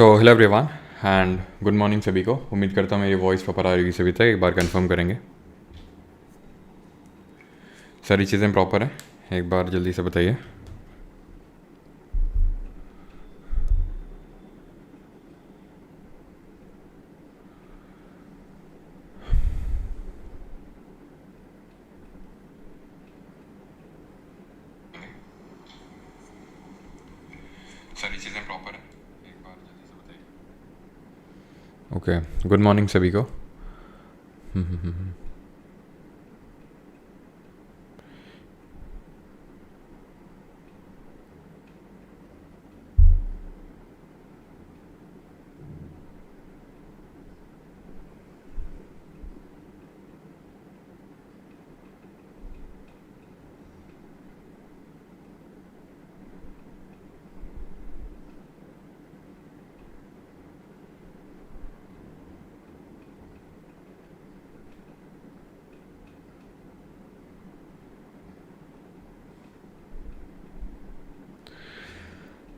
So hello everyone and good morning सभी को। उम्मीद करता हूँ मेरी वॉइस प्रॉपर आ रही है सभी तक। एक बार कंफर्म करेंगे सारी चीज़ें प्रॉपर हैं, एक बार जल्दी से बताइए। सारी चीज़ें प्रॉपर हैं, एक बार जल्दी से बताइए। ओके, गुड मॉर्निंग सभी को।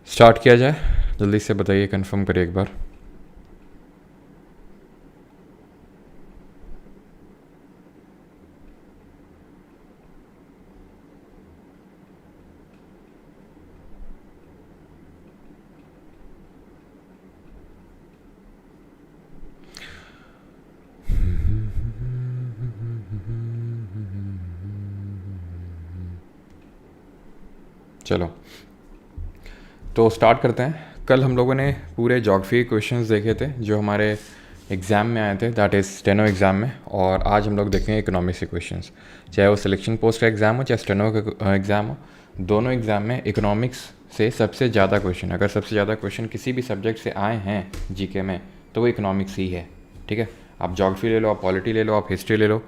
स्टार्ट किया जाए, जल्दी से बताइए, कंफर्म करिए एक बार। चलो तो स्टार्ट करते हैं। कल हम लोगों ने पूरे ज्योग्राफी क्वेश्चंस देखे थे जो हमारे एग्ज़ाम में आए थे, दैट इज़ स्टेनो एग्ज़ाम में। और आज हम लोग देखेंगे इकोनॉमिक्स के क्वेश्चंस, चाहे वो सिलेक्शन पोस्ट का एग्ज़ाम हो चाहे स्टेनो का एग्ज़ाम हो। दोनों एग्ज़ाम में इकोनॉमिक्स से सबसे ज़्यादा क्वेश्चन, अगर सबसे ज़्यादा क्वेश्चन किसी भी सब्जेक्ट से आए हैं जीके में तो वो इकोनॉमिक्स ही है। ठीक है, आप ज्योग्राफी ले लो, आप पॉलिटी ले लो, आप हिस्ट्री ले लो।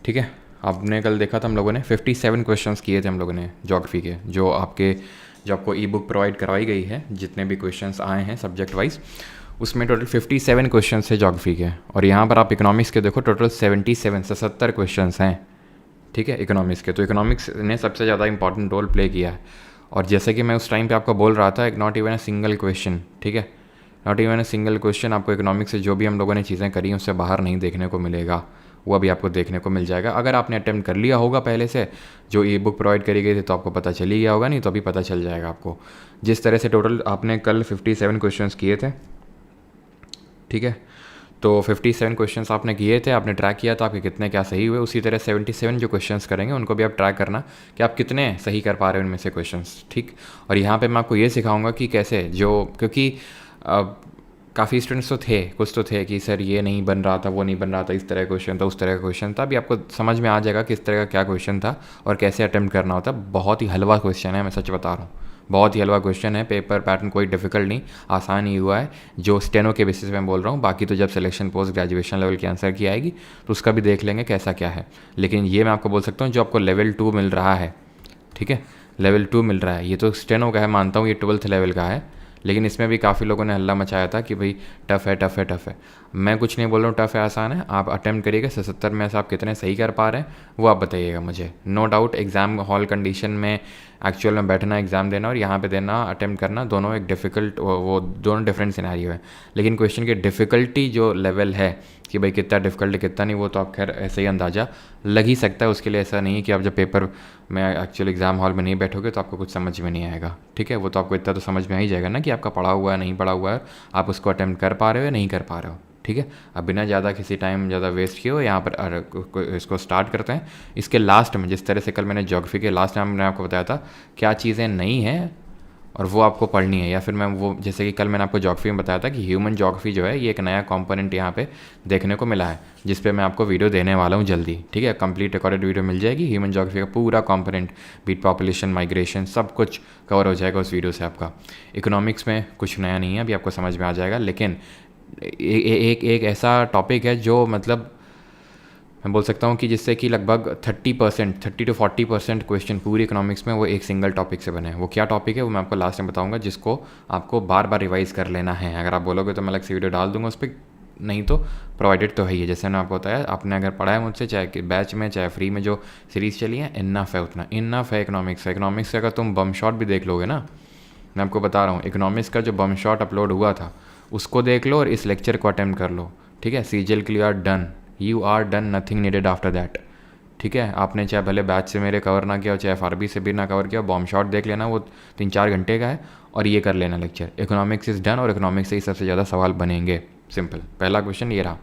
ठीक है, आपने कल देखा था हम लोगों ने 57 क्वेश्चंस किए थे हम लोगों ने ज्योग्राफी के, जो आपको ई बुक प्रोवाइड करवाई गई है, जितने भी क्वेश्चंस आए हैं सब्जेक्ट वाइज उसमें टोटल 57 क्वेश्चंस है ज्योग्राफी के। और यहाँ पर आप इकोनॉमिक्स के देखो टोटल 77 क्वेश्चंस हैं। ठीक है, इकोनॉमिक्स के, तो इकोनॉमिक्स ने सबसे ज़्यादा इंपॉर्टेंट रोल प्ले किया है। और जैसे कि मैं उस टाइम पे आपको बोल रहा था, एक not even a single question, ठीक है, not even a single question आपको इकोनॉमिक्स से जो भी हम लोगों ने चीज़ें करी उससे बाहर नहीं देखने को मिलेगा। वो अभी आपको देखने को मिल जाएगा अगर आपने अटेम्प्ट कर लिया होगा पहले से, जो ई बुक प्रोवाइड करी गई थी तो आपको पता चल ही गया होगा, नहीं तो अभी पता चल जाएगा आपको। जिस तरह से टोटल आपने कल 57 क्वेश्चंस किए थे, ठीक है, तो 57 क्वेश्चंस आपने किए थे, आपने ट्रैक किया था आपके कितने क्या सही हुए। उसी तरह 77 जो क्वेश्चंस करेंगे उनको भी आप ट्रैक करना कि आप कितने सही कर पा रहे हो उनमें से क्वेश्चंस। ठीक, और यहाँ पे मैं आपको ये सिखाऊंगा कि कैसे, जो क्योंकि काफ़ी स्टूडेंट्स तो थे, कुछ तो थे कि सर ये नहीं बन रहा था, वो नहीं बन रहा था, इस तरह का क्वेश्चन था, उस तरह का क्वेश्चन था। अभी आपको समझ में आ जाएगा किस तरह का क्या क्वेश्चन था और कैसे अटैम्प्ट करना होता है। बहुत ही हलवा क्वेश्चन है, मैं सच बता रहा हूँ, बहुत ही हलवा क्वेश्चन है। पेपर पैटर्न कोई डिफिकल्ट नहीं, आसान ही हुआ है, जो स्टेनो के बेसिस पे मैं बोल रहा हूँ। बाकी तो जब सिलेक्शन पोस्ट ग्रेजुएशन लेवल की आंसर की आएगी तो उसका भी देख लेंगे कैसा क्या है। लेकिन ये मैं आपको बोल सकता हूँ, जो आपको लेवल 2 मिल रहा है, ठीक है, लेवल 2 मिल रहा है, ये तो स्टेनो का है, मानता हूँ ये 12th लेवल का है, लेकिन इसमें भी काफ़ी लोगों ने हल्ला मचाया था कि भाई टफ़ है टफ़ है टफ़ है। मैं कुछ नहीं बोल रहा हूँ टफ़ है आसान है, आप अटेम्प्ट करिएगा। 77 में से आप कितने सही कर पा रहे हैं वो आप बताइएगा मुझे। No doubt exam hall condition में एक्चुअल में बैठना, एग्ज़ाम देना और यहाँ पे देना, अटेम्प्ट करना, दोनों एक डिफ़िकल्ट, वो दोनों डिफरेंट सिनेरियो है। लेकिन क्वेश्चन की डिफ़िकल्टी जो लेवल है कि भाई कितना डिफ़िकल्ट है कितना नहीं, वो तो आप खैर ऐसे ही अंदाज़ा लग ही सकता है। उसके लिए ऐसा नहीं है कि आप जब पेपर में एक्चुअल एग्ज़ाम हॉल में नहीं बैठोगे तो आपको कुछ समझ में नहीं आएगा। ठीक है, वो तो आपको इतना तो समझ में आ ही जाएगा ना कि आपका पढ़ा हुआ है नहीं पढ़ा हुआ है, आप उसको अटेम्प्ट कर पा रहे हो या नहीं कर पा रहे हो। ठीक है, अब बिना ज़्यादा किसी टाइम ज़्यादा वेस्ट किए हो यहाँ पर इसको स्टार्ट करते हैं। इसके लास्ट में, जिस तरह से कल मैंने ज्योग्राफी के लास्ट में मैंने आपको बताया था क्या चीज़ें नहीं हैं और वो आपको पढ़नी है, या फिर मैं वो, जैसे कि कल मैंने आपको ज्योग्राफी में बताया था कि ह्यूमन ज्योग्राफी जो है ये एक नया कंपोनेंट यहाँ पे देखने को मिला है, जिस पे मैं आपको वीडियो देने वाला हूँ जल्दी। ठीक है, कंप्लीट रिकॉर्डेड वीडियो मिल जाएगी, ह्यूमन ज्योग्राफी का पूरा कंपोनेंट, बीट पॉपुलेशन, माइग्रेशन, सब कुछ कवर हो जाएगा उस वीडियो से आपका। इकोनॉमिक्स में कुछ नया नहीं है, अभी आपको समझ में आ जाएगा। लेकिन एक ऐसा टॉपिक है जो मतलब मैं बोल सकता हूँ कि जिससे कि लगभग 30 to 40% क्वेश्चन पूरी इकोनॉमिक्स में वो एक सिंगल टॉपिक से बने हैं। वो क्या टॉपिक है वो मैं आपको लास्ट में बताऊँगा, जिसको आपको बार बार रिवाइज़ कर लेना है। अगर आप बोलोगे तो मैं अलग से वीडियो डाल दूँगा उस पर, नहीं तो प्रोवाइडेड तो है ही है। जैसे मैंने आपको बताया, आपने अगर पढ़ा है मुझसे, चाहे बैच में चाहे फ्री में, जो सीरीज़ चली है, इनफ है, उतना इनफ है इकोनॉमिक्स। इकोनॉमिक्स से अगर तुम बम शॉट भी देख लोगे ना, मैं आपको बता रहा हूँ, इकोनॉमिक्स का जो बम शॉट अपलोड हुआ था उसको देख लो और इस लेक्चर को अटेम्प्ट कर लो, ठीक है। सीजीएल के लिए you are done, nothing needed after that, ठीक है। आपने चाहे भले बैच से मेरे कवर ना किया हो, चाहे एफआरबी से भी ना कवर किया, बॉम्ब शॉट देख लेना, वो 3-4 घंटे का है, और ये कर लेना लेक्चर। इकोनॉमिक्स इज डन, और इकोनॉमिक्स से ही सबसे ज़्यादा सवाल बनेंगे। सिंपल, पहला क्वेश्चन ये रहा,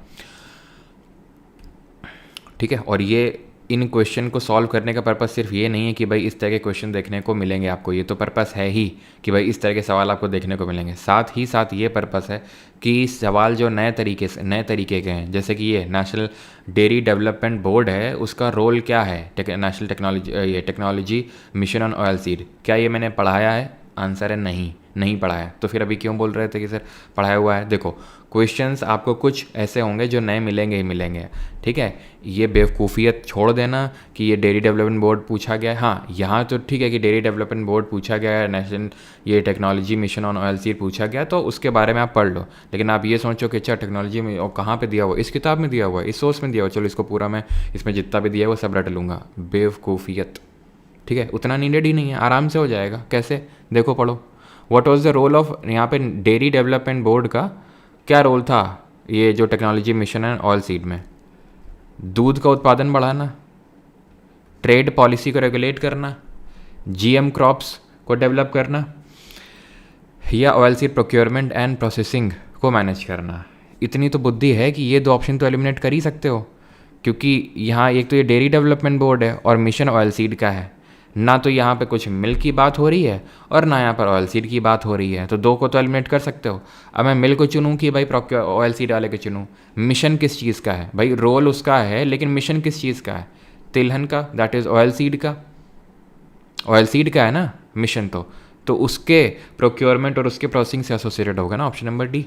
ठीक है। और ये इन क्वेश्चन को सॉल्व करने का पर्पस सिर्फ ये नहीं है कि भाई इस तरह के क्वेश्चन देखने को मिलेंगे आपको, ये तो पर्पस है ही कि भाई इस तरह के सवाल आपको देखने को मिलेंगे। साथ ही साथ ये पर्पस है कि सवाल जो नए तरीके के हैं, जैसे कि ये नेशनल डेयरी डेवलपमेंट बोर्ड है, उसका रोल क्या है, national technology mission on oil seed, क्या ये मैंने पढ़ाया है? आंसर है नहीं पढ़ाया। तो फिर अभी क्यों बोल रहे थे कि सर पढ़ाया हुआ है? देखो, क्वेश्चंस आपको कुछ ऐसे होंगे जो नए मिलेंगे ही मिलेंगे, ठीक है। ये बेवकूफ़ियत छोड़ देना कि ये डेयरी डेवलपमेंट बोर्ड पूछा गया है। हाँ, यहाँ तो ठीक है कि डेयरी डेवलपमेंट बोर्ड पूछा गया है, नेशनल ये technology mission on oil seed पूछा गया, तो उसके बारे में आप पढ़ लो। लेकिन आप ये सोचो कि अच्छा टेक्नोलॉजी में और कहाँ पे दिया हुआ, इस किताब में दिया हुआ है, इस सोर्स में दिया हुआ, चलो इसको पूरा मैं इसमें जितना भी दिया है वो सब रट लूँगा। बेवकूफ़ियत, ठीक है। उतना नीडेड ही नहीं है, आराम से हो जाएगा। कैसे? देखो, पढ़ो। What was the role of, यहाँ पे डेयरी डेवलपमेंट बोर्ड का क्या रोल था ये जो टेक्नोलॉजी मिशन है ऑयल सीड में? दूध का उत्पादन बढ़ाना, ट्रेड पॉलिसी को रेगुलेट करना, जीएम क्रॉप्स को डेवलप करना, या oil seed procurement and processing को मैनेज करना। इतनी तो बुद्धि है कि ये 2 ऑप्शन तो एलिमिनेट कर ही सकते हो, क्योंकि यहाँ एक तो ये डेयरी डेवलपमेंट बोर्ड है और मिशन ऑयल सीड का है, ना तो यहाँ पे कुछ मिल्क की बात हो रही है और ना यहाँ पर ऑयल सीड की बात हो रही है, तो 2 को तो एलिमिनेट कर सकते हो। अब मैं मिल्क को चुनूँ कि भाई ऑयल सीड वाले को चुनूँ? मिशन किस चीज़ का है भाई? रोल उसका है, लेकिन मिशन किस चीज़ का है? तिलहन का, दैट इज़ ऑयल सीड का। ऑयल सीड का है ना मिशन, तो उसके प्रोक्योरमेंट और उसके प्रोसेसिंग से एसोसिएटेड होगा ना, ऑप्शन नंबर डी।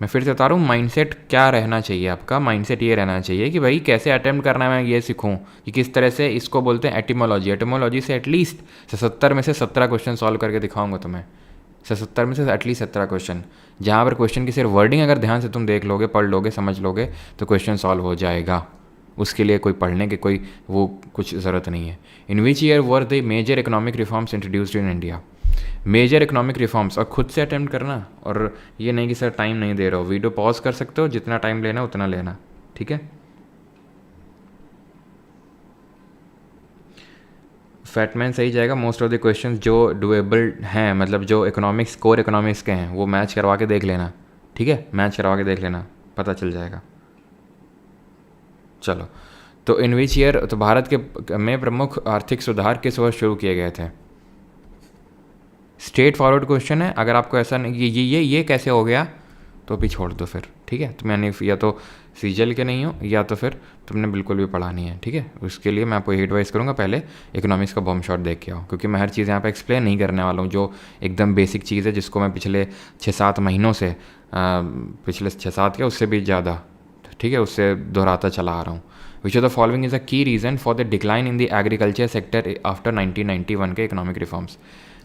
मैं फिर से बता रहा हूँ, माइंडसेट क्या रहना चाहिए आपका? माइंडसेट ये रहना चाहिए कि भाई कैसे अटेम्प्ट करना है, मैं ये सीखूँ कि किस तरह से इसको बोलते हैं एटिमोलॉजी। एटिमोलॉजी से एटलीस्ट 70 में से 17 क्वेश्चन सॉल्व करके दिखाऊंगा तुम्हें। 70 में से एटलीस्ट 17 क्वेश्चन, जहाँ पर क्वेश्चन की सिर्फ वर्डिंग अगर ध्यान से तुम देख लोगे, पढ़ लोगे, समझ लोगे, तो क्वेश्चन सॉल्व हो जाएगा। उसके लिए कोई पढ़ने की कोई वो कुछ ज़रूरत नहीं है। In which year were the major economic reforms introduced in India? Major economic reforms, और खुद से अटेम्प्ट करना, और ये नहीं कि सर टाइम नहीं दे रहा हो, वीडियो पॉज कर सकते हो, जितना टाइम लेना उतना लेना, ठीक है। फैटमैन सही जाएगा। मोस्ट ऑफ द क्वेश्चंस जो डुएबल हैं, मतलब जो इकोनॉमिक्स कोर इकोनॉमिक्स के हैं, वो मैच करवा के देख लेना, ठीक है। मैच करवा के देख लेना, पता चल जाएगा। चलो, तो इन विच ईयर, तो भारत के में प्रमुख आर्थिक सुधार किस वर्ष शुरू किए गए थे? स्ट्रेट फॉरवर्ड क्वेश्चन है। अगर आपको ऐसा नहीं ये कैसे हो गया, तो भी छोड़ दो फिर, ठीक है। तो मैंने या तो सीजीएल के नहीं हो, या तो फिर तुमने बिल्कुल भी पढ़ा नहीं है, ठीक है। उसके लिए मैं आपको ये एडवाइस करूँगा, पहले इकोनॉमिक्स का बॉम्ब शॉट देख के आओ, क्योंकि मैं हर चीज़ यहाँ पे एक्सप्लेन नहीं करने वाला हूँ। जो एकदम बेसिक चीज़ है, जिसको मैं पिछले 6-7 महीनों से, पिछले 6-7 क्या उससे भी ज़्यादा, ठीक है, उससे दोहराता चला आ रहा हूँ। Which of the following is a key reason for the decline in the agriculture sector after 1991 के इकोनॉमिक रिफॉर्म्स?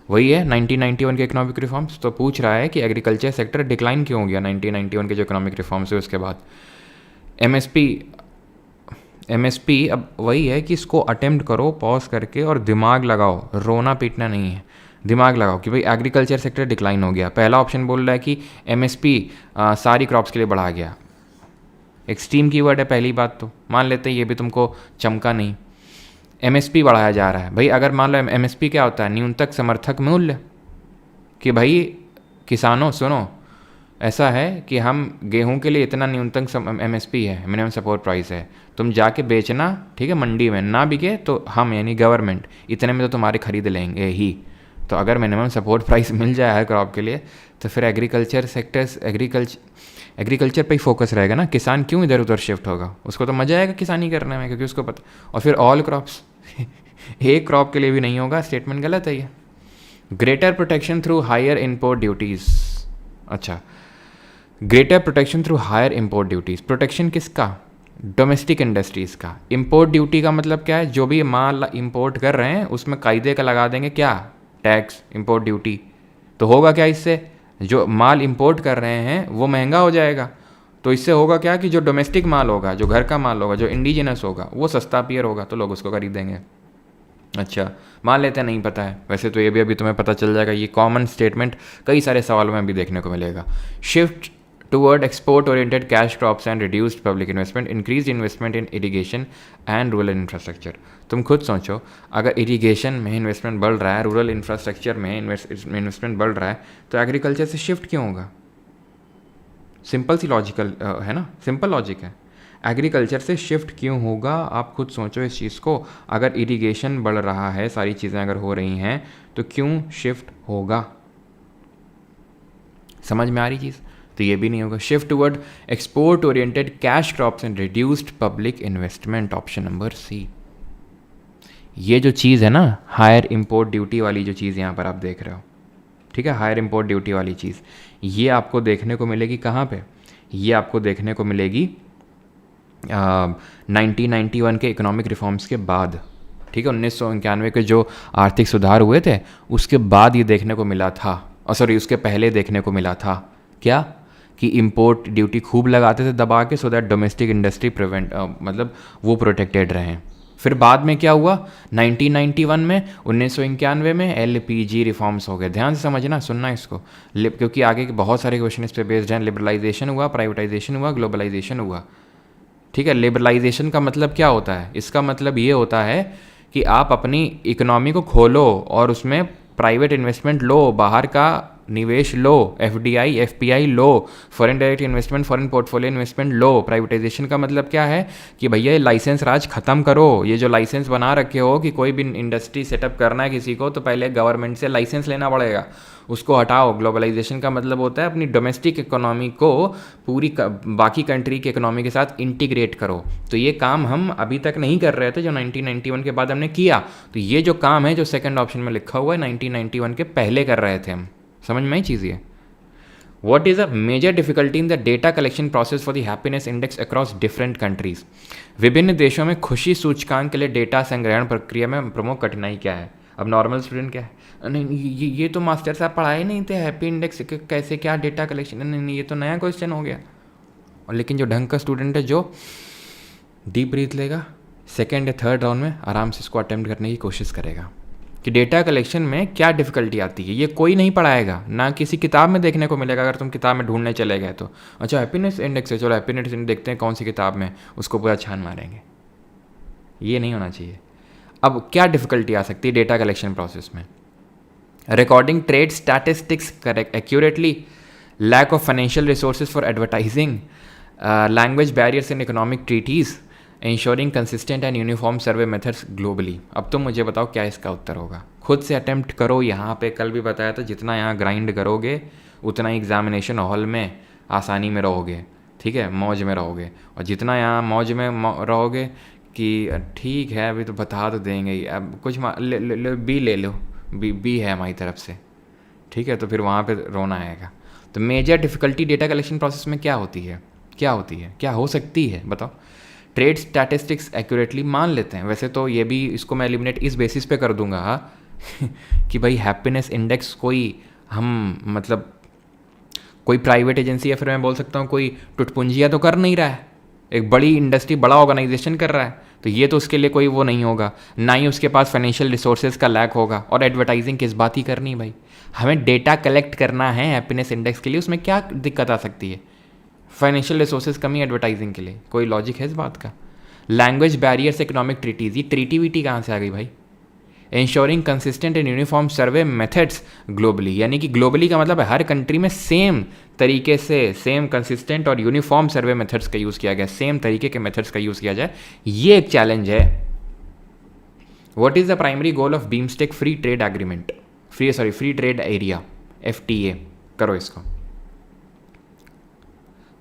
वही है 1991 के इकोनॉमिक रिफॉर्म्स। तो पूछ रहा है कि एग्रीकल्चर सेक्टर डिक्लाइन क्यों हो गया 1991 के जो इकोनॉमिक रिफॉर्म्स हुए उसके बाद। एमएसपी अब वही है कि इसको अटेम्प्ट करो पॉज करके और दिमाग लगाओ, रोना पीटना नहीं है, दिमाग लगाओ कि भाई एग्रीकल्चर सेक्टर डिक्लाइन हो गया। पहला ऑप्शन बोल रहा है कि एमएसपी सारी क्रॉप्स के लिए बढ़ा गया। एक्सट्रीम कीवर्ड है पहली बात, तो मान लेते हैं ये भी तुमको चमका नहीं। एमएसपी बढ़ाया जा रहा है भाई, अगर मान लो एमएसपी क्या होता है? न्यूनतम समर्थक मूल्य। कि भाई किसानों सुनो, ऐसा है कि हम गेहूं के लिए इतना न्यूनतम एमएसपी है, मिनिमम सपोर्ट प्राइस है, तुम जाके बेचना, ठीक है, मंडी में ना बिके तो हम यानी गवर्नमेंट इतने में तो तुम्हारे खरीद लेंगे ही। तो अगर मिनिमम सपोर्ट प्राइस मिल जाए हर क्रॉप के लिए, तो फिर एग्रीकल्चर सेक्टर्स एग्रीकल्चर पे ही फोकस रहेगा ना। किसान क्यों इधर उधर शिफ्ट होगा? उसको तो मजा आएगा किसानी करने में, क्योंकि उसको पता। और फिर ऑल क्रॉप्स एक क्रॉप के लिए भी नहीं होगा, स्टेटमेंट गलत है ये। Greater protection through higher import duties. अच्छा, greater protection through higher import duties, protection किसका? डोमेस्टिक इंडस्ट्रीज़ का। इम्पोर्ट ड्यूटी का मतलब क्या है? जो भी माल इम्पोर्ट कर रहे हैं उसमें कायदे का लगा देंगे क्या? Tax, import duty. तो होगा क्या इससे? जो माल इंपोर्ट कर रहे हैं वो महंगा हो जाएगा। तो इससे होगा क्या कि जो डोमेस्टिक माल होगा, जो घर का माल होगा, जो इंडिजिनस होगा, वो सस्ता पियर होगा, तो लोग उसको खरीदेंगे। अच्छा, मान लेते हैं नहीं पता है, वैसे तो ये भी अभी तुम्हें पता चल जाएगा, ये कॉमन स्टेटमेंट कई सारे सवालों में भी देखने को मिलेगा। Shift toward export oriented cash crops and reduced public investment, increase investment in irrigation and rural infrastructure. तुम खुद सोचो, अगर इरीगेशन में इन्वेस्टमेंट बढ़ रहा है, रूरल इंफ्रास्ट्रक्चर में इन्वेस्टमेंट बढ़ रहा है, तो एग्रीकल्चर से शिफ्ट क्यों होगा? सिंपल सी लॉजिकल है ना, सिंपल लॉजिक है। एग्रीकल्चर से शिफ्ट क्यों होगा, आप खुद सोचो इस चीज़ को। अगर इरिगेशन बढ़ रहा है, सारी चीज़ें अगर हो रही हैं, तो क्यों शिफ्ट होगा? समझ में आ रही चीज़? तो ये भी नहीं होगा। Shift toward export oriented cash crops and reduced public investment, option number C. ये जो चीज़ है ना, हायर इम्पोर्ट ड्यूटी वाली जो चीज़ यहाँ पर आप देख रहे हो, ठीक है, हायर इम्पोर्ट ड्यूटी वाली चीज़, ये आपको देखने को मिलेगी कहाँ पे? ये आपको देखने को मिलेगी 1991 के इकोनॉमिक रिफॉर्म्स के बाद, ठीक है। 1991 के जो आर्थिक सुधार हुए थे, उसके बाद ये देखने को मिला था, और सॉरी उसके पहले देखने को मिला था क्या, कि इम्पोर्ट ड्यूटी खूब लगाते थे दबा के, सो दैट डोमेस्टिक इंडस्ट्री मतलब वो प्रोटेक्टेड रहें। फिर बाद में क्या हुआ, 1991 में, 1991 में LPG रिफॉर्म्स हो गए। ध्यान से समझना, सुनना इसको, क्योंकि आगे के बहुत सारे क्वेश्चन इस पर बेस्ड हैं। लिबरलाइजेशन हुआ, प्राइवेटाइजेशन हुआ, ग्लोबलाइजेशन हुआ, ठीक है। लिबरलाइजेशन का मतलब क्या होता है? इसका मतलब ये होता है कि आप अपनी इकोनॉमी को खोलो और उसमें प्राइवेट इन्वेस्टमेंट लो, बाहर का निवेश लो, FDI FPI लो, foreign direct investment, foreign portfolio investment लो। प्राइवेटाइजेशन का मतलब क्या है कि भैया ये लाइसेंस राज ख़त्म करो। ये जो लाइसेंस बना रखे हो कि कोई भी इंडस्ट्री सेटअप करना है किसी को, तो पहले गवर्नमेंट से लाइसेंस लेना पड़ेगा, उसको हटाओ। ग्लोबलाइजेशन का मतलब होता है अपनी डोमेस्टिक इकोनॉमी को पूरी बाकी कंट्री की इकोनॉमी के साथ इंटीग्रेट करो। तो ये काम हम अभी तक नहीं कर रहे थे, जो 1991 के बाद हमने किया। तो ये जो काम है, जो सेकंड ऑप्शन में लिखा हुआ है, 1991 के पहले कर रहे थे हम। समझ में आई चीज़ ये? What is a major difficulty in the data collection process for the happiness index across different countries? विभिन्न देशों में खुशी सूचकांक के लिए डेटा संग्रहण प्रक्रिया में प्रमुख कठिनाई क्या है? अब नॉर्मल स्टूडेंट क्या है, नहीं ये तो मास्टर साहब पढ़ाए नहीं थे, हैप्पी इंडेक्स कैसे, क्या डेटा कलेक्शन, नहीं ये तो नया क्वेश्चन हो गया। और लेकिन जो ढंग का स्टूडेंट है, जो डीप ब्रीथ लेगा, सेकेंड या थर्ड राउंड में आराम से इसको अटेम्प्ट करने की कोशिश करेगा कि डेटा कलेक्शन में क्या डिफ़िकल्टी आती है। ये कोई नहीं पढ़ाएगा, ना किसी किताब में देखने को मिलेगा। अगर तुम किताब में ढूंढने चले गए तो अच्छा हैप्पीनेस इंडेक्स है, चलो हैप्पीनेस इंडेक्स देखते हैं कौन सी किताब में, उसको पूरा छान मारेंगे। ये नहीं होना चाहिए। अब क्या डिफ़िकल्टी आ सकती है डेटा कलेक्शन प्रोसेस में? Recording trade statistics correct accurately, lack of financial resources for advertising, language barriers in economic treaties, insuring consistent and uniform survey methods globally. अब तुम मुझे बताओ क्या इसका उत्तर होगा? खुद से अटेम्प्ट करो। यहाँ पे कल भी बताया था, जितना यहाँ ग्राइंड करोगे उतना ही एग्जामिनेशन हॉल में आसानी में रहोगे, ठीक है, मौज में रहोगे। और जितना यहाँ मौज में रहोगे कि ठीक है अभी तो बता तो देंगे ही, अब कुछ बी ले लो, बी है हमारी तरफ से, ठीक है, तो फिर वहाँ पे रोना आएगा। तो major difficulty data collection process में क्या होती है, क्या होती है, क्या हो सकती है बताओ? ट्रेड स्टैटिस्टिक्स एक्यूरेटली मान लेते हैं। वैसे तो ये भी, इसको मैं एलिमिनेट इस बेसिस पे कर दूंगा कि भाई हैप्पीनेस इंडेक्स कोई हम मतलब कोई प्राइवेट एजेंसी या फिर मैं बोल सकता हूँ कोई टुटपुंजिया तो कर नहीं रहा है, एक बड़ी इंडस्ट्री, बड़ा ऑर्गेनाइजेशन कर रहा है। तो ये तो उसके लिए कोई वो नहीं होगा, ना ही उसके पास फाइनेंशियल रिसोर्सेज का लैक होगा। और एडवर्टाइजिंग किस बात ही करनी भाई, हमें डेटा कलेक्ट करना है हैप्पीनेस इंडेक्स के लिए, उसमें क्या दिक्कत आ सकती है? फाइनेंशियल रिसोर्सेज कमी एडवर्टाइजिंग के लिए, कोई लॉजिक है इस बात का? लैंग्वेज बैरियर्स इकोनॉमिक ट्रीटीज, ये ट्रीटीविटी कहाँ से आ गई भाई? Ensuring consistent and uniform survey methods globally, यानी कि ग्लोबली का मतलब है हर कंट्री में सेम तरीके से, सेम कंसिस्टेंट और यूनिफॉर्म सर्वे मेथड्स का यूज़ किया गया, सेम तरीके के मेथड्स का यूज़ किया जाए, ये एक चैलेंज है। What is the primary goal of BIMSTEC free trade agreement, free trade area, FTA? करो इसको,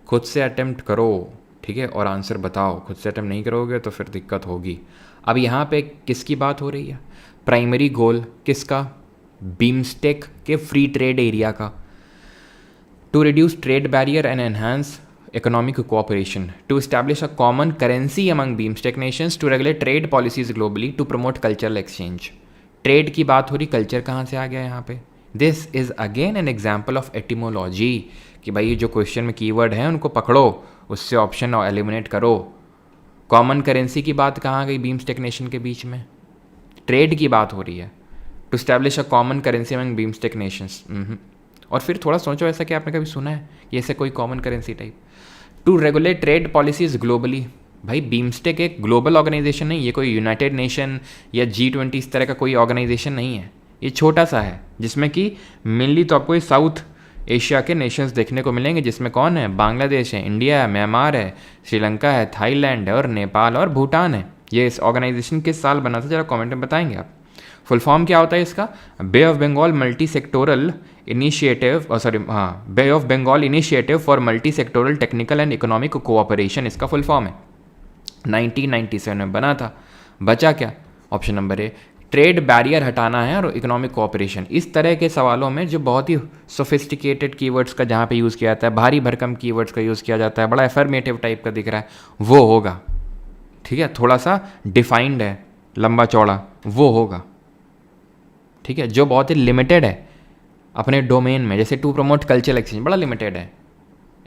खुद से अटेम्प्ट करो, ठीक है, और आंसर बताओ। खुद से अटेम्प्ट नहीं करोगे तो फिर दिक्कत होगी। अब यहाँ पे किसकी बात हो रही है? प्राइमरी गोल किसका? बीमस्टेक के फ्री ट्रेड एरिया का। To reduce trade barrier and enhance economic cooperation, to establish a common currency among BIMSTEC nations, to regulate trade policies globally, to promote cultural exchange. Trade की बात हो रही, culture कहाँ से आ गया यहाँ पे? This is again an example of etymology, कि भाई जो क्वेश्चन में कीवर्ड हैं उनको पकड़ो, उससे ऑप्शन एलिमिनेट करो। कॉमन करेंसी की बात कहाँ गई बीमस्टेक नेशन के बीच में? ट्रेड की बात हो रही है। To establish a common currency among BIMSTEC nations. और फिर थोड़ा सोचो, ऐसा कि आपने कभी सुना है कि ऐसे कोई common currency type. To regulate trade policies globally. भाई बीमस्टेक एक ग्लोबल ऑर्गेनाइजेशन नहीं, ये कोई यूनाइटेड नेशन या G20 इस तरह का कोई ऑर्गेनाइजेशन नहीं है। ये छोटा सा है जिसमें कि मेनली तो आपको साउथ एशिया के नेशंस देखने को मिलेंगे, जिसमें कौन है? बांग्लादेश है, इंडिया है, म्यांमार है, श्रीलंका है, थाईलैंड है और नेपाल और भूटान है। ये इस ऑर्गेनाइजेशन किस साल बना था, जरा कमेंट में बताएंगे आप। फुल फॉर्म क्या होता है इसका? Bay of Bengal multi sectoral initiative, Bay of Bengal initiative for multi sectoral technical and economic cooperation, इसका फुल फॉर्म है। 1997 में बना था। बचा क्या? Option number A, trade barrier हटाना है और इकोनॉमिक कोऑपरेशन। इस तरह के सवालों में जो बहुत ही सोफिस्टिकेटेड कीवर्ड्स का जहाँ पे यूज़ किया जाता है, भारी भरकम कीवर्ड्स का यूज़ किया जाता है, बड़ा एफर्मेटिव टाइप का दिख रहा है, वो होगा। ठीक है, थोड़ा सा डिफाइंड है, लंबा चौड़ा, वो होगा। ठीक है, जो बहुत ही लिमिटेड है अपने डोमेन में, जैसे टू प्रमोट कल्चरल एक्सचेंज, बड़ा लिमिटेड है,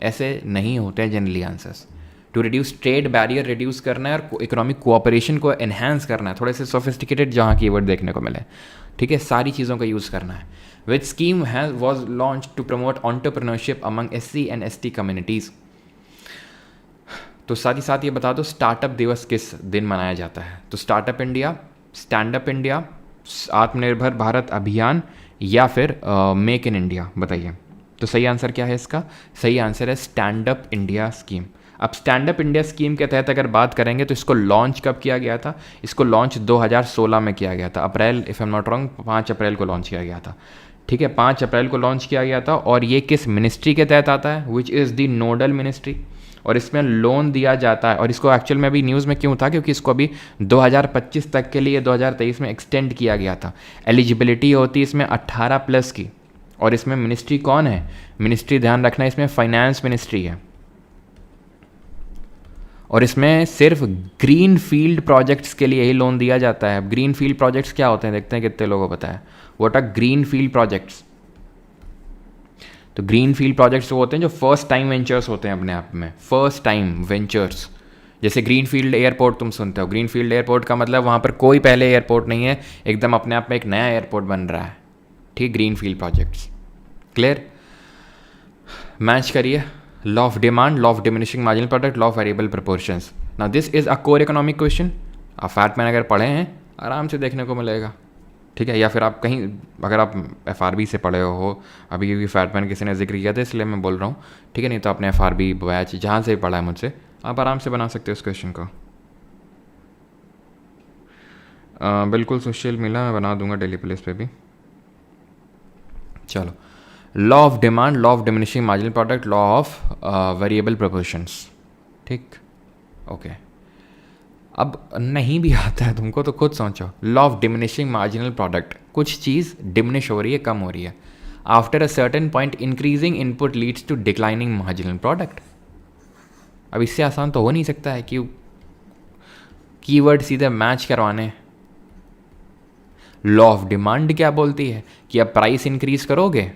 ऐसे नहीं होते हैं generally answers. To reduce trade barrier reduce करना है और इकोनॉमिक कोऑपरेशन को एनहांस करना है, थोड़े से सोफिस्टिकेटेड जहाँ कीवर्ड देखने को मिले। ठीक है, सारी चीज़ों का यूज़ करना है। Which scheme has was launch to promote entrepreneurship among SC and ST communities. तो साथ ही साथ ये बता दो स्टार्टअप दिवस किस दिन मनाया जाता है। तो startup India, stand up India, आत्मनिर्भर भारत अभियान या फिर मेक इन इंडिया, बताइए। तो सही आंसर क्या है इसका? सही आंसर है स्टैंड अप इंडिया स्कीम। अब स्टैंड अप इंडिया स्कीम के तहत अगर बात करेंगे तो इसको लॉन्च कब किया गया था? इसको लॉन्च 2016 में किया गया था, April, if I am not wrong, 5 April को लॉन्च किया गया था। ठीक है, 5 अप्रैल को लॉन्च किया गया था। और ये किस मिनिस्ट्री के तहत आता है? Which is the nodal ministry. और इसमें लोन दिया जाता है। और इसको एक्चुअल में अभी न्यूज़ में क्यों था? क्योंकि इसको अभी 2025 तक के लिए 2023 में एक्सटेंड किया गया था। एलिजिबिलिटी होती है इसमें 18+ की। और इसमें मिनिस्ट्री कौन है? मिनिस्ट्री ध्यान रखना, इसमें फाइनेंस मिनिस्ट्री है। और इसमें सिर्फ ग्रीन फील्ड प्रोजेक्ट्स के लिए ही लोन दिया जाता है। अब ग्रीन फील्ड प्रोजेक्ट्स क्या होते हैं, देखते हैं कितने लोगों को पता है। What are green field projects? तो ग्रीन फील्ड प्रोजेक्ट्स वो होते हैं जो फर्स्ट टाइम वेंचर्स होते हैं अपने आप में, फर्स्ट टाइम वेंचर्स। जैसे ग्रीन फील्ड एयरपोर्ट तुम सुनते हो, ग्रीन फील्ड एयरपोर्ट का मतलब वहाँ पर कोई पहले एयरपोर्ट नहीं है, एकदम अपने आप में एक नया एयरपोर्ट बन रहा है। ठीक, green field projects. Clear? Match करिए। Law of demand, law of diminishing marginal product, law of variable proportions. Now this is a core economic question. आप फैटमैन अगर पढ़े हैं आराम से देखने को मिलेगा। ठीक है, या फिर आप कहीं अगर आप FRB से पढ़े हो अभी, क्योंकि फैटमैन किसी ने जिक्र किया था इसलिए मैं बोल रहा हूँ। ठीक है, नहीं तो आपने FRB बैच जहाँ से पढ़ा है मुझसे, आप आराम से बना सकते हो इस क्वेश्चन को। बिल्कुल सुशील मिला, मैं बना दूंगा डेली प्लेस पे भी। चलो, law of demand, law of diminishing marginal product, law of variable proportions. ठीक, ओके। अब नहीं भी आता है तुमको तो खुद सोचो। Law of diminishing marginal product, कुछ चीज़ डिमिनिश हो रही है, कम हो रही है। After a certain point increasing input leads to declining marginal product. अब इससे आसान तो हो नहीं सकता है कि कीवर्ड सीधे मैच करवाने। लॉ ऑफ डिमांड क्या बोलती है कि अब प्राइस इंक्रीज करोगे,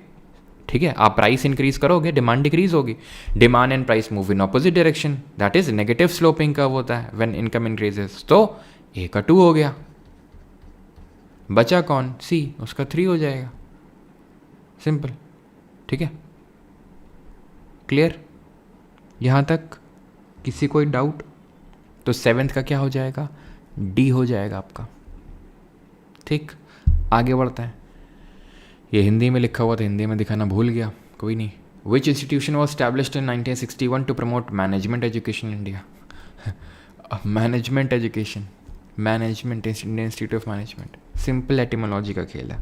ठीक है, आप प्राइस इंक्रीज करोगे, डिमांड डिक्रीज होगी। Demand and price move in opposite direction, that is negative sloping curve होता है व्हेन इनकम इंक्रीजेस। तो ए का 2 हो गया, बचा कौन? सी, उसका 3 हो जाएगा। सिंपल। ठीक है, क्लियर यहाँ तक? किसी कोई डाउट? तो 7th का क्या हो जाएगा? डी हो जाएगा आपका। ठीक, आगे बढ़ते हैं। ये हिंदी में लिखा हुआ था, हिंदी में दिखाना भूल गया, कोई नहीं। Which institution was established in 1961 to promote management education in India? Management education, management, Indian institute of management. Simple etymology का खेल है।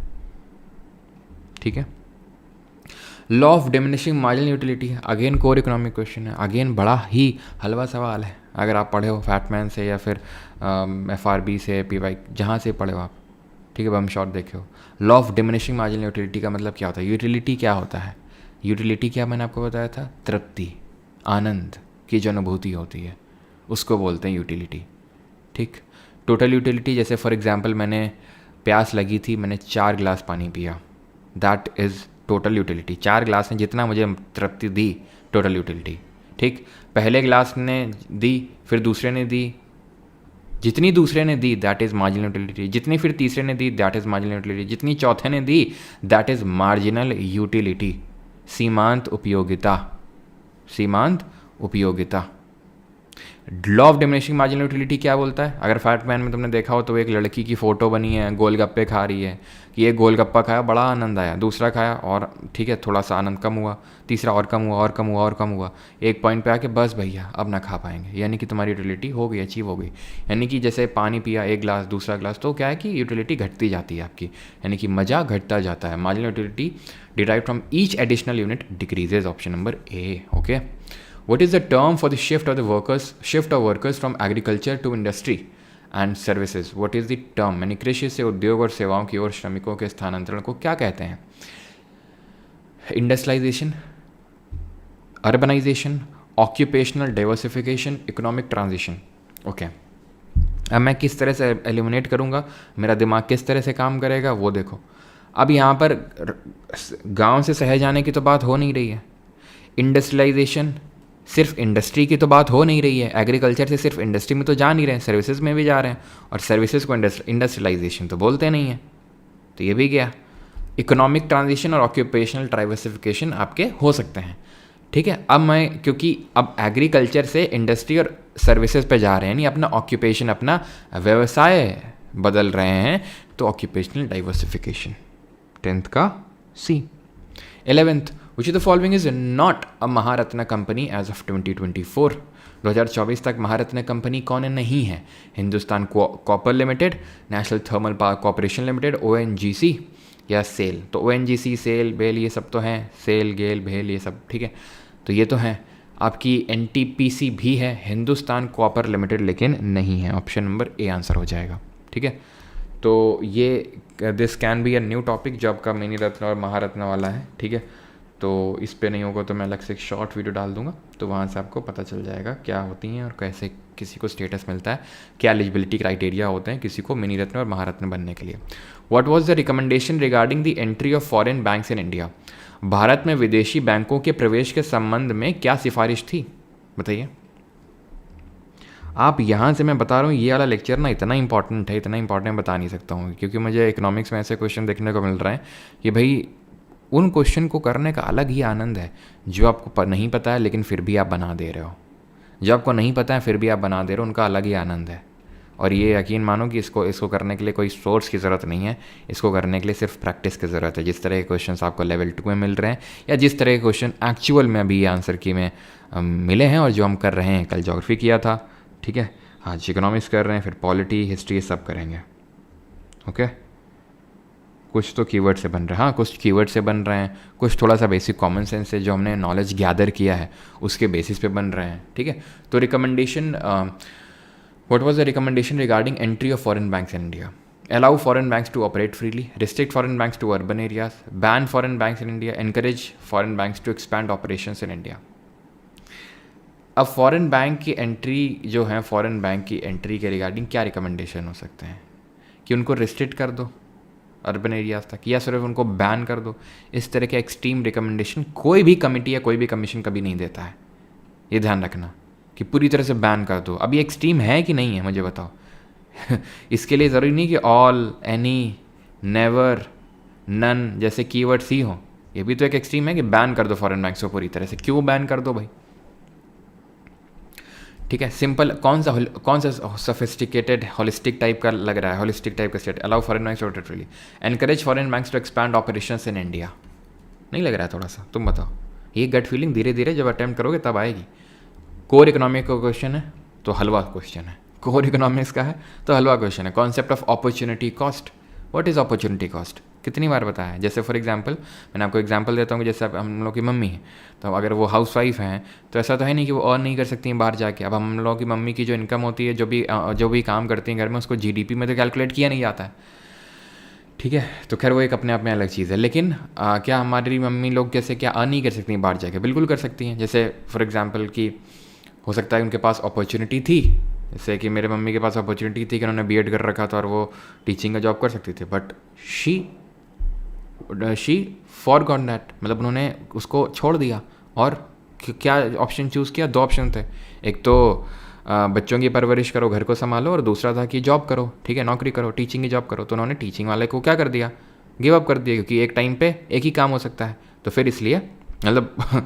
ठीक है, law of diminishing marginal utility, again core economic question है, अगेन बड़ा ही हलवा सवाल है। अगर आप पढ़े हो फैटमैन से या फिर FRB से, PY, जहाँ से पढ़े हो आप, ठीक है, बम शॉट देखे हो। Law of diminishing marginal utility का मतलब क्या होता है? यूटिलिटी क्या होता है? यूटिलिटी क्या मैंने आपको बताया था? तृप्ति, आनंद की जो अनुभूति होती है उसको बोलते हैं यूटिलिटी। ठीक, टोटल यूटिलिटी, जैसे फॉर एग्जांपल मैंने प्यास लगी थी, मैंने 4 गिलास पानी पिया, दैट इज़ टोटल यूटिलिटी। 4 गिलास ने जितना मुझे तृप्ति दी, टोटल यूटिलिटी। ठीक, पहले गिलास ने दी, फिर दूसरे ने दी, जितनी दूसरे ने दी दैट इज़ मार्जिनल यूटिलिटी, जितनी फिर तीसरे ने दी दैट इज़ मार्जिनल यूटिलिटी, जितनी चौथे ने दी दैट इज़ मार्जिनल यूटिलिटी। सीमांत उपयोगिता, सीमांत उपयोगिता। Law of diminishing marginal utility क्या बोलता है? अगर फैटमैन में तुमने देखा हो तो एक लड़की की फ़ोटो बनी है, गोलगप्पे खा रही है कि एक गोलगप्पा खाया बड़ा आनंद आया, दूसरा खाया और ठीक है थोड़ा सा आनंद कम हुआ, तीसरा और कम हुआ और कम हुआ और कम हुआ, एक पॉइंट पे आके बस भैया अब ना खा पाएंगे, यानी कि तुम्हारी यूटिलिटी हो गई, अचीव हो गई। यानी कि जैसे पानी पिया एक गिलास दूसरा गिलास, तो क्या है कि यूटिलिटी घटती जाती है आपकी, यानी कि मज़ा घटता जाता है। Marginal utility derived from each additional unit decreases, option number A. Okay, what is the term for the shift of workers from agriculture to industry and services? What is the term? यानी कृषि से उद्योग और सेवाओं की ओर श्रमिकों के स्थानांतरण को क्या कहते हैं? Industrialisation, urbanisation, occupational diversification, economic transition. Okay, अब मैं किस तरह से एलिमिनेट करूँगा, मेरा दिमाग किस तरह से काम करेगा वो देखो। अब यहाँ पर गांव से शहर जाने की तो बात हो नहीं रही है, इंडस्ट्रियलाइजेशन सिर्फ इंडस्ट्री की तो बात हो नहीं रही है, एग्रीकल्चर से सिर्फ इंडस्ट्री में तो जा नहीं रहे हैं, सर्विसेज में भी जा रहे हैं, और सर्विसेज को इंडस्ट्रियलाइजेशन तो बोलते नहीं हैं, तो ये भी गया। इकोनॉमिक ट्रांजिशन और ऑक्यूपेशनल डाइवर्सिफिकेशन आपके हो सकते हैं। ठीक है, अब मैं क्योंकि अब एग्रीकल्चर से इंडस्ट्री और सर्विसेज पे जा रहे हैं, नहीं अपना ऑक्यूपेशन अपना व्यवसाय बदल रहे हैं, तो ऑक्यूपेशनल डाइवर्सिफिकेशन 10th का C. 11th, which of the following is not a Maharatna company as of 2024? 2024 तक महारत्न कंपनी कौन नहीं है? Hindustan copper limited, national thermal power corporation limited, ONGC या सेल। तो ONGC, सेल, बेल ये सब तो हैं, सेल, गेल, भेल ये सब ठीक है, तो ये तो हैं। आपकी NTPC भी है, हिंदुस्तान कॉपर लिमिटेड लेकिन नहीं है, ऑप्शन नंबर ए आंसर हो जाएगा। ठीक है, तो ये this can be a new topic जो आपका मिनी रत्न और महारत्न वाला है। ठीक है, तो इस पे नहीं होगा तो मैं अलग से एक शॉर्ट वीडियो डाल दूंगा, तो वहाँ से आपको पता चल जाएगा क्या होती हैं और कैसे किसी को स्टेटस मिलता है, क्या एलिजिबिलिटी क्राइटेरिया होते हैं किसी को मिनी रत्न और महारत्न बनने के लिए। What was the recommendation regarding the entry of foreign banks in India? Bharat में विदेशी बैंकों के प्रवेश के संबंध में क्या सिफारिश थी, बताइए आप। यहाँ से मैं बता रहा हूँ ये वाला लेक्चर ना इतना इंपॉर्टेंट है, इतना इंपॉर्टेंट बता नहीं सकता हूँ, क्योंकि मुझे इकोनॉमिक्स में ऐसे क्वेश्चन देखने को मिल रहे हैं कि भाई उन क्वेश्चन को करने का अलग ही आनंद है जो आपको नहीं पता है लेकिन फिर भी आप बना दे रहे हो, जो आपको नहीं पता है फिर भी आप बना दे रहे हो, उनका अलग ही आनंद है। और ये यकीन मानो कि इसको करने के लिए कोई सोर्स की ज़रूरत नहीं है, इसको करने के लिए सिर्फ प्रैक्टिस की ज़रूरत है। जिस तरह के क्वेश्चन आपको लेवल 2 में मिल रहे हैं या जिस तरह के क्वेश्चन एक्चुअल में अभी आंसर की में मिले हैं और जो हम कर रहे हैं, कल ज्योग्राफी किया था, ठीक है, आज इकोनॉमिक्स कर रहे हैं, फिर पॉलिटी, हिस्ट्री सब करेंगे। ओके, कुछ तो कीवर्ड से बन रहे हैं, हाँ कुछ कीवर्ड से बन रहे हैं, कुछ थोड़ा सा बेसिक कॉमन सेंस से जो हमने नॉलेज गैदर किया है उसके बेसिस पे बन रहे हैं। ठीक है, तो recommendation, what was the recommendation regarding entry of foreign banks in India? Allow foreign banks to operate freely, restrict foreign banks to urban areas, ban foreign banks in India, encourage foreign banks to expand operations in India. अब foreign bank की entry जो है, foreign bank की entry के regarding क्या recommendation हो सकते हैं? कि उनको रिस्ट्रिक्ट कर दो अर्बन एरियाज तक, या सिर्फ उनको बैन कर दो। इस तरह के एक्सट्रीम रिकमेंडेशन कोई भी कमेटी या कोई भी कमीशन कभी नहीं देता है, ये ध्यान रखना कि पूरी तरह से बैन कर दो। अब ये एक्सट्रीम है कि नहीं है मुझे बताओ। इसके लिए ज़रूरी नहीं कि ऑल, एनी, नेवर, नन जैसे कीवर्ड्स ही हों, ये भी तो एक एक्सट्रीम है कि बैन कर दो फॉरेन बैंक्स को पूरी तरह से। क्यों बैन कर दो भाई? ठीक है, सिंपल कौन सा सोफिस्टिकेटेड होलिस्टिक टाइप का लग रहा है? होलिस्टिक टाइप का state, allow foreign banks to operate freely, encourage foreign banks to expand operations in India. नहीं लग रहा है थोड़ा सा? तुम बताओ, ये गट फीलिंग धीरे धीरे जब अटेम्प्ट करोगे तब आएगी। कोर इकोनॉमिक का क्वेश्चन है तो हलवा क्वेश्चन है, कोर इकोनॉमिक्स का है तो हलवा क्वेश्चन है। Concept of opportunity cost, what is opportunity cost? कितनी बार बताया है? जैसे फॉर एग्जांपल मैंने आपको एग्जांपल देता हूँ कि जैसे हम लोग की मम्मी है, तो अगर वो हाउस वाइफ हैं तो ऐसा तो है नहीं कि वो अर्न नहीं कर सकती हैं बाहर जाके। अब हम लोगों की मम्मी की जो इनकम होती है, जो भी काम करती हैं घर में, उसको GDP में तो कैलकुलेट किया नहीं जाता है। ठीक है, तो खैर वो एक अपने आप में अलग चीज़ है। लेकिन क्या हमारी मम्मी लोग कैसे क्या अर्न नहीं कर सकती हैं बाहर जाके? बिल्कुल कर सकती हैं। जैसे फॉर एग्जाम्पल कि हो सकता है उनके पास अपॉर्चुनिटी थी, जैसे कि मेरे मम्मी के पास अपॉर्चुनिटी थी कि उन्होंने B.Ed कर रखा था और वो टीचिंग का जॉब कर सकती थी, बट शी फॉरगॉट दैट, मतलब उन्होंने उसको छोड़ दिया। और क्या ऑप्शन चूज़ किया? 2 ऑप्शन थे, एक तो बच्चों की परवरिश करो, घर को संभालो, और दूसरा था कि जॉब करो, ठीक है, नौकरी करो, टीचिंग की जॉब करो। तो उन्होंने टीचिंग वाले को क्या कर दिया, गिव अप कर दिया, क्योंकि एक टाइम पे एक ही काम हो सकता है। तो फिर इसलिए मतलब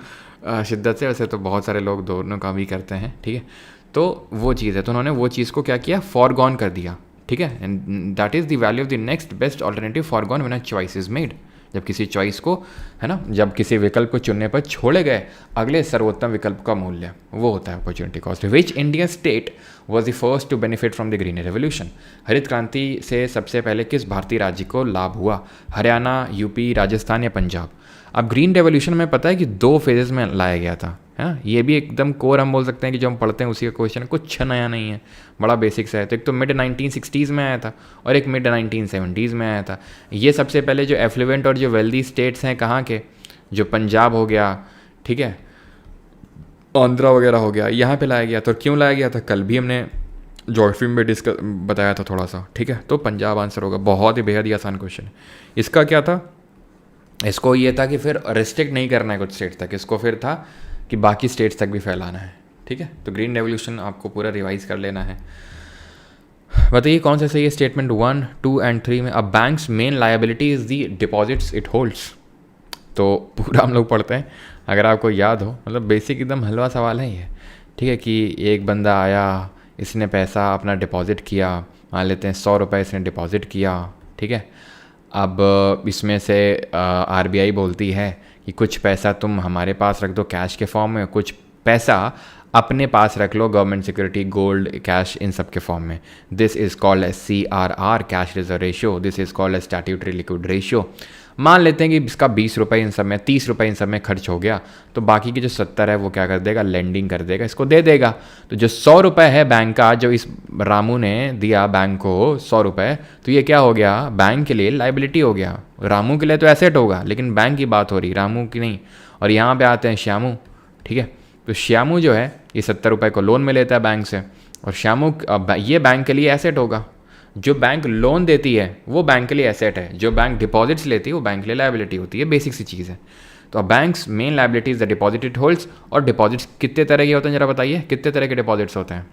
शिद्दत से, वैसे तो बहुत सारे लोग दोनों काम भी करते हैं, ठीक है, तो वो चीज़ है। तो उन्होंने वो चीज़ को क्या किया, फॉरगॉन कर दिया, ठीक है। And that is the value of the next best alternative foregone when a choice is made. जब किसी चॉइस को, है ना, जब किसी विकल्प को चुनने पर छोड़े गए अगले सर्वोत्तम विकल्प का मूल्य, वो होता है opportunity cost. Which Indian state was the first to benefit from the green revolution? हरित क्रांति से सबसे पहले किस भारतीय राज्य को लाभ हुआ? हरियाणा, यूपी, राजस्थान या पंजाब? अब ग्रीन रेवोल्यूशन में पता है कि 2 फेजेस में लाया गया था, है ना। ये भी एकदम कोर हम बोल सकते हैं कि जो हम पढ़ते हैं उसी का क्वेश्चन है, कुछ नया नहीं है, बड़ा बेसिक्स है। तो एक तो मिड 1960s में आया था और एक मिड 1970s में आया था। ये सबसे पहले जो एफ्लुएंट और जो वेल्दी स्टेट्स हैं कहाँ के, जो पंजाब हो गया, ठीक है, आंध्रा वगैरह हो गया, यहाँ पे लाया गया। तो क्यों लाया गया था, कल भी हमने ज्योग्राफी में डिस्कस बताया था थोड़ा सा, ठीक है। तो पंजाब आंसर होगा, बहुत ही बेहद ही आसान क्वेश्चन है। इसका क्या था, इसको ये था कि फिर रिस्ट्रिक्ट नहीं करना है कुछ स्टेट्स तक, इसको फिर था कि बाकी स्टेट्स तक भी फैलाना है, ठीक है। तो ग्रीन रेवोल्यूशन आपको पूरा रिवाइज कर लेना है। बताइए कौन सा सही है स्टेटमेंट 1, 2 एंड 3 में? A bank's main liability is the deposits it holds. तो पूरा हम लोग पढ़ते हैं, अगर आपको याद हो, मतलब बेसिक एकदम हलवा सवाल है ये, ठीक है, कि एक बंदा आया, इसने पैसा अपना डिपॉजिट किया, मान लेते हैं 100 रुपये इसने डिपॉजिट किया, ठीक है। अब इसमें से आरबीआई बोलती है कि कुछ पैसा तुम हमारे पास रख दो कैश के फॉर्म में, कुछ पैसा अपने पास रख लो गवर्नमेंट सिक्योरिटी, गोल्ड, कैश, इन सब के फॉर्म में। This is called as CRR, cash reserve ratio. This is called as statutory liquid ratio. मान लेते हैं कि इसका 20 रुपये इन सब में, 30 रुपये इन सब में खर्च हो गया, तो बाकी की जो 70 है वो क्या कर देगा, लेंडिंग कर देगा, इसको दे देगा। तो जो 100 रुपये है बैंक का, जो इस रामू ने दिया बैंक को 100 रुपये, तो ये क्या हो गया, बैंक के लिए लाइबिलिटी हो गया। रामू के लिए तो एसेट होगा, लेकिन बैंक की बात हो रही, रामू की नहीं। और यहाँ पे आते हैं श्यामू, ठीक है। तो श्यामू जो है ये 70 रुपये को लोन में लेता है बैंक से, और श्यामू ये बैंक के लिए एसेट होगा। जो बैंक लोन देती है वो बैंक के लिए एसेट है, जो बैंक डिपॉजिट्स लेती है वो बैंक के लिए लायबिलिटी होती है। बेसिक सी चीज़ है। तो banks main liability is the deposit it holds. और डिपॉजिट्स कितने तरह के होते हैं, जरा बताइए कितने तरह के डिपॉजिट्स होते हैं?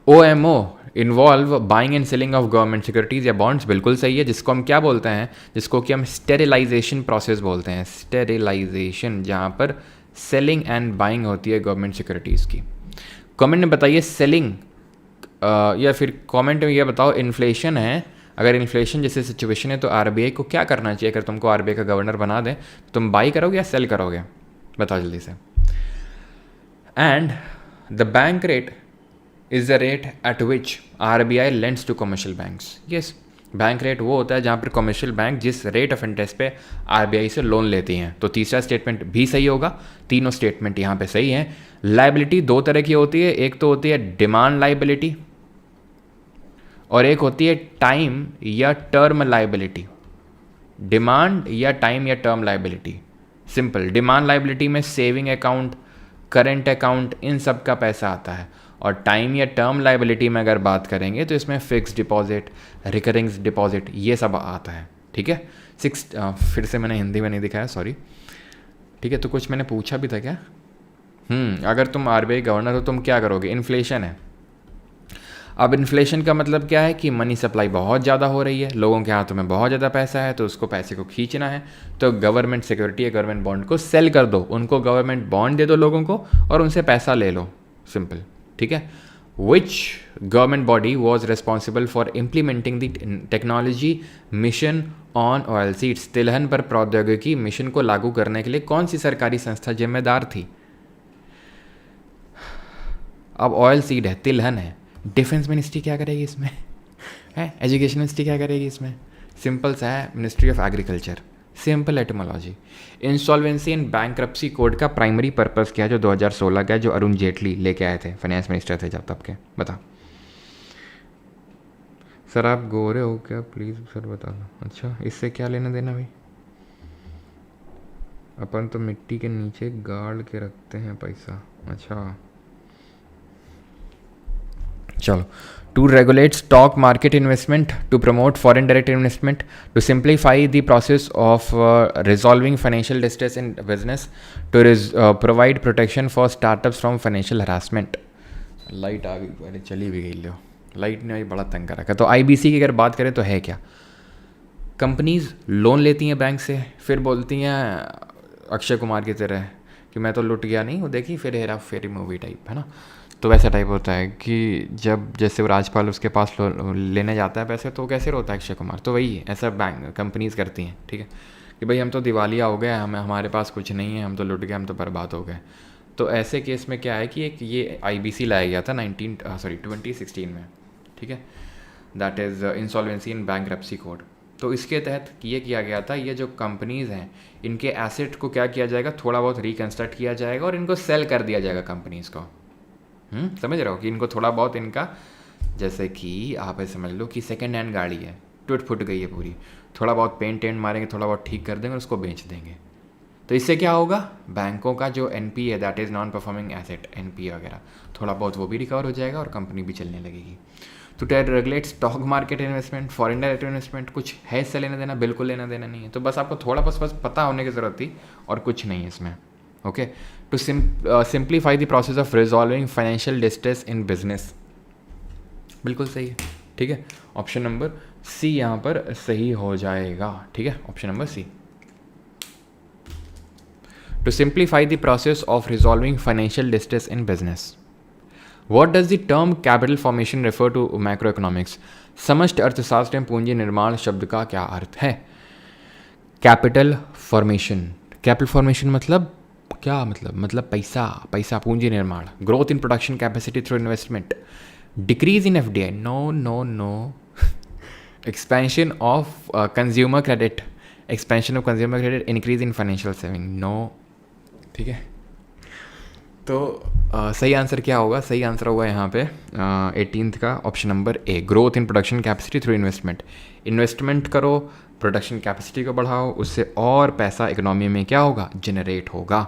OMO involve buying and selling of government securities या बॉन्ड्स, बिल्कुल सही है, जिसको हम क्या बोलते हैं, जिसको कि हम स्टेरिलाइजेशन प्रोसेस बोलते हैं। स्टेरिलाइजेशन, जहाँ पर सेलिंग एंड बाइंग होती है गवर्नमेंट सिक्योरिटीज़ की। कमेंट में बताइए सेलिंग, या फिर कमेंट में ये बताओ इन्फ्लेशन है, अगर इन्फ्लेशन जैसे सिचुएशन है तो आरबीआई को क्या करना चाहिए? अगर तुमको आरबीआई का गवर्नर बना दें तो तुम बाई करोगे या सेल करोगे? बताओ जल्दी से। And the bank rate is the rate at which RBI lends to commercial banks. Yes, bank rate वो होता है जहाँ पर कमर्शियल बैंक जिस रेट ऑफ इंटरेस्ट पे आरबीआई से लोन लेती हैं। तो तीसरा स्टेटमेंट भी सही होगा, तीनों स्टेटमेंट यहाँ पे सही है। लाइबिलिटी 2 तरह की होती है, एक तो होती है डिमांड लाइबिलिटी और एक होती है टाइम या टर्म लाइबिलिटी। डिमांड या टाइम या term liability, simple. Demand liability में सेविंग अकाउंट, करेंट अकाउंट, इन सब का पैसा आता है। और टाइम या टर्म लाइबिलिटी में अगर बात करेंगे तो इसमें फिक्स डिपॉजिट, रिकरिंग डिपॉजिट, ये सब आता है, ठीक है। फिर से मैंने हिंदी में नहीं दिखाया, सॉरी, ठीक है। तो कुछ मैंने पूछा भी था क्या? अगर तुम आरबीआई गवर्नर हो तुम क्या करोगे? इन्फ्लेशन है। अब इन्फ्लेशन का मतलब क्या है कि मनी सप्लाई बहुत ज़्यादा हो रही है, लोगों के हाथों में बहुत ज़्यादा पैसा है, तो उसको पैसे को खींचना है, तो गवर्नमेंट सिक्योरिटी या गवर्नमेंट बॉन्ड को सेल कर दो, उनको गवर्नमेंट बॉन्ड दे दो लोगों को और उनसे पैसा ले लो, सिंपल, ठीक है। Which government body was responsible for implementing the technology mission on oil seeds? तिलहन पर प्रौद्योगिकी मिशन को लागू करने के लिए कौन सी सरकारी संस्था जिम्मेदार थी? अब ऑयल सीड है, तिलहन है, डिफेंस मिनिस्ट्री क्या करेगी इसमें है? एजुकेशन मिनिस्ट्री क्या करेगी इसमें? सिंपल सा है, ministry of agriculture, simple etymology. Insolvency and bankruptcy code का प्राइमरी पर्पस क्या है जो 2016 का है, जो अरुण जेटली लेके आए थे, फाइनेंस मिनिस्टर थे जब तब के? बता सर, आप गोरे हो क्या? प्लीज़ सर बता दो। अच्छा, इससे क्या लेना देना भाई? अपन तो मिट्टी के नीचे गाड़ के रखते हैं पैसा। अच्छा चलो। To regulate stock market investment, to promote foreign direct investment, to simplify the process of resolving financial distress in business, to provide protection for startups from financial harassment. Light आ गई, पहले चली भी गई लो, लाइट ने भाई बड़ा तंग कर रखा। तो आईबीसी की अगर बात करें तो है क्या, कंपनीज लोन लेती हैं बैंक से, फिर बोलती हैं अक्षय कुमार की तरह कि मैं तो लुट गया नहीं, वो देखी फिर हेरा फेरी मूवी टाइप, है ना। तो वैसा टाइप होता है कि जब जैसे वो राजपाल उसके पास लेने जाता है पैसे, तो कैसे रोता है अक्षय कुमार, तो वही ऐसा बैंक कंपनीज करती हैं, ठीक है, कि भाई हम तो दिवालिया हो गए, हमारे पास कुछ नहीं है, हम तो लुट गए, हम तो बर्बाद हो गए। तो ऐसे केस में क्या है कि एक ये आईबीसी लाया गया था 2016 में, ठीक है, that is insolvency in bankruptcy code. तो इसके तहत ये किया गया था, ये जो कंपनीज़ हैं इनके एसेट को क्या किया जाएगा, थोड़ा बहुत रिकन्स्ट्रक्ट किया जाएगा और इनको सेल कर दिया जाएगा कंपनीज़ को। समझ रहे हो कि इनको थोड़ा बहुत इनका, जैसे कि आप ऐसे समझ लो कि सेकेंड हैंड गाड़ी है, टूट फुट गई है पूरी, थोड़ा बहुत पेंट मारेंगे, थोड़ा बहुत ठीक कर देंगे और उसको बेच देंगे। तो इससे क्या होगा, बैंकों का जो एनपी है, that is non performing asset, NP वगैरह, थोड़ा बहुत वो भी रिकवर हो जाएगा और कंपनी भी चलने लगेगी। तो to regulate stock market investment, foreign direct investment, कुछ है इससे लेना देना, बिल्कुल लेना देना नहीं है। तो बस आपको थोड़ा बस पता होने की ज़रूरत थी और कुछ नहीं है इसमें। Okay, to simplify the process of resolving financial distress in business, बिल्कुल सही है, ठीक है। ऑप्शन नंबर सी यहाँ पर सही हो जाएगा, ठीक है, option number C. To simplify the process of resolving financial distress in business. What does the term capital formation refer to macroeconomics? समष्टि अर्थशास्त्र में पूंजी निर्माण शब्द का क्या अर्थ है? कैपिटल फॉर्मेशन, कैपिटल फॉर्मेशन मतलब क्या, मतलब पैसा पूंजी निर्माण, growth in production capacity through investment, decrease in FDI, no expansion of consumer credit, expansion of consumer credit, increase in financial saving, no, ठीक है। तो सही आंसर क्या होगा, सही आंसर होगा यहाँ पे 18th का option number A, growth in production capacity through investment. Investment करो, प्रोडक्शन कैपेसिटी को बढ़ाओ, उससे और पैसा इकोनॉमी में क्या होगा, जनरेट होगा।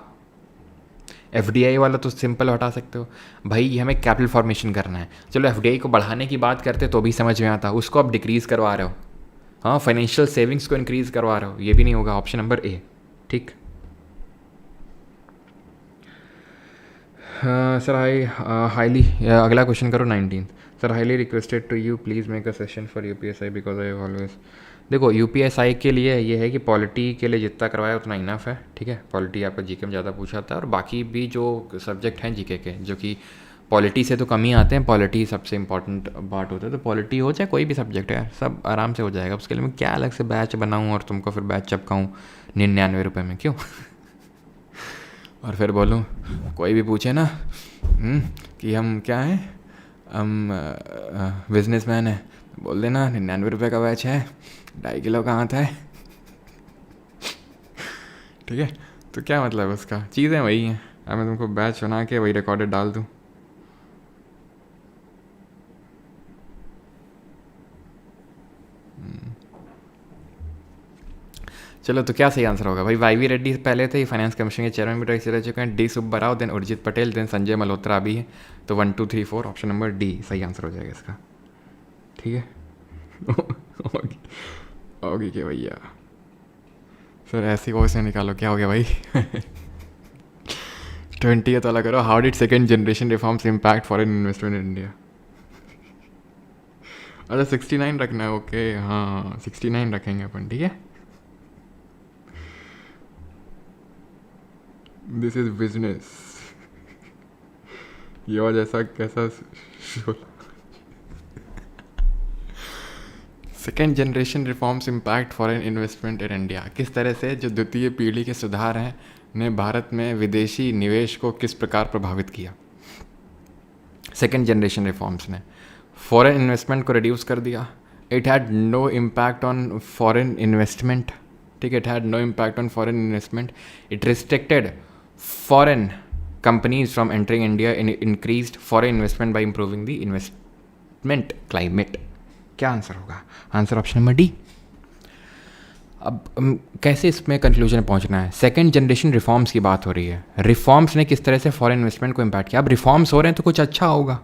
एफडीआई वाला तो सिंपल हटा सकते हो भाई, हमें कैपिटल फॉर्मेशन करना है, चलो एफडीआई को बढ़ाने की बात करते तो भी समझ में आता, उसको आप डिक्रीज़ करवा रहे हो। हाँ, फाइनेंशियल सेविंग्स को इंक्रीज़ करवा रहे हो, ये भी नहीं होगा, ऑप्शन नंबर ए, ठीक। सर हाईली, अगला क्वेश्चन करो 19th। Sir highly requested to you please make a session for UPSI because I always, देखो यूपीएसआई के लिए ये है कि पॉलिटी के लिए जितना करवाया उतना इनफ है, ठीक है। पॉलिटी आपका जीके में ज़्यादा पूछा था, और बाकी भी जो सब्जेक्ट हैं जीके के जो कि पॉलिटी से तो कम ही आते हैं, पॉलिटी सबसे इंपॉर्टेंट पार्ट होता है। तो पॉलिटी हो चाहे कोई भी सब्जेक्ट है, सब आराम से हो जाएगा। उसके लिए मैं क्या अलग से बैच बनाऊँ और तुमको फिर बैच चपकाऊँ 99 रुपये में, क्यों और फिर बोलूँ कोई भी पूछे ना कि हम क्या हैं, हम बिजनेसमैन है, बोल देना 99 रुपये का बैच है, 2.5 किलो का आता है, ठीक है। तो क्या मतलब उसका, चीज़ें वही हैं, अब मैं तुमको बैच बना के वही रिकॉर्डेड डाल दूँ। चलो, तो क्या सही आंसर होगा भाई, वाई रेड्डी पहले थे, फाइनेंस कमीशन के चेयरमैन भी रह चुके हैं, D Subbarao, then Urjit Patel, then Sanjay Malhotra अभी है। तो 1 2 3 4 ऑप्शन नंबर डी सही आंसर हो जाएगा इसका, ठीक है। ओके क्या भैया, सर ऐसी क्वेश्चन निकालो, क्या हो गया भाई 20th वाला करो, how did second generation reforms impact foreign investment in India. अच्छा 69 रखना है, ओके, हाँ 69 रखेंगे अपन, ठीक है। दिस इज बिजनेस, ये और जैसा कैसा second generation reforms impact foreign investment in India, किस तरह से जो द्वितीय पीढ़ी के सुधार हैं ने भारत में विदेशी निवेश को किस प्रकार प्रभावित किया। सेकेंड जनरेशन रिफॉर्म्स ने फॉरेन इन्वेस्टमेंट को रिड्यूस कर दिया, it had no impact on foreign investment, ठीक है, it had no impact on foreign investment, it restricted foreign companies from entering India and increased foreign investment by improving the investment climate। क्या answer होगा, answer option number D. अब कैसे इसमें conclusion पहुंचना है, second generation reforms की बात हो रही है, रिफॉर्म्स ने किस तरह से फॉरेन इन्वेस्टमेंट को इम्पैक्ट किया। अब रिफॉर्म्स हो रहे हैं तो कुछ अच्छा होगा,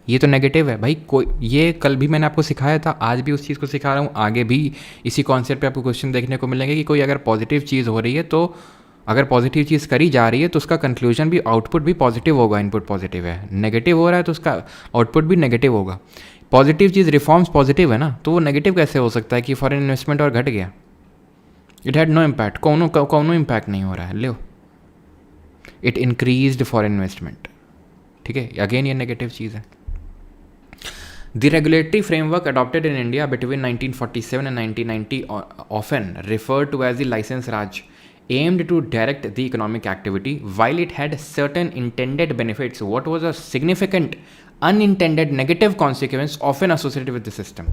ये तो नेगेटिव है भाई। कोई ये कल भी मैंने आपको सिखाया था, आज भी उस चीज़ को सिखा रहा हूँ, आगे भी इसी कॉन्सेप्ट पे आपको क्वेश्चन देखने को मिलेंगे कि कोई अगर पॉजिटिव चीज़ हो रही है तो अगर पॉजिटिव चीज़ करी जा रही है तो उसका कंक्लूजन भी, आउटपुट भी पॉजिटिव होगा। इनपुट पॉजिटिव है, नेगेटिव हो रहा है तो उसका आउटपुट भी नेगेटिव होगा। पॉजिटिव चीज़, रिफॉर्म्स पॉजिटिव है ना, तो वो नेगेटिव कैसे हो सकता है कि फॉरेन इन्वेस्टमेंट और घट गया? इट हैड नो इम्पैक्ट, कौनो इम्पैक्ट नहीं हो रहा है। लो, इट इंक्रीज्ड फॉरेन इन्वेस्टमेंट। ठीक है, अगेन ये नेगेटिव चीज़ है। The regulatory framework adopted in India between 1947 and 1990, often referred to as the License Raj, aimed to direct the economic activity. While it had certain intended benefits, what was a significant unintended negative consequence often associated with the system?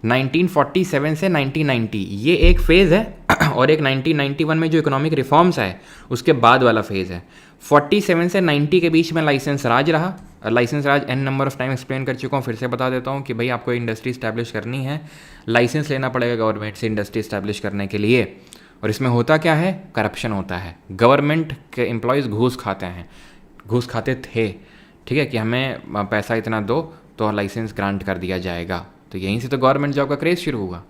1947 से 1990 ये एक phase है और एक 1991 में जो economic reforms है उसके बाद वाला फेज़ है। 47 से 90 के बीच में लाइसेंस राज रहा। Licence Raj an number of time explain कर चुका हूँ, फिर से बता देता हूँ कि भाई आपको इंडस्ट्री इस्टेब्लिश करनी है, लाइसेंस लेना पड़ेगा गवर्नमेंट से इंडस्ट्री इस्टेब्लिश करने के लिए। और इसमें होता क्या है? करप्शन होता है। गवर्नमेंट के एम्प्लॉयज़ घूस खाते हैं, घूस खाते थे। ठीक है, कि हमें पैसा इतना दो तो लाइसेंस ग्रांट कर दिया जाएगा। तो यहीं से तो गवर्नमेंट जॉब का क्रेज़ शुरू हुआ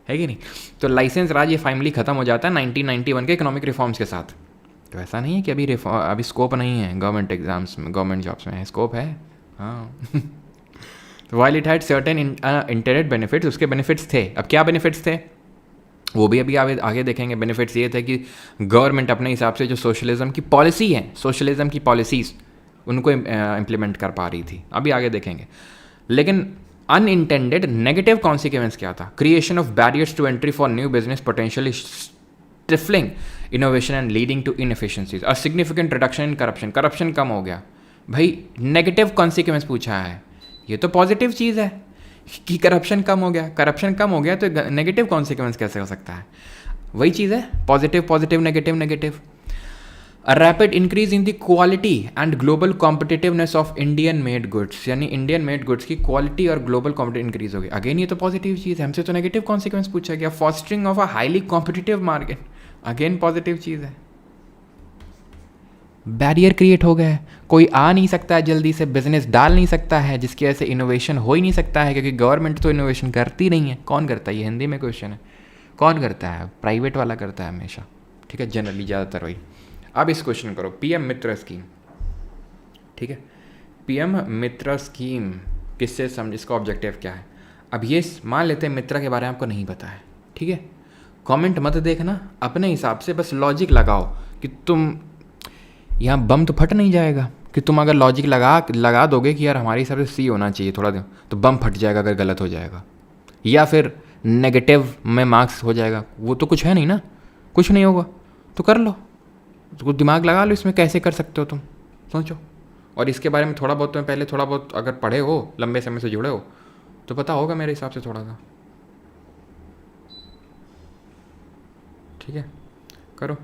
है कि नहीं? तो लाइसेंस राज ये फाइनली ख़त्म हो जाता है 1991 के इकोनॉमिक रिफॉर्म्स के साथ। तो ऐसा नहीं है कि अभी स्कोप नहीं है गवर्नमेंट एग्जाम्स में, गवर्नमेंट जॉब्स में स्कोप है। हाँ तो while it had certain intended benefits, उसके बेनिफिट्स थे। अब क्या बेनिफिट्स थे वो भी अभी आगे देखेंगे। बेनिफिट्स ये थे कि गवर्नमेंट अपने हिसाब से जो सोशलिज्म की पॉलिसी है, सोशलिज्म की पॉलिसीज़ उनको इम्प्लीमेंट कर पा रही थी, अभी आगे देखेंगे। लेकिन अनइंटेंडेड नेगेटिव कॉन्सिक्वेंस क्या था? Creation of barriers to entry for new business, potentially stifling innovation and leading to inefficiencies, a significant reduction in corruption, corruption कम हो गया। भाई नेगेटिव कॉन्सिक्वेंस पूछा है, ये तो पॉजिटिव चीज़ है कि करप्शन कम हो गया। करप्शन कम हो गया तो नेगेटिव कॉन्सिक्वेंस कैसे हो सकता है? वही चीज़ है, positive positive negative negative. A rapid increase in the quality and global competitiveness of Indian made goods, यानी इंडियन मेड गुड्स की क्वालिटी और ग्लोबल कॉम्पिटिटिव इंक्रीज हो गई। अगेन ये तो पॉजिटिव चीज़ है, हमसे तो नेगेटिव कॉन्सिक्वेंस पूछा गया। Fostering of a highly competitive market, again positive चीज़ है। बैरियर क्रिएट हो गया है, कोई आ नहीं सकता है जल्दी से, बिजनेस डाल नहीं सकता है, जिसकी वजह से इनोवेशन हो ही नहीं सकता है, क्योंकि गवर्नमेंट तो इनोवेशन करती नहीं है। कौन करता है? ये हिंदी में क्वेश्चन है, कौन करता है? प्राइवेट वाला करता है हमेशा। ठीक है, जनरली ज़्यादातर वही। अब इस क्वेश्चन करो, पीएम मित्र स्कीम। ठीक है, पीएम मित्र स्कीम किससे समझ, इसका ऑब्जेक्टिव क्या है? अब ये मान लेते हैं मित्र के बारे में आपको नहीं पता है। ठीक है, कमेंट मत देखना, अपने हिसाब से बस लॉजिक लगाओ कि तुम यहाँ बम तो फट नहीं जाएगा कि तुम अगर लॉजिक लगा दोगे कि यार हमारे हिसाब से सी होना चाहिए थोड़ा दिन, तो बम फट जाएगा अगर गलत हो जाएगा, या फिर नेगेटिव में मार्क्स हो जाएगा। वो तो कुछ है नहीं ना, कुछ नहीं होगा तो कर लो, तो दिमाग लगा लो इसमें कैसे कर सकते हो तुम, सोचो। और इसके बारे में थोड़ा बहुत, तुम्हें पहले थोड़ा बहुत अगर पढ़े हो, लंबे समय से जुड़े हो, तो पता होगा मेरे हिसाब से थोड़ा सा। ठीक है, करो।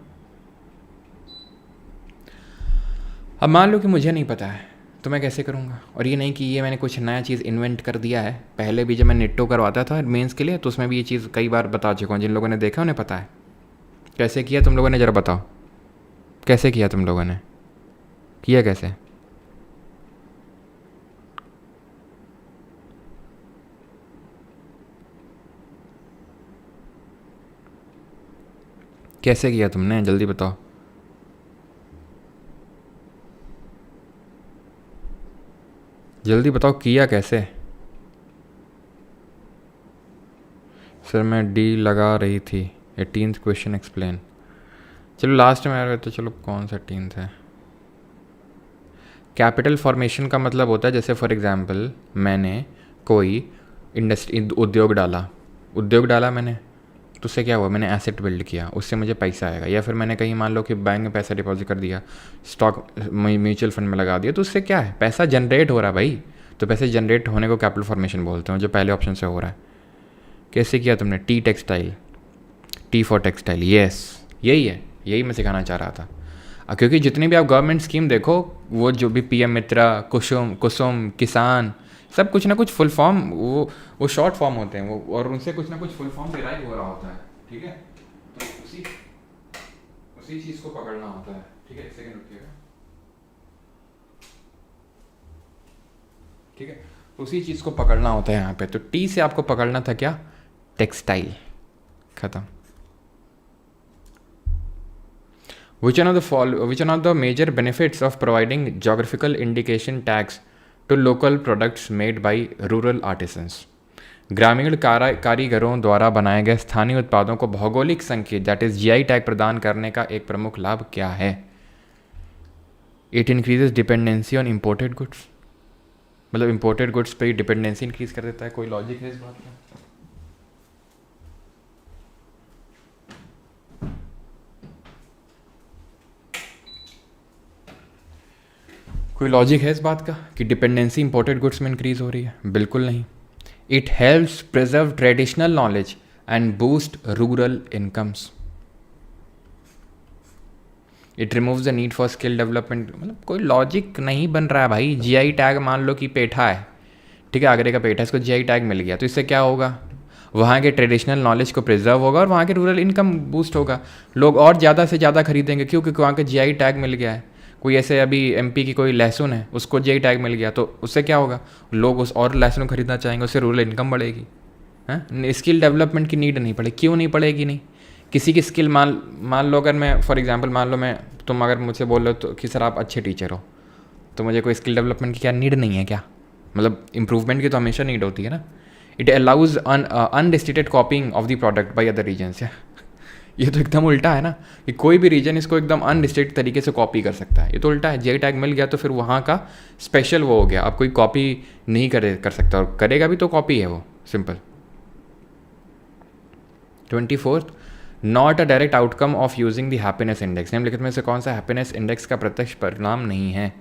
अब मान लो कि मुझे नहीं पता है तो मैं कैसे करूँगा? और ये नहीं कि ये मैंने कुछ नया चीज़ इन्वेंट कर दिया है, पहले भी जब मैं निट्टो करवाता था मेंस के लिए तो उसमें भी ये चीज़ कई बार बता चुका हूँ। जिन लोगों ने देखा उन्हें पता है कैसे किया। तुम लोगों ने ज़रा बताओ कैसे किया, तुम लोगों ने किया कैसे? कैसे किया तुमने, जल्दी बताओ। जल्दी बताओ किया कैसे? सर मैं डी लगा रही थी। 18th question explain. चलो लास्ट में आ रहे तो चलो कौन सा 18th है? कैपिटल फॉर्मेशन का मतलब होता है जैसे फॉर एग्जांपल मैंने कोई इंडस्ट्री उद्योग डाला मैंने, तो उससे क्या हुआ? मैंने एसेट बिल्ड किया, उससे मुझे पैसा आएगा। या फिर मैंने कहीं मान लो कि बैंक में पैसा डिपॉजिट कर दिया, स्टॉक म्यूचुअल फंड में लगा दिया, तो उससे क्या है? पैसा जनरेट हो रहा है भाई। तो पैसे जनरेट होने को कैपिटल फॉर्मेशन बोलते हैं, जो पहले ऑप्शन से हो रहा है। कैसे किया तुमने? T textile, T for textile, yes यही है, यही मैं सिखाना चाह रहा था। क्योंकि जितनी भी आप गवर्नमेंट स्कीम देखो, वो जो भी पीएम मित्रा, कुसुम, किसान, सब कुछ ना कुछ फुल फॉर्म, वो शॉर्ट फॉर्म होते हैं वो, और उनसे कुछ ना कुछ फुल फॉर्म डिराइव हो रहा होता है। ठीक है, तो उसी चीज़ को पकड़ना होता है। ठीक है, एक सेकंड रुकिएगा। ठीक है, उसी चीज़ को पकड़ना होता है यहाँ पे। तो टी से आपको पकड़ना था क्या? टेक्सटाइल, खत्म। Which one of the major benefits of providing geographical indication tags to local products made by rural artisans? ग्रामीण कारीगरों द्वारा बनाए गए स्थानीय उत्पादों को भौगोलिक संकेत दैट इज जीआई टैग प्रदान करने का एक प्रमुख लाभ क्या है? It increases dependency on imported goods, मतलब इम्पोर्टेड गुड्स पे डिपेंडेंसी इंक्रीज कर देता है। कोई लॉजिक है इस बात में? कोई लॉजिक है इस बात का कि डिपेंडेंसी इंपोर्टेड गुड्स में इंक्रीज हो रही है? बिल्कुल नहीं। It helps preserve traditional knowledge and boost rural incomes. It removes the need for skill development. मतलब कोई लॉजिक नहीं बन रहा है भाई। जीआई टैग मान लो कि पेठा है, ठीक है, आगरे का पेठा, इसको जीआई टैग मिल गया तो इससे क्या होगा? वहाँ के ट्रेडिशनल नॉलेज को प्रिजर्व होगा और वहाँ के रूरल इनकम बूस्ट होगा। लोग और ज़्यादा से ज़्यादा खरीदेंगे, क्यों? क्योंकि वहाँ के जीआई टैग मिल गया है। कोई ऐसे अभी एमपी की कोई लहसुन है, उसको जीआई टैग मिल गया तो उससे क्या होगा? लोग उस और लहसुन को खरीदना चाहेंगे, उससे रूरल इनकम बढ़ेगी। हाँ, स्किल डेवलपमेंट की नीड नहीं पड़ेगी। क्यों नहीं पड़ेगी? नहीं, किसी की स्किल मान लो, अगर मैं फॉर एग्जांपल मान लो तुम अगर मुझसे बोल रहे हो तो कि सर आप अच्छे टीचर हो, तो मुझे कोई स्किल डेवलपमेंट की क्या नीड नहीं है क्या? मतलब इंप्रूवमेंट की तो हमेशा नीड होती है ना। It allows unrestricted copying of the product by other regions. ये तो एकदम उल्टा है ना कि कोई भी रीजन इसको एकदम अनरिस्ट्रिक्टेड तरीके से कॉपी कर सकता है। ये तो उल्टा है। जीआई टैग मिल गया तो फिर वहाँ का स्पेशल वो हो गया। अब कोई कॉपी नहीं कर सकता, और करेगा भी तो कॉपी है वो, simple. 24th, not a direct outcome of using the happiness index. निम्नलिखित में से कौन सा हैप्पीनेस इंडेक्स का प्रत्यक्ष परिणाम नहीं है?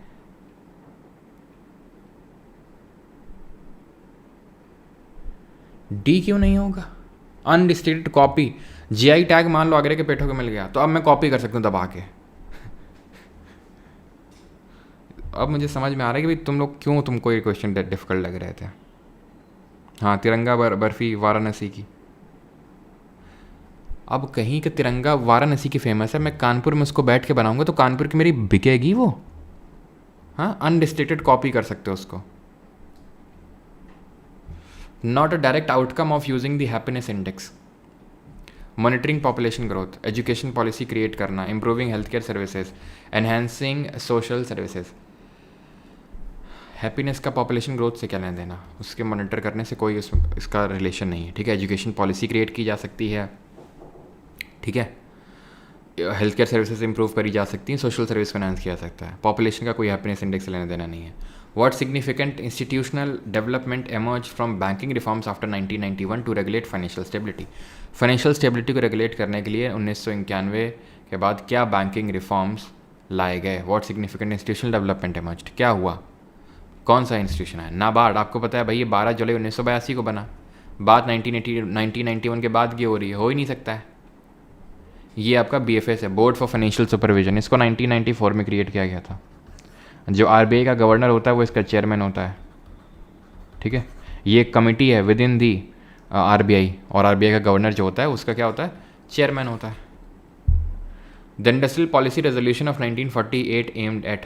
डी क्यों नहीं होगा? Unrestricted copy. जीआई टैग मान लो आगरे के पेठों को मिल गया तो अब मैं कॉपी कर सकता हूँ दबा के। अब मुझे समझ में आ रहा है कि भाई तुम लोग क्यों, तुमको ये क्वेश्चन डिफिकल्ट लग रहे थे। हाँ, तिरंगा बर्फी वाराणसी की। अब कहीं का तिरंगा वाराणसी की फेमस है, मैं कानपुर में उसको बैठ के बनाऊंगा तो कानपुर की मेरी बिकेगी वो? हाँ, अनरिस्ट्रिक्टेड कॉपी कर सकते हो उसको। Not a direct outcome of using the happiness index. Monitoring population growth, education policy create करना, improving health care services, enhancing social services. Happiness का पॉपुलेशन ग्रोथ से क्या लेना देना? उसके मॉनिटर करने से कोई इसका रिलेशन नहीं है, ठीक है। एजुकेशन पॉलिसी क्रिएट की जा सकती है, ठीक है, हेल्थ केयर सर्विसेज इंप्रूव करी जा सकती हैं, सोशल सर्विस को एनहांस किया जा सकता है। पॉपुलेशन का कोई हैप्पीनेस इंडेक्स लेना देना नहीं है। What significant institutional development emerge from banking reforms after 1991 to regulate financial stability. Financial stability को रेगुलेट करने के लिए 1991 के बाद क्या बैंकिंग रिफॉर्म्स लाए गए? What significant institutional development emerge, क्या हुआ? कौन सा इंस्टीट्यूशन है? नाबार्ड, आपको पता है भाई, ये 12 जुलाई 1982 को बना। बात 1991 के बाद की हो रही है, हो ही नहीं सकता है। ये आपका BFS है, बोर्ड फॉर फाइनेंशियल सुपरविजन। इसको 1994 में क्रिएट किया गया था। जो RBI का गवर्नर होता है वो इसका चेयरमैन होता है, ठीक है। ये एक कमिटी है विद इन दी RBI, और RBI का गवर्नर जो होता है उसका क्या होता है? चेयरमैन होता है। The industrial policy resolution of 1948 aimed at,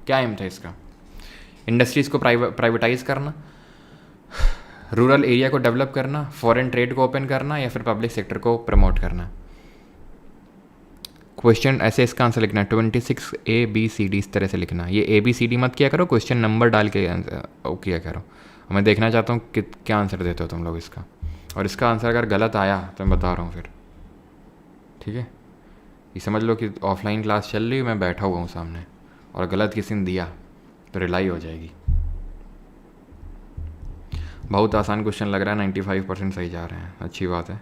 क्या एम था इसका? इंडस्ट्रीज़ को प्राइवेटाइज करना, रूरल एरिया को डेवलप करना, फॉरेन ट्रेड को ओपन करना, या फिर पब्लिक सेक्टर को प्रमोट करना। क्वेश्चन ऐसे इसका आंसर लिखना है 26 ABCD, इस तरह से लिखना। ये ABCD मत किया करो, क्वेश्चन नंबर डाल के किया करो। मैं देखना चाहता हूँ कि क्या आंसर देते हो तुम लोग इसका, और इसका आंसर अगर गलत आया तो मैं बता रहा हूँ फिर, ठीक है। ये समझ लो कि ऑफलाइन क्लास चल रही है, मैं बैठा हुआ हूँ सामने, और गलत किसी ने दिया तो रिलाई हो जाएगी। बहुत आसान क्वेश्चन लग रहा है, 95% सही जा रहे हैं, अच्छी बात है।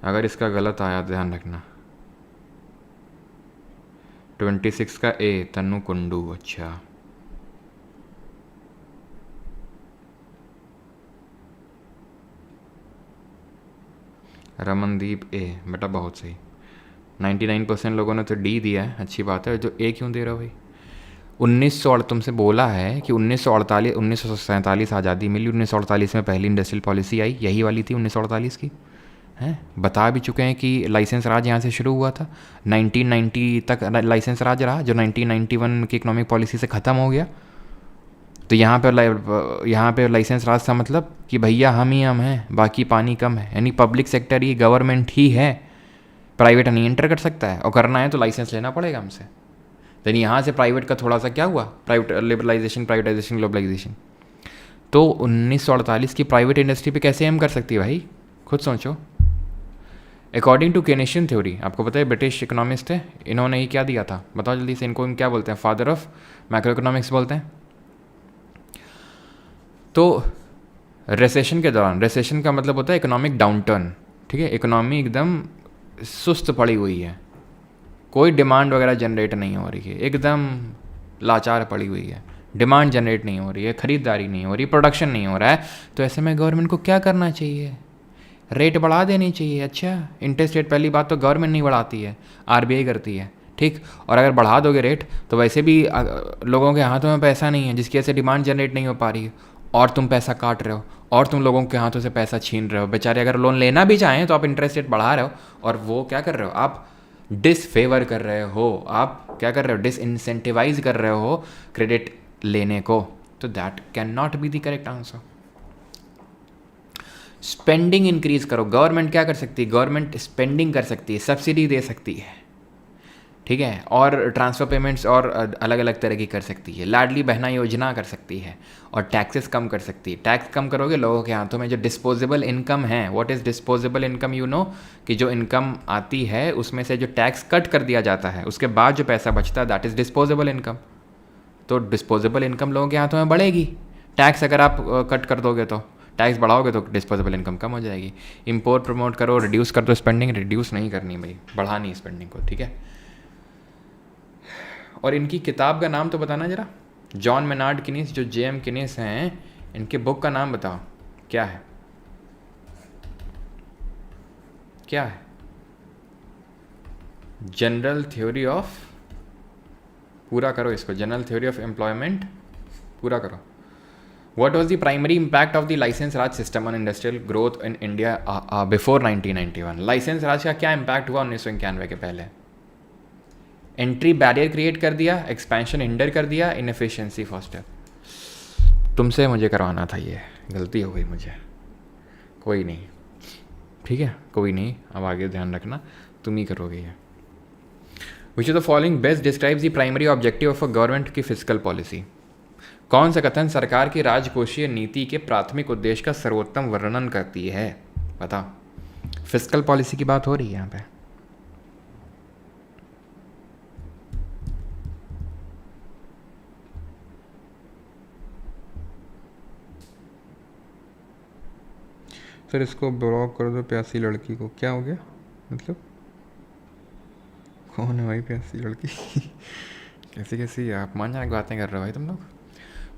अगर इसका गलत आया ध्यान रखना। 26 का A, तन्नू कुंडू, अच्छा। रमनदीप A, बेटा बहुत सही। 99% लोगों ने तो D दिया है, अच्छी बात है। जो A क्यों दे रहा हो भाई? 1900 तुमसे बोला है कि 1947 आज़ादी मिली, 1948 में पहली इंडस्ट्रियल पॉलिसी आई, यही वाली थी 1948 की, हैं। बता भी चुके हैं कि लाइसेंस राज यहाँ से शुरू हुआ था, 1990 तक लाइसेंस राज रहा, जो 1991 की इकोनॉमिक पॉलिसी से ख़त्म हो गया। तो यहाँ पे लाइसेंस राज का मतलब कि भैया हम ही हम हैं, बाकी पानी कम है, यानी पब्लिक सेक्टर ही, गवर्नमेंट ही है प्राइवेट नहीं एंटर कर सकता है, और करना है तो लाइसेंस लेना पड़ेगा हमसे। देन यहाँ से प्राइवेट का थोड़ा सा क्या हुआ, प्राइवेट लिबरलाइजेशन, प्राइवेटाइजेशन, ग्लोबलाइजेशन। तो 1948 की प्राइवेट इंडस्ट्री पे कैसे एम कर सकती है भाई, खुद सोचो। अकॉर्डिंग टू केनेशियन थ्योरी, आपको पता है ब्रिटिश इकोनॉमिस्ट थे, इन्होंने ही क्या दिया था, बताओ जल्दी से, इनको क्या बोलते हैं, फादर ऑफ मैक्रो इकोनॉमिक्स बोलते हैं। तो रिसेशन के दौरान, रिसेशन का मतलब होता है इकोनॉमिक डाउनटर्न, ठीक है, इकोनॉमी एकदम सुस्त पड़ी हुई है, कोई डिमांड वगैरह जनरेट नहीं हो रही है, एकदम लाचार पड़ी हुई है, डिमांड जनरेट नहीं हो रही है, खरीदारी नहीं हो रही, प्रोडक्शन नहीं हो रहा है। तो ऐसे में गवर्नमेंट को क्या करना चाहिए, रेट बढ़ा देनी चाहिए। अच्छा, इंटरेस्ट रेट पहली बात तो गवर्नमेंट नहीं बढ़ाती है, आरबीआई करती है, ठीक। और अगर बढ़ा दोगे रेट तो वैसे भी लोगों के हाथों में पैसा नहीं है, जिसकी वजह से डिमांड जनरेट नहीं हो पा रही है, और तुम पैसा काट रहे हो, और तुम लोगों के हाथों से पैसा छीन रहे हो। बेचारे अगर लोन लेना भी चाहें तो आप इंटरेस्ट रेट बढ़ा रहे हो, और वो क्या कर रहे हो, आप डिसफेवर कर रहे हो, आप क्या कर रहे हो, डिसइंसेंटिवाइज कर रहे हो क्रेडिट लेने को। तो that can not be the correct answer. Spending increase करो, गवर्नमेंट क्या कर सकती है, गवर्नमेंट स्पेंडिंग कर सकती है, सब्सिडी दे सकती है, ठीक है, और ट्रांसफ़र पेमेंट्स और अलग अलग तरह की कर सकती है, लाडली बहना योजना कर सकती है, और टैक्सेस कम कर सकती है। टैक्स कम करोगे, लोगों के हाथों में जो डिस्पोजेबल इनकम है, what is disposable income, you know, कि जो इनकम आती है उसमें से जो टैक्स कट कर दिया जाता है, उसके बाद जो पैसा बचता है, दैट इज़ डिस्पोजेबल इनकम। तो डिस्पोजेबल इनकम लोगों के हाथों में बढ़ेगी। टैक्स अगर आप कट कर दोगे, तो टैक्स बढ़ाओगे तो डिस्पोजेबल इनकम कम हो जाएगी। इम्पोर्ट प्रमोट करो, रिड्यूस कर दो स्पेंडिंग, रिड्यूस नहीं करनी भाई, बढ़ानी स्पेंडिंग को, ठीक है। और इनकी किताब का नाम तो बताना ज़रा, जॉन मेनार्ड किनीस, जो जेएम किनीस हैं, इनके बुक का नाम बताओ क्या है, क्या है? जनरल थ्योरी ऑफ, पूरा करो इसको, जनरल थ्योरी ऑफ एम्प्लॉयमेंट पूरा करो। What was the primary impact of the license Raj system on industrial growth in India before 1991? Licence राज का क्या इम्पैक्ट हुआ 1991 के पहले? एंट्री बैरियर क्रिएट कर दिया, एक्सपेंशन हिंडर कर दिया, इनएफिशिएंसी फॉस्टर। तुमसे मुझे करवाना था, ये गलती हो गई मुझे, कोई नहीं, ठीक है, कोई नहीं, अब आगे ध्यान रखना, तुम ही करोगे ये। Which of the following best describes the primary objective of a government की फिजिकल पॉलिसी? कौन सा कथन सरकार की राजकोषीय नीति के प्राथमिक उद्देश्य का सर्वोत्तम वर्णन करती है? बता, फिस्कल पॉलिसी की बात हो रही है यहाँ पे। सर इसको ब्लॉक कर दो, प्यासी लड़की को। क्या हो गया मतलब, कौन है भाई प्यासी लड़की? कैसी कैसी आप मान बातें कर रहे हो भाई तुम लोग।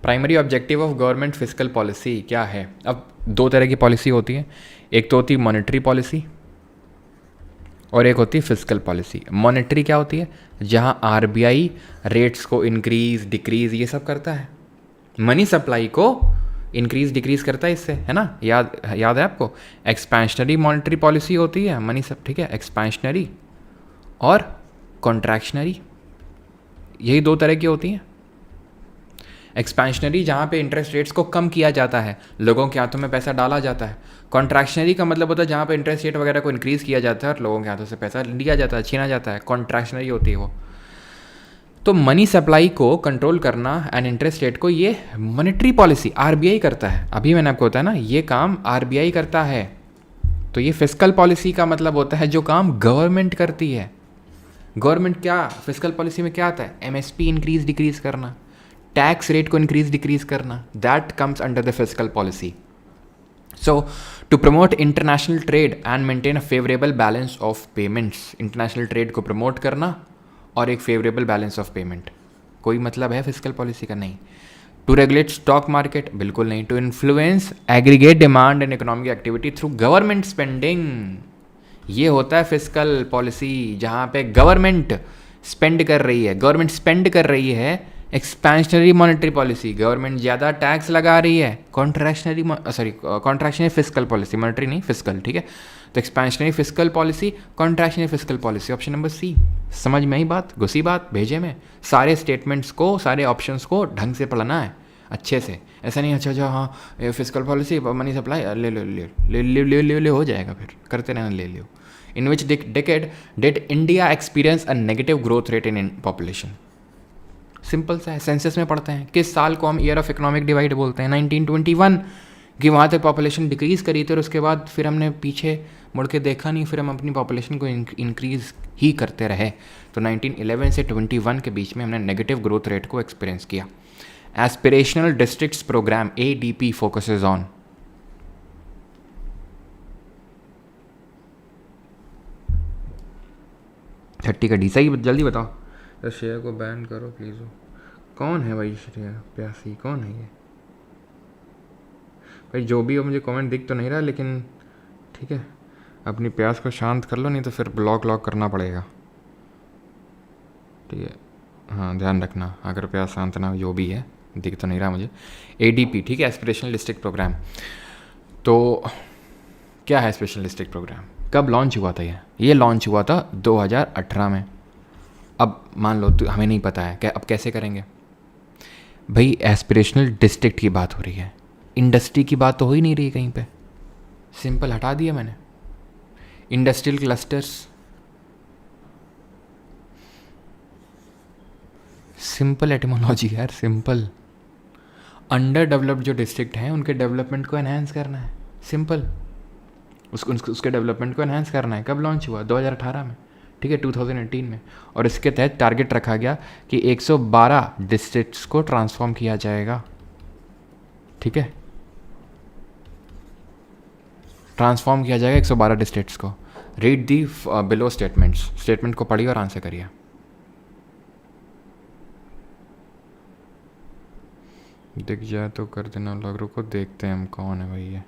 Primary objective of government physical policy क्या है? अब दो तरह की पॉलिसी होती है, एक तो होती है मॉनेटरी पॉलिसी और एक होती है फिजिकल पॉलिसी। मॉनेटरी क्या होती है? जहां आरबीआई रेट्स को इंक्रीज डिक्रीज ये सब करता है, मनी सप्लाई को इंक्रीज डिक्रीज करता है इससे, है ना, याद है आपको। एक्सपेंशनरी मॉनेटरी पॉलिसी होती है, मनी सब, ठीक है, एक्सपेंशनरी और कॉन्ट्रैक्शनरी, यही दो तरह की होती हैं। एक्सपेंशनरी जहाँ पे इंटरेस्ट रेट्स को कम किया जाता है, लोगों के हाथों में पैसा डाला जाता है। कॉन्ट्रैक्शनरी का मतलब होता है जहाँ पे इंटरेस्ट रेट वगैरह को इंक्रीज़ किया जाता है और लोगों के हाथों से पैसा लिया जाता है, छीना जाता है। कॉन्ट्रैक्शनरी होती है वो। तो मनी सप्लाई को कंट्रोल करना एंड इंटरेस्ट रेट को, ये मॉनेटरी पॉलिसी आरबीआई करता है। अभी मैंने आपको बताया ना, ये काम आरबीआई करता है। तो ये फिस्कल पॉलिसी का मतलब होता है जो काम गवर्नमेंट करती है। गवर्नमेंट क्या फिस्कल पॉलिसी में क्या आता है? एमएसपी इंक्रीज डिक्रीज करना, टैक्स रेट को इंक्रीज डिक्रीज करना, that comes under the fiscal policy. So to promote international trade and maintain a favourable balance of payments, international trade को प्रमोट करना और एक फेवरेबल बैलेंस ऑफ पेमेंट, कोई मतलब है फिस्कल पॉलिसी का? नहीं। टू रेगुलेट स्टॉक मार्केट, बिल्कुल नहीं। To influence aggregate demand and economic activity through government spending, ये होता है फिस्कल पॉलिसी, जहाँ पे गवर्नमेंट स्पेंड कर रही है। गवर्नमेंट स्पेंड कर रही है। एक्सपेंशनरी मॉनेटरी पॉलिसी, गवर्नमेंट ज़्यादा टैक्स लगा रही है। कॉन्ट्रैक्शनरी फिस्कल पॉलिसी, मॉनेटरी नहीं फिस्कल, ठीक है। तो expansionary fiscal policy, contractionary fiscal policy, option number C. समझ में ही बात, घुसी बात भेजे में। सारे स्टेटमेंट्स को, सारे ऑप्शंस को ढंग से पढ़ना है अच्छे से, ऐसा नहीं अच्छा हाँ ये फिस्कल पॉलिसी मनी सप्लाई ले लो ले लो ले लो ले लो ले लो हो जाएगा, फिर करते रहना ले लो। In which decade did India experience a negative growth rate in population? Simple सा है, सेंसस में पढ़ते हैं। किस साल को हम ईयर ऑफ इकोनॉमिक डिवाइड बोलते हैं? 1921, कि वहाँ तक पॉपुलेशन डिक्रीज़ करी थी और उसके बाद फिर हमने पीछे मुड़ के देखा नहीं, फिर हम अपनी पॉपुलेशन को इंक्रीज़ ही करते रहे। तो 1911 से 21 के बीच में हमने नेगेटिव ग्रोथ रेट को एक्सपीरियंस किया। Aspirational districts programme ADP focuses on. छट्टी का डी, सही जल्दी बताओ। तो श्रेया को बैन करो प्लीज़। कौन है भाई श्रेया प्यासी, कौन है ये भाई? जो भी हो, मुझे कमेंट दिख तो नहीं रहा, लेकिन ठीक है, अपनी प्यास को शांत कर लो, नहीं तो फिर ब्लॉक लॉक करना पड़ेगा, ठीक है? हाँ, ध्यान रखना, अगर प्यास शांत ना, जो भी है, दिख तो नहीं रहा मुझे। ADP, ठीक है, एस्पिरेशनल डिस्ट्रिक्ट प्रोग्राम। तो क्या है स्पेशल डिस्ट्रिक्ट प्रोग्राम? कब लॉन्च हुआ था ये लॉन्च हुआ था 2018 में। अब मान लो तो हमें नहीं पता है, क्या अब कैसे करेंगे भाई? एस्पिरेशनल डिस्ट्रिक्ट की बात हो रही है, इंडस्ट्री की बात तो हो ही नहीं रही कहीं पे। सिंपल हटा दिया मैंने, इंडस्ट्रियल क्लस्टर्स, सिंपल एटिमोलॉजी यार, सिंपल। अंडर डेवलप्ड जो डिस्ट्रिक्ट हैं उनके डेवलपमेंट को एनहांस करना है, सिंपल। उसके डेवलपमेंट को एनहांस करना है। कब लॉन्च हुआ? 2018 में, ठीक है, 2018 में। और इसके तहत टारगेट रखा गया कि 112 डिस्ट्रिक्ट्स को ट्रांसफॉर्म किया जाएगा, ठीक है, ट्रांसफॉर्म किया जाएगा 112 डिस्ट्रिक्ट्स को। Read the below statements, statement को पढ़िए और आंसर करिए। दिख जाए तो कर देना लॉग, रुको देखते हैं हम कौन है भाई ये।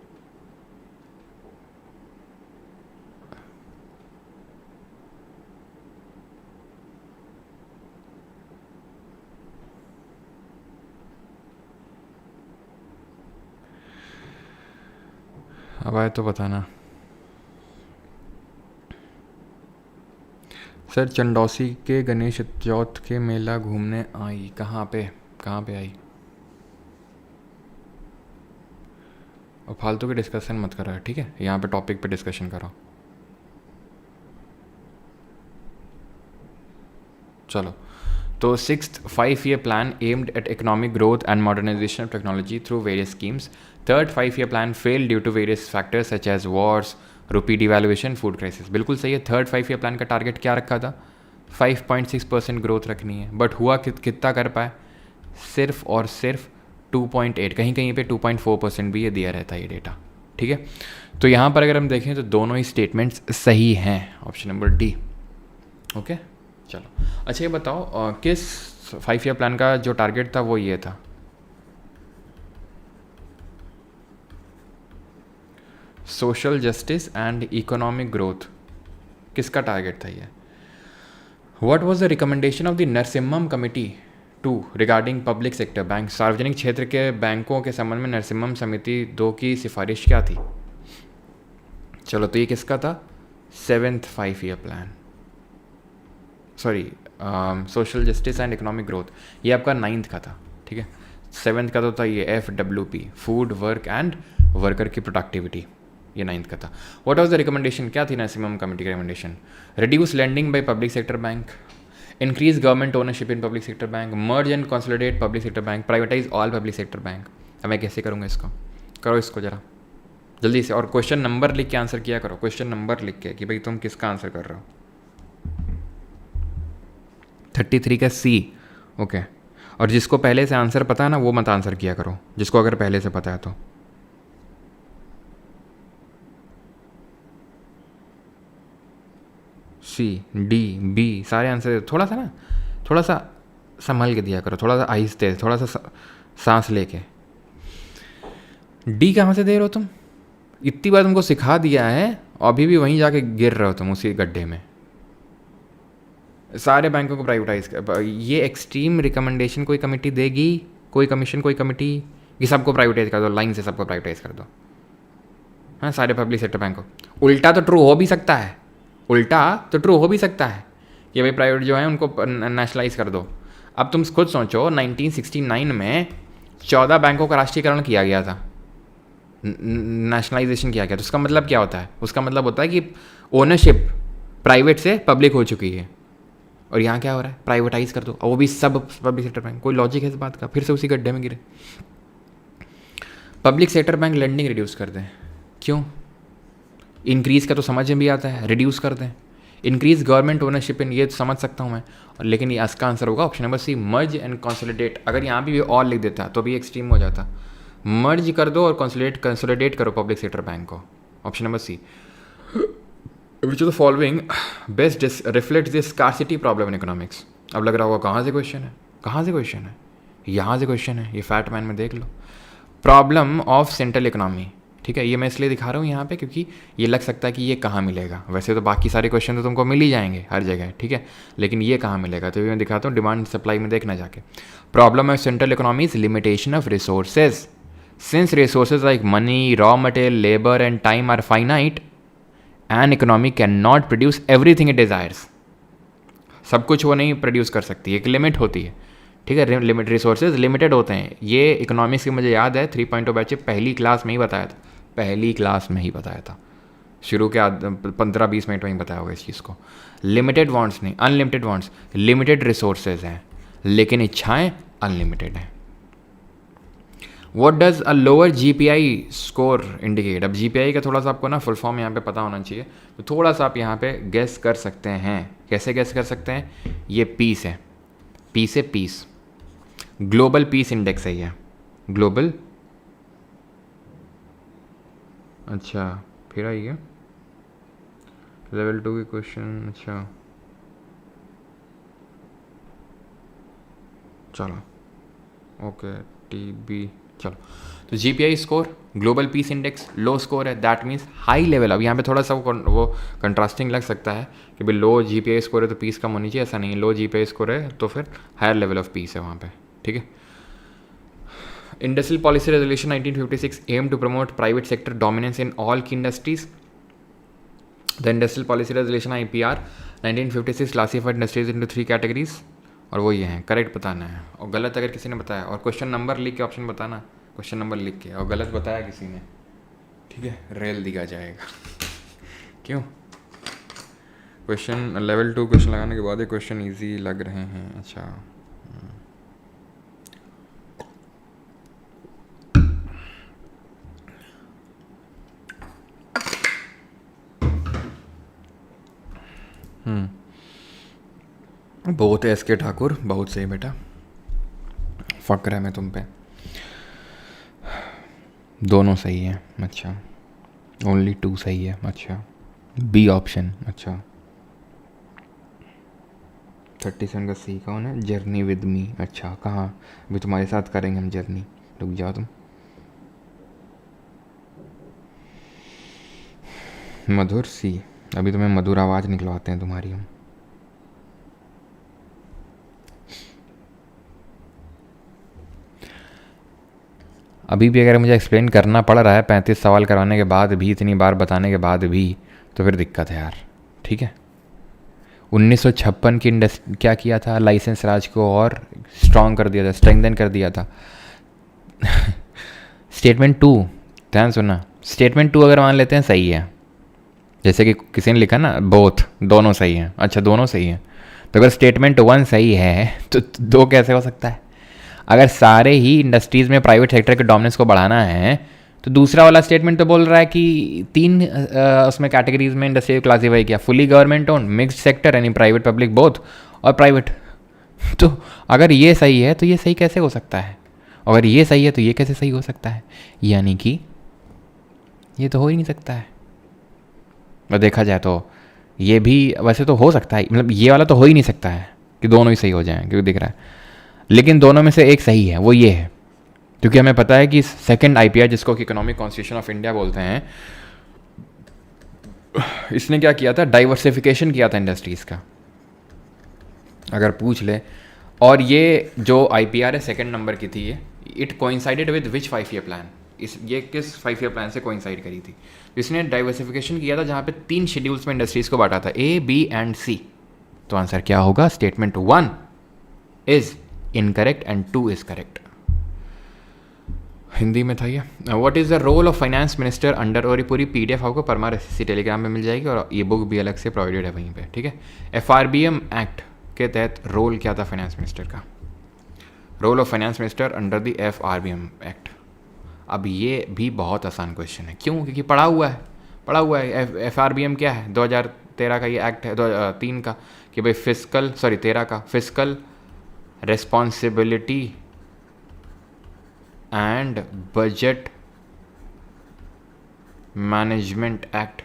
अब आए तो बताना। सर चंडौसी के गणेश चौथ के मेला घूमने आई, कहाँ पे आई? और फालतू की डिस्कशन मत करो, ठीक है? यहाँ पे टॉपिक पे डिस्कशन करो। चलो, तो 6th 5-year plan aimed at economic growth and modernization of technology through various schemes. 3rd 5-year plan failed due to various factors such as wars, rupee devaluation, food crisis. बिल्कुल सही है। 3rd 5-year plan का target क्या रखा था? 5.6% growth रखनी है, but हुआ कितना कर पाए? सिर्फ और सिर्फ 2.8, कहीं कहीं पे 2.4% भी ये दिया रहता है ये डेटा, ठीक है? तो यहाँ पर अगर हम देखें तो दोनों ही स्टेटमेंट्स सही हैं, ऑप्शन नंबर डी। ओके, चलो। अच्छा ये बताओ किस 5-year प्लान का जो टारगेट था वो ये था? Social justice and economic growth, किसका टारगेट था ये? What was the recommendation of the Narasimham committee to regarding public sector bank? सार्वजनिक क्षेत्र के बैंकों के संबंध में नरसिम्हम समिति 2 की सिफारिश क्या थी? चलो, तो ये किसका था? 7th 5-year plan, sorry, social justice and economic growth, ये आपका 9th का था, ठीक है? 7th का तो था ये FWP, food work and worker की प्रोडक्टिविटी, ये 9th का था। व्हाट वाज द रिकमेंडेशन, क्या थी नरसिम्हम कमेटी की recommendation? Reduce lending by public sector bank, increase government ownership in public sector bank, merge and consolidate public sector bank, privatise all public sector bank. अब मैं कैसे करूँगा इसको? करो इसको ज़रा जल्दी से, और क्वेश्चन नंबर लिख के आंसर किया करो, क्वेश्चन नंबर लिख के कि भाई तुम किसका आंसर कर रहे हो। 33 का C, ओके। और जिसको पहले से आंसर पता है ना वो मत आंसर किया करो, जिसको अगर पहले से पता है तो। C, D, B सारे आंसर थोड़ा सा संभल के दिया करो, थोड़ा सा आहिस्ते, थोड़ा सा सांस लेके। D कहाँ से दे रहे हो तुम? इतनी बार तुमको सिखा दिया है, अभी भी वहीं जाके गिर रहे हो तुम उसी गड्ढे में। सारे बैंकों को प्राइवेटाइज कर, ये एक्सट्रीम रिकमेंडेशन कोई कमेटी देगी? कोई कमीशन, कोई कमेटी? ये सबको प्राइवेटाइज कर दो, लाइन से सबको प्राइवेटाइज कर दो, हाँ, सारे पब्लिक सेक्टर बैंक को। उल्टा तो ट्रू हो भी सकता है, कि भाई प्राइवेट जो है उनको नेशनलाइज कर दो। अब तुम खुद सोचो, 1969 में 14 बैंकों का राष्ट्रीयकरण किया गया था, नेशनलाइजेशन किया गया। तो उसका मतलब क्या होता है? उसका मतलब होता है कि ओनरशिप प्राइवेट से पब्लिक हो चुकी है, और यहाँ क्या हो रहा है, प्राइवेटाइज कर दो, और वो भी सब पब्लिक सेक्टर बैंक। कोई लॉजिक है इस बात का? फिर से उसी गड्ढे में गिरे। Public sector bank lending reduce कर दें, क्यों? इंक्रीज़ का तो समझ में भी आता है, रिड्यूस कर दें। इंक्रीज गवर्नमेंट ओनरशिप इन, ये समझ सकता हूँ मैं, और लेकिन ये इसका आंसर होगा option number C, merge and consolidate. अगर यहाँ भी और लिख देता तो भी एक्सट्रीम हो जाता। मर्ज कर दो और कंसोलिडेट करो पब्लिक सेक्टर बैंक को, option number C. Which of the following best reflect this scarcity problem in economics. अब लग रहा होगा कहाँ से क्वेश्चन है, कहाँ से क्वेश्चन है, यहाँ से क्वेश्चन है, ये फैट मैन में देख लो। प्रॉब्लम ऑफ सेंट्रल इकोनॉमी, ठीक है, ये मैं इसलिए दिखा रहा हूँ यहाँ पे क्योंकि ये लग सकता है कि ये कहाँ मिलेगा। वैसे तो बाकी सारे क्वेश्चन तो तुमको मिल ही जाएंगे हर जगह, ठीक है, लेकिन ये कहाँ मिलेगा, तो ये मैं दिखाता हूँ। डिमांड सप्लाई में देखना जाके। Problem of central economy is limitation of resources. Since resources like money, raw material, labour and time are finite, an economy can not produce everything it desires. सब कुछ वो नहीं प्रोड्यूस कर सकती, एक लिमिट होती है, ठीक है, लिमिट, रिसोर्सेज लिमिटेड होते हैं। ये इकोनॉमिक्स की मुझे याद है 3.0 बैच पहली क्लास में ही बताया था, पहली क्लास में ही बताया था, शुरू के 15-20 मिनट में ही बताया होगा इस चीज़ को। लिमिटेड वांट्स नहीं, अनलिमिटेड वांट्स। लिमिटेड रिसोर्सेज हैं लेकिन इच्छाएं अनलिमिटेड हैं। What does a lower GPI score indicate. अब जीपीआई का थोड़ा सा आपको ना फुल फॉर्म यहाँ पे पता होना चाहिए, तो थोड़ा सा आप यहाँ पे गेस कर सकते हैं। कैसे गेस कर सकते हैं? ये पीस है, पीस है, पीस, ग्लोबल पीस इंडेक्स है ये, ग्लोबल। अच्छा फिर आई है लेवल 2 की क्वेश्चन। अच्छा चलो ओके, टीबी, चलो। तो GPI score, global peace index, लो स्कोर है, दैट मीन्स हाई लेवल। अब यहाँ पे थोड़ा सा वो कंट्रास्टिंग लग सकता है कि भाई लो जीपीआई स्कोर है तो पीस कम होनी चाहिए, ऐसा नहीं है। लो जीपीआई स्कोर है तो फिर हायर लेवल ऑफ पीस है वहाँ पे, ठीक है। Industrial policy resolution 1956 aim to promote private sector dominance in all key industries. The industrial policy resolution IPR 1956 classified industries into 3 categories, और वो ये हैं। करेक्ट बताना है, और गलत अगर किसी ने बताया, और क्वेश्चन नंबर लिख के ऑप्शन बताना, क्वेश्चन नंबर लिख के, और गलत बताया किसी ने, ठीक है, रेल दिया जाएगा। क्यों? क्वेश्चन लेवल 2 क्वेश्चन लगाने के बाद ये क्वेश्चन ईजी लग रहे हैं। अच्छा बहुत है SK ठाकुर, बहुत सही बेटा, फ़क्र है मैं तुम पे। दोनों सही है, अच्छा, ओनली 2 सही है, अच्छा, बी ऑप्शन, अच्छा। 37 का सी कौन है? जर्नी विद मी, अच्छा, कहाँ? अभी तुम्हारे साथ करेंगे हम जर्नी, रुक जाओ तुम। मधुर सी, अभी तुम्हें मधुर आवाज़ निकलवाते हैं तुम्हारी हम। अभी भी अगर मुझे एक्सप्लेन करना पड़ रहा है 35 सवाल करवाने के बाद भी, इतनी बार बताने के बाद भी, तो फिर दिक्कत है यार, ठीक है। 1956 की क्या किया था? लाइसेंस राज को और स्ट्रॉन्ग कर दिया था, स्ट्रेंथन कर दिया था। स्टेटमेंट 2, ध्यान सुनना, स्टेटमेंट 2 अगर मान लेते हैं सही है, जैसे कि किसी ने लिखा ना बोथ, दोनों सही हैं, अच्छा दोनों सही हैं, तो अगर स्टेटमेंट 1 सही है तो 2 कैसे हो सकता है? अगर सारे ही इंडस्ट्रीज़ में प्राइवेट सेक्टर के डोमिनेंस को बढ़ाना है तो दूसरा वाला स्टेटमेंट तो बोल रहा है कि 3 उसमें कैटेगरीज में इंडस्ट्री क्लासीफाई किया, fully government own, mixed sector यानी प्राइवेट पब्लिक बोथ, और प्राइवेट। तो अगर ये सही है तो ये सही कैसे हो सकता है? अगर ये सही है तो ये कैसे सही हो सकता है? यानी कि ये तो हो ही नहीं सकता है। और देखा जाए तो ये भी वैसे तो हो सकता है, मतलब ये वाला तो हो ही नहीं सकता है कि दोनों ही सही हो जाएं, क्योंकि दिख रहा है, लेकिन दोनों में से एक सही है, वो ये है, क्योंकि हमें पता है कि सेकंड IPR, जिसको कि इकोनॉमिक कॉन्स्टिट्यूशन ऑफ इंडिया बोलते हैं, इसने क्या किया था? डाइवर्सिफिकेशन किया था इंडस्ट्रीज़ का, अगर पूछ ले। और ये जो IPR है सेकंड नंबर की थी, ये it coincided with which 5 year plan, ये किस 5 ईयर प्लान से कोइंसाइड करी थी? इसने डाइवर्सिफिकेशन किया था जहाँ पे 3 शेड्यूल्स में इंडस्ट्रीज़ को बांटा था, A, B एंड C। तो आंसर क्या होगा? Statement 1 is incorrect and 2 is correct. Hindi में था ये। What is the role of finance minister under, और ये पूरी PDF आपको परमा SSC टेलीग्राम में मिल जाएगी और ये बुक भी अलग से प्रोवाइडेड है वहीं पे, ठीक है। FRBM एक्ट के तहत रोल क्या था फाइनेंस मिनिस्टर का? Role of finance minister under the FRBM act. अब ये भी बहुत आसान क्वेश्चन है, क्यों? क्योंकि पढ़ा हुआ है। FRBM क्या है? 2013 का ये एक्ट है, 2003 का, कि भाई 13 का fiscal responsibility and budget management act.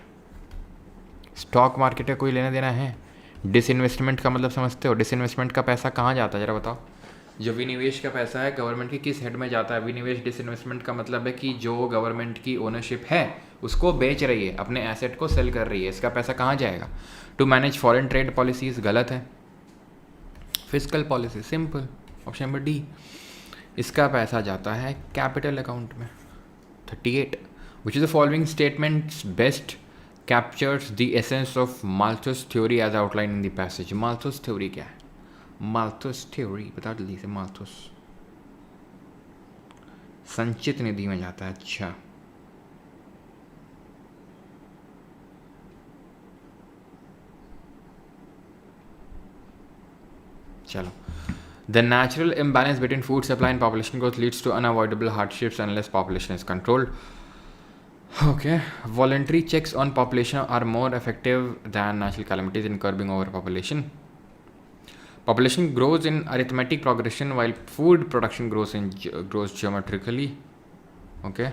Stock market का कोई लेना देना है? डिसइन्वेस्टमेंट का मतलब समझते हो? डिसइन्वेस्टमेंट का पैसा कहाँ जाता है जरा बताओ। जो विनिवेश का पैसा है गवर्नमेंट की किस हेड में जाता है? विनिवेश डिसइन्वेस्टमेंट का मतलब है कि जो गवर्नमेंट की ओनरशिप है उसको बेच रही है, अपने एसेट को सेल कर रही है, इसका पैसा कहाँ जाएगा? To manage foreign trade policies, गलत है। Fiscal policy, simple, option number D. इसका पैसा जाता है कैपिटल अकाउंट में। 38, which is the following statements best captures the essence of Malthus theory as outline in the passage. Malthus theory क्या है? Malthus theory बता जल्दी से। माल्थस संचित निधि में जाता है। अच्छा, चलो। The natural imbalance between food supply and population growth leads to unavoidable hardships unless population is controlled. Okay. Voluntary checks on population are more effective than natural calamities in curbing overpopulation. Population grows in arithmetic progression while food production grows geometrically. Okay.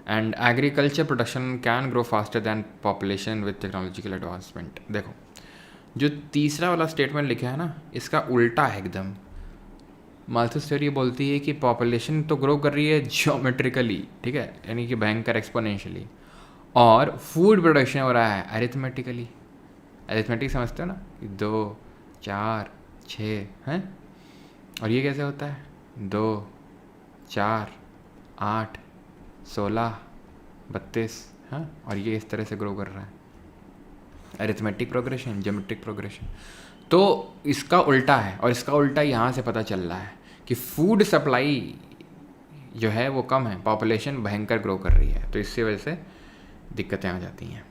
And agriculture production can grow faster than population with technological advancement. देखो, जो तीसरा वाला statement लिखा है ना, इसका उल्टा है एकदम। माल्थस थ्योरी बोलती है कि पॉपुलेशन तो ग्रो कर रही है ज्योमेट्रिकली, ठीक है, यानी कि भयंकर एक्सपोनेंशियली, और फूड प्रोडक्शन हो रहा है अरिथमेटिकली। अरिथमेटिक समझते हो ना, 2 4 6 हैं, और ये कैसे होता है? 2 4 8 16 32, हाँ, और ये इस तरह से ग्रो कर रहा है। Arithmetic progression, geometric progression. तो इसका उल्टा है, और इसका उल्टा यहाँ से पता चल रहा है कि फूड सप्लाई जो है वो कम है, पॉपुलेशन भयंकर ग्रो कर रही है, तो इससे वजह से दिक्कतें आ जाती हैं।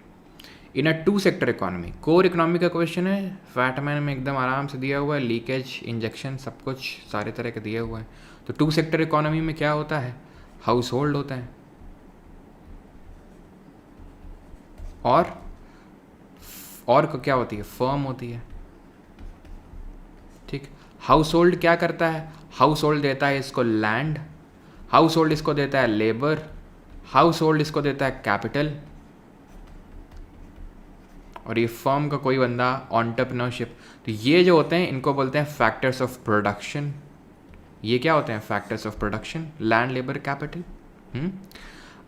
इन अ 2 सेक्टर इकोनॉमी, कोर इकोनॉमी का क्वेश्चन है, फैटमैन में एकदम आराम से दिया हुआ है, लीकेज, इंजेक्शन, सब कुछ सारे तरह के दिए हुए हैं। तो 2 सेक्टर इकोनॉमी में क्या होता है? हाउस होल्ड होता है, और क्या होती है? फर्म होती है, ठीक। हाउस होल्ड क्या करता है? हाउस होल्ड देता है इसको लैंड, हाउस होल्ड इसको देता है लेबर, हाउस होल्ड इसको देता है कैपिटल, और ये फर्म का कोई बंदा एंटरप्रेन्योरशिप। तो ये जो होते हैं इनको बोलते हैं फैक्टर्स ऑफ प्रोडक्शन। ये क्या होते हैं? Factors of production, land, labour, capital.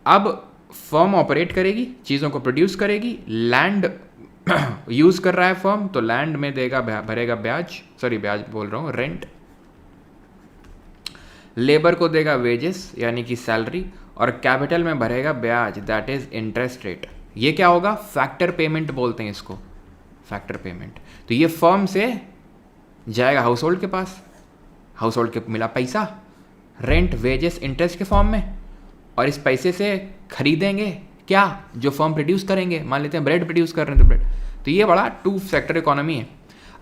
अब फर्म ऑपरेट करेगी, चीज़ों को प्रोड्यूस करेगी, लैंड यूज़ कर रहा है फर्म, तो लैंड में देगा, भरेगा ब्याज बोल रहा हूँ, रेंट। लेबर को देगा वेजेस यानी कि सैलरी, और कैपिटल में भरेगा ब्याज, दैट इज इंटरेस्ट रेट। ये क्या होगा? फैक्टर पेमेंट बोलते हैं इसको, फैक्टर पेमेंट। तो ये फर्म से जाएगा हाउस होल्ड के पास, हाउस होल्ड के मिला पैसा, रेंट, वेजेस, इंटरेस्ट के फॉर्म में, और इस पैसे से खरीदेंगे क्या? जो फर्म प्रोड्यूस करेंगे। मान लेते हैं ब्रेड प्रोड्यूस कर रहे हैं तो ब्रेड। तो ये बड़ा 2 सेक्टर इकोनॉमी है।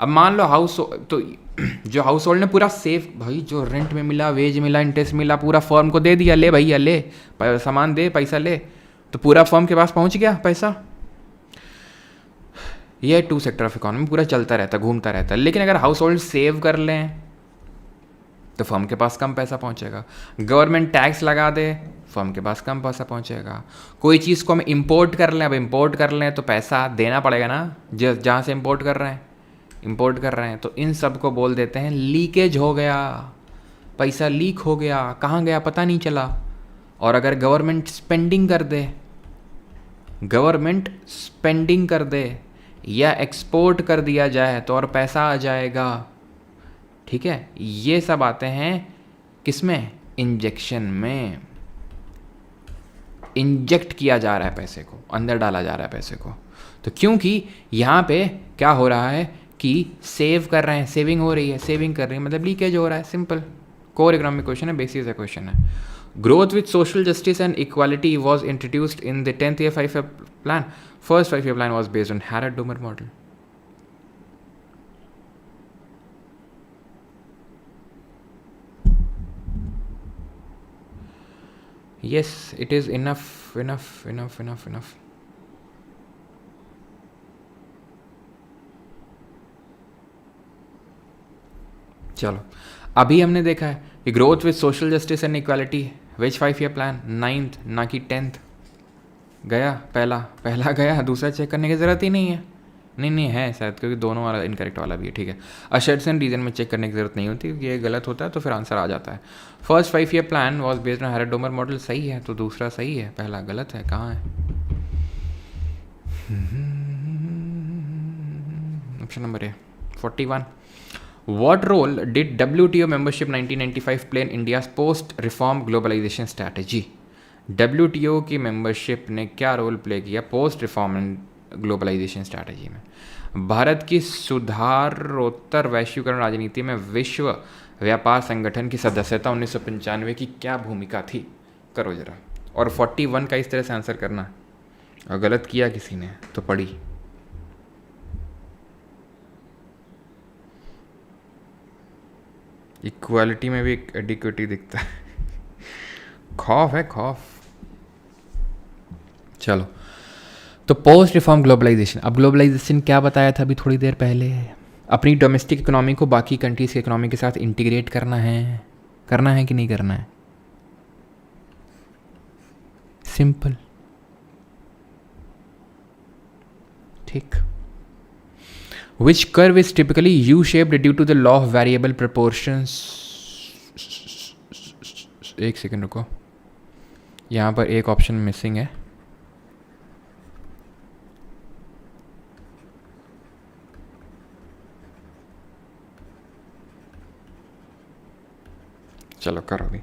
अब मान लो तो जो हाउस होल्ड ने पूरा सेव, भाई जो रेंट में मिला, वेज मिला, इंटरेस्ट मिला, पूरा फर्म को दे दिया, ले भैया ले, सामान दे, पैसा ले, तो पूरा फर्म के पास पहुंच गया पैसा। ये 2 सेक्टर ऑफ इकोनॉमी, पूरा चलता रहता, घूमता रहता। लेकिन अगर हाउस होल्ड सेव कर लें तो फर्म के पास कम पैसा पहुंचेगा। गवर्नमेंट टैक्स लगा दे, फर्म के पास कम पैसा पहुंचेगा। कोई चीज़ को हम इंपोर्ट कर लें, अब इंपोर्ट कर लें तो पैसा देना पड़ेगा ना, जहाँ से इंपोर्ट कर रहे हैं, तो इन सब को बोल देते हैं लीकेज हो गया, पैसा लीक हो गया, कहाँ गया पता नहीं चला। और अगर गवर्नमेंट स्पेंडिंग कर दे या एक्सपोर्ट कर दिया जाए तो और पैसा आ जाएगा, ठीक है। ये सब आते हैं किसमें? इंजेक्शन में। इंजेक्ट किया जा रहा है पैसे को, अंदर डाला जा रहा है पैसे को। तो क्योंकि यहाँ पे क्या हो रहा है कि सेव कर रहे हैं, सेविंग हो रही है, सेविंग कर रही है मतलब लीकेज हो रहा है। सिंपल कोर इकोनॉमिक क्वेश्चन है, बेसिस क्वेश्चन है। Growth with social justice and equality was introduced in the 10th year 5-year plan. First 5-year plan was based on Harrod-Domar model. Yes, it is enough. चलो, अभी हमने देखा है कि growth with social justice and equality, which 5-year plan, 9th ना कि 10th। गया पहला गया, दूसरा चेक करने की ज़रूरत ही नहीं है। नहीं है शायद, क्योंकि दोनों वाला इनकरेक्ट वाला भी है, ठीक है। अशर्ट्स एंड रीजन में चेक करने की ज़रूरत नहीं होती, ये गलत होता है तो फिर आंसर आ जाता है। First 5-year plan was based on Harrod Domar model, सही है, तो दूसरा सही है, पहला गलत है। कहाँ है option number A 41। What role did WTO membership 1995 play in India's post-reform globalization strategy? WTO की मेंबरशिप ने क्या रोल प्ले किया post reform and globalisation strategy में? भारत की सुधारोत्तर वैश्वीकरण राजनीति में विश्व व्यापार संगठन की सदस्यता 1995 की क्या भूमिका थी? करो जरा। और 41 का इस तरह से आंसर करना, और गलत किया किसी ने तो पढ़ी। इक्वालिटी में भी एक एडिक्विटी दिखता है। खौफ है, खौफ। चलो, तो पोस्ट रिफॉर्म ग्लोबलाइजेशन। अब ग्लोबलाइजेशन क्या बताया था अभी थोड़ी देर पहले? अपनी डोमेस्टिक इकोनॉमी को बाकी कंट्रीज की इकोनॉमी के साथ इंटीग्रेट करना है कि नहीं करना है? सिंपल, ठीक। Which curve is typically U-shaped due to the law of variable proportions? एक सेकेंड रुको, यहाँ पर एक ऑप्शन मिसिंग है। चलो करो भी।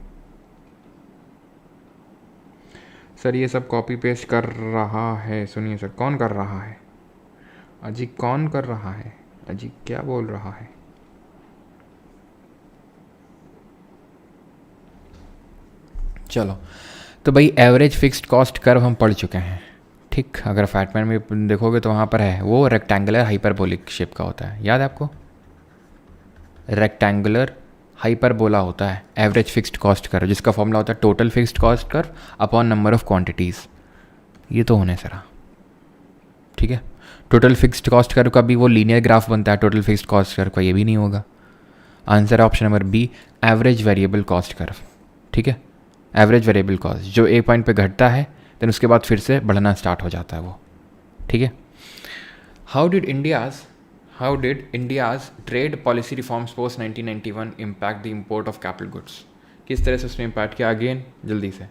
सर ये सब कॉपी पेस्ट कर रहा है, सुनिए सर, कौन कर रहा है? अजी कौन कर रहा है? अजी क्या बोल रहा है? चलो, तो भाई एवरेज फिक्स्ड कॉस्ट कर्व हम पढ़ चुके हैं, ठीक। अगर फैटमैन में देखोगे तो वहाँ पर है, वो रेक्टेंगुलर हाइपरबोलिक शेप का होता है, याद है आपको? रेक्टेंगुलर हाइपरबोला होता है एवरेज फिक्स्ड कॉस्ट कर्व, जिसका फॉर्मूला होता है total fixed cost curve upon number of quantities. ये तो होने सरा, ठीक है। टोटल फिक्स्ड कॉस्ट कर्व का भी वो लीनियर ग्राफ बनता है, टोटल फिक्स्ड कॉस्ट कर्व का ये भी नहीं होगा। आंसर है option number B, average variable cost curve, ठीक है। एवरेज वेरिएबल कॉस्ट जो एक पॉइंट पे घटता है, देन उसके बाद फिर से बढ़ना स्टार्ट हो जाता है वो, ठीक है। How did India's trade policy reforms post 1991 impact the import of capital goods? किस तरह से उसने इम्पैक्ट किया? अगेन जल्दी से।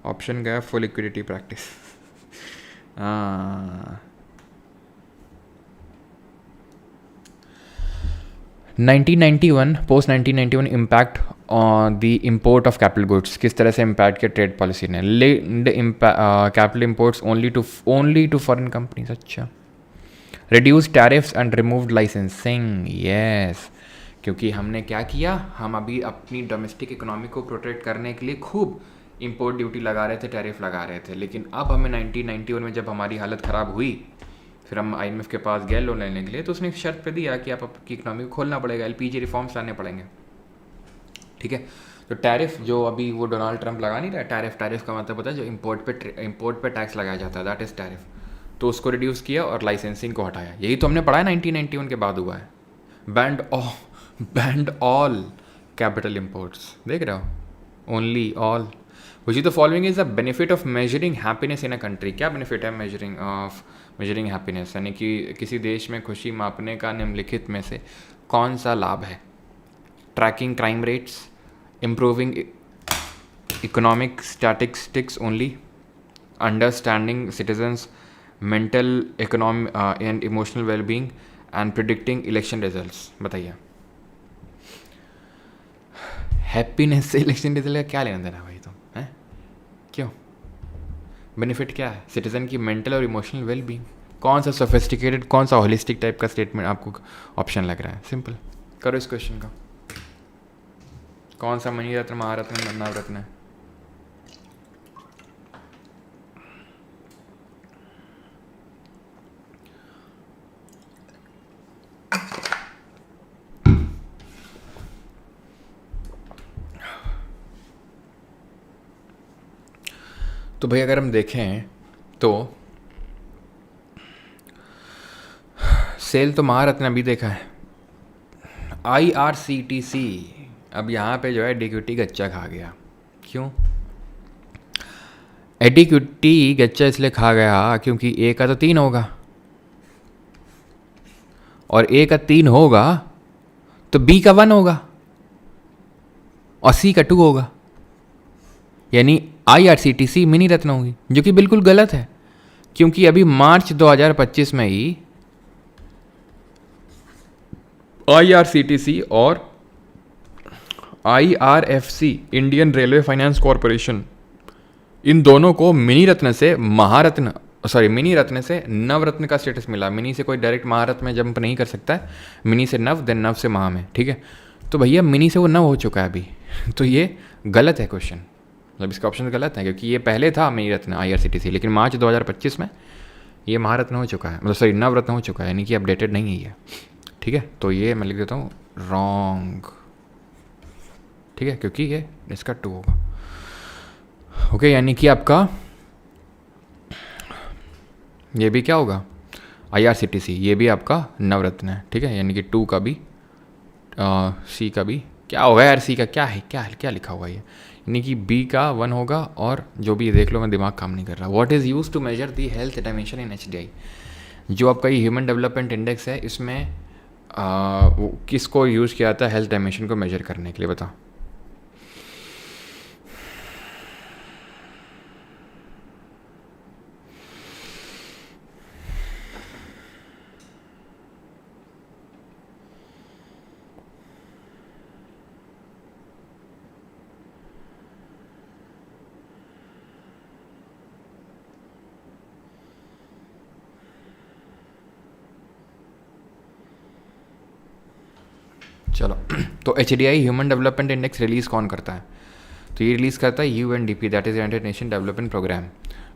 ऑप्शन गया full liquidity practice. 1991 post 1991 impact on the import of capital goods, किस तरह से इम्पैक्ट किया ट्रेड पॉलिसी ने? Linked capital imports only to foreign companies. अच्छा, reduce tariffs and removed licensing. Yes, क्योंकि हमने क्या किया, हम अभी अपनी डोमेस्टिक इकोनॉमी को प्रोटेक्ट करने के लिए खूब इंपोर्ट ड्यूटी लगा रहे थे, टैरिफ लगा रहे थे। लेकिन अब हमें 1991 में जब हमारी हालत ख़राब हुई, फिर हम IMF के पास गए लोन लेने के लिए, तो उसने शर्त पे दिया कि आप आपकी इकोनॉमी को खोलना पड़ेगा, LPG रिफॉर्म्स लाने पड़ेंगे, ठीक है। तो टैरिफ जो अभी वो डोनाल्ड ट्रंप लगा नहीं रहा, टैरिफ का मतलब होता है जो इम्पोर्ट पे टैक्स लगाया जाता है, दैट इज़ टैरिफ। तो उसको रिड्यूस किया और लाइसेंसिंग को हटाया। यही तो हमने पढ़ा है 1991 के बाद हुआ है। बैंड ऑल कैपिटल इम्पोर्ट्स, देख रहे हो, only all. Which of the following is the benefit of measuring happiness in a country? क्या बेनिफिट है मेजरिंग हैप्पीनेस, यानी कि किसी देश में खुशी मापने का निम्नलिखित में से कौन सा लाभ है? Tracking crime rates, improving economic statistics only, understanding citizens mental economic and emotional wellbeing and predicting election results. बताइए, हैप्पीनेस से इलेक्शन रिजल्ट का क्या लेना देना भाई तुम, हैं? क्यों? बेनिफिट क्या है? सिटीज़न की मेंटल और इमोशनल वेलबींग, कौन सा सोफिस्टिकेटेड, कौन सा होलिस्टिक टाइप का स्टेटमेंट आपको ऑप्शन लग रहा है? सिंपल करो इस क्वेश्चन का। कौन सा मणि रत्न, महारत्न, नवरत्न है? तो भाई अगर हम देखें तो सेल तो महारत्न भी देखा है। IRCTC अब यहाँ पे जो है एडिक्विटी गच्चा खा गया। क्यों एडिक्विटी गच्चा इसलिए खा गया? क्योंकि A का तो 3 होगा और A का 3 होगा तो B का 1 होगा और C का 2 होगा, यानी IRCTC मिनी रत्न होगी, जो कि बिल्कुल गलत है। क्योंकि अभी मार्च 2025 में ही IRCTC और IRFC Indian railway finance corporation, इन दोनों को मिनी रत्न से महारत्न, सॉरी मिनी रत्न से नवरत्न का स्टेटस मिला। मिनी से कोई डायरेक्ट महारत्न में जंप नहीं कर सकता है, मिनी से नव, देन नव से महा में, ठीक है। तो भैया मिनी से वो नव हो चुका है अभी तो ये गलत है क्वेश्चन, मतलब इसका ऑप्शन गलत है, क्योंकि ये पहले था मिनी रत्न IRCTC, लेकिन मार्च 2025 में ये महारत्न हो चुका है, मतलब सॉरी नवरत्न हो चुका है, यानी कि अपडेटेड नहीं है ये, ठीक है। तो ये मैं लिख देता हूँ रॉन्ग, ठीक है, क्योंकि ये इसका 2 होगा। ओके, यानी कि आपका ये भी क्या होगा IRCTC, ये भी आपका नवरत्न है, ठीक है, यानी कि 2 का भी C का भी क्या होगा यार, C का क्या है, क्या लिखा हुआ है ये, यानी कि B का 1 होगा, और जो भी देख लो मैं दिमाग काम नहीं कर रहा। What is use to measure the health dimension in HDI, जो आपका ये ह्यूमन डेवलपमेंट इंडेक्स है, इसमें किसको यूज़ किया जाता है हेल्थ डायमेंशन को मेजर करने के लिए, बताओ। चलो तो HDI human development index release कौन करता है? तो ये रिलीज़ करता है UNDP, that is united nation development programme.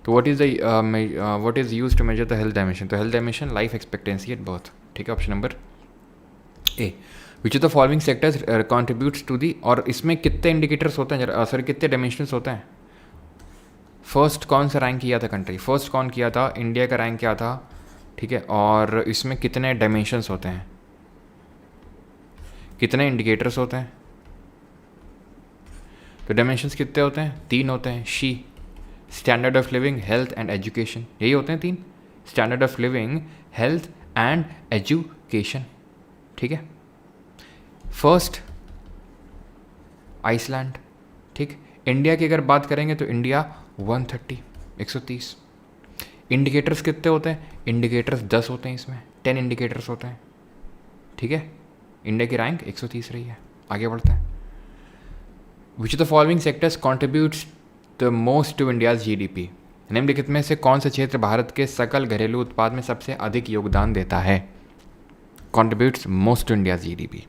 तो what is use to measure the health dimension? तो health dimension life expectancy at birth, ठीक है, option number A. Which of the following sectors contributes to the, और इसमें कितने indicators होते हैं, sorry कितने डायमेंशंस होते हैं? फर्स्ट कौन सा रैंक किया था कंट्री, फर्स्ट कौन किया था, इंडिया का रैंक क्या था, ठीक है, और इसमें कितने डायमेंशंस होते हैं, कितने इंडिकेटर्स होते हैं? तो डायमेंशंस कितने होते हैं? 3 होते हैं। She, standard of living, health and education, यही होते हैं 3, standard of living, health and education, ठीक है। फर्स्ट आइसलैंड, ठीक। इंडिया की अगर बात करेंगे तो इंडिया 130 इंडिकेटर्स कितने होते हैं? इंडिकेटर्स 10 होते हैं, इसमें 10 इंडिकेटर्स होते हैं, ठीक है। इंडिया की रैंक 130 रही है। आगे बढ़ते हैं। Which of the following sectors contributes the most to India's GDP, निम्नलिखित में से कौन सा क्षेत्र भारत के सकल घरेलू उत्पाद में सबसे अधिक योगदान देता है? Contributes most to India's GDP।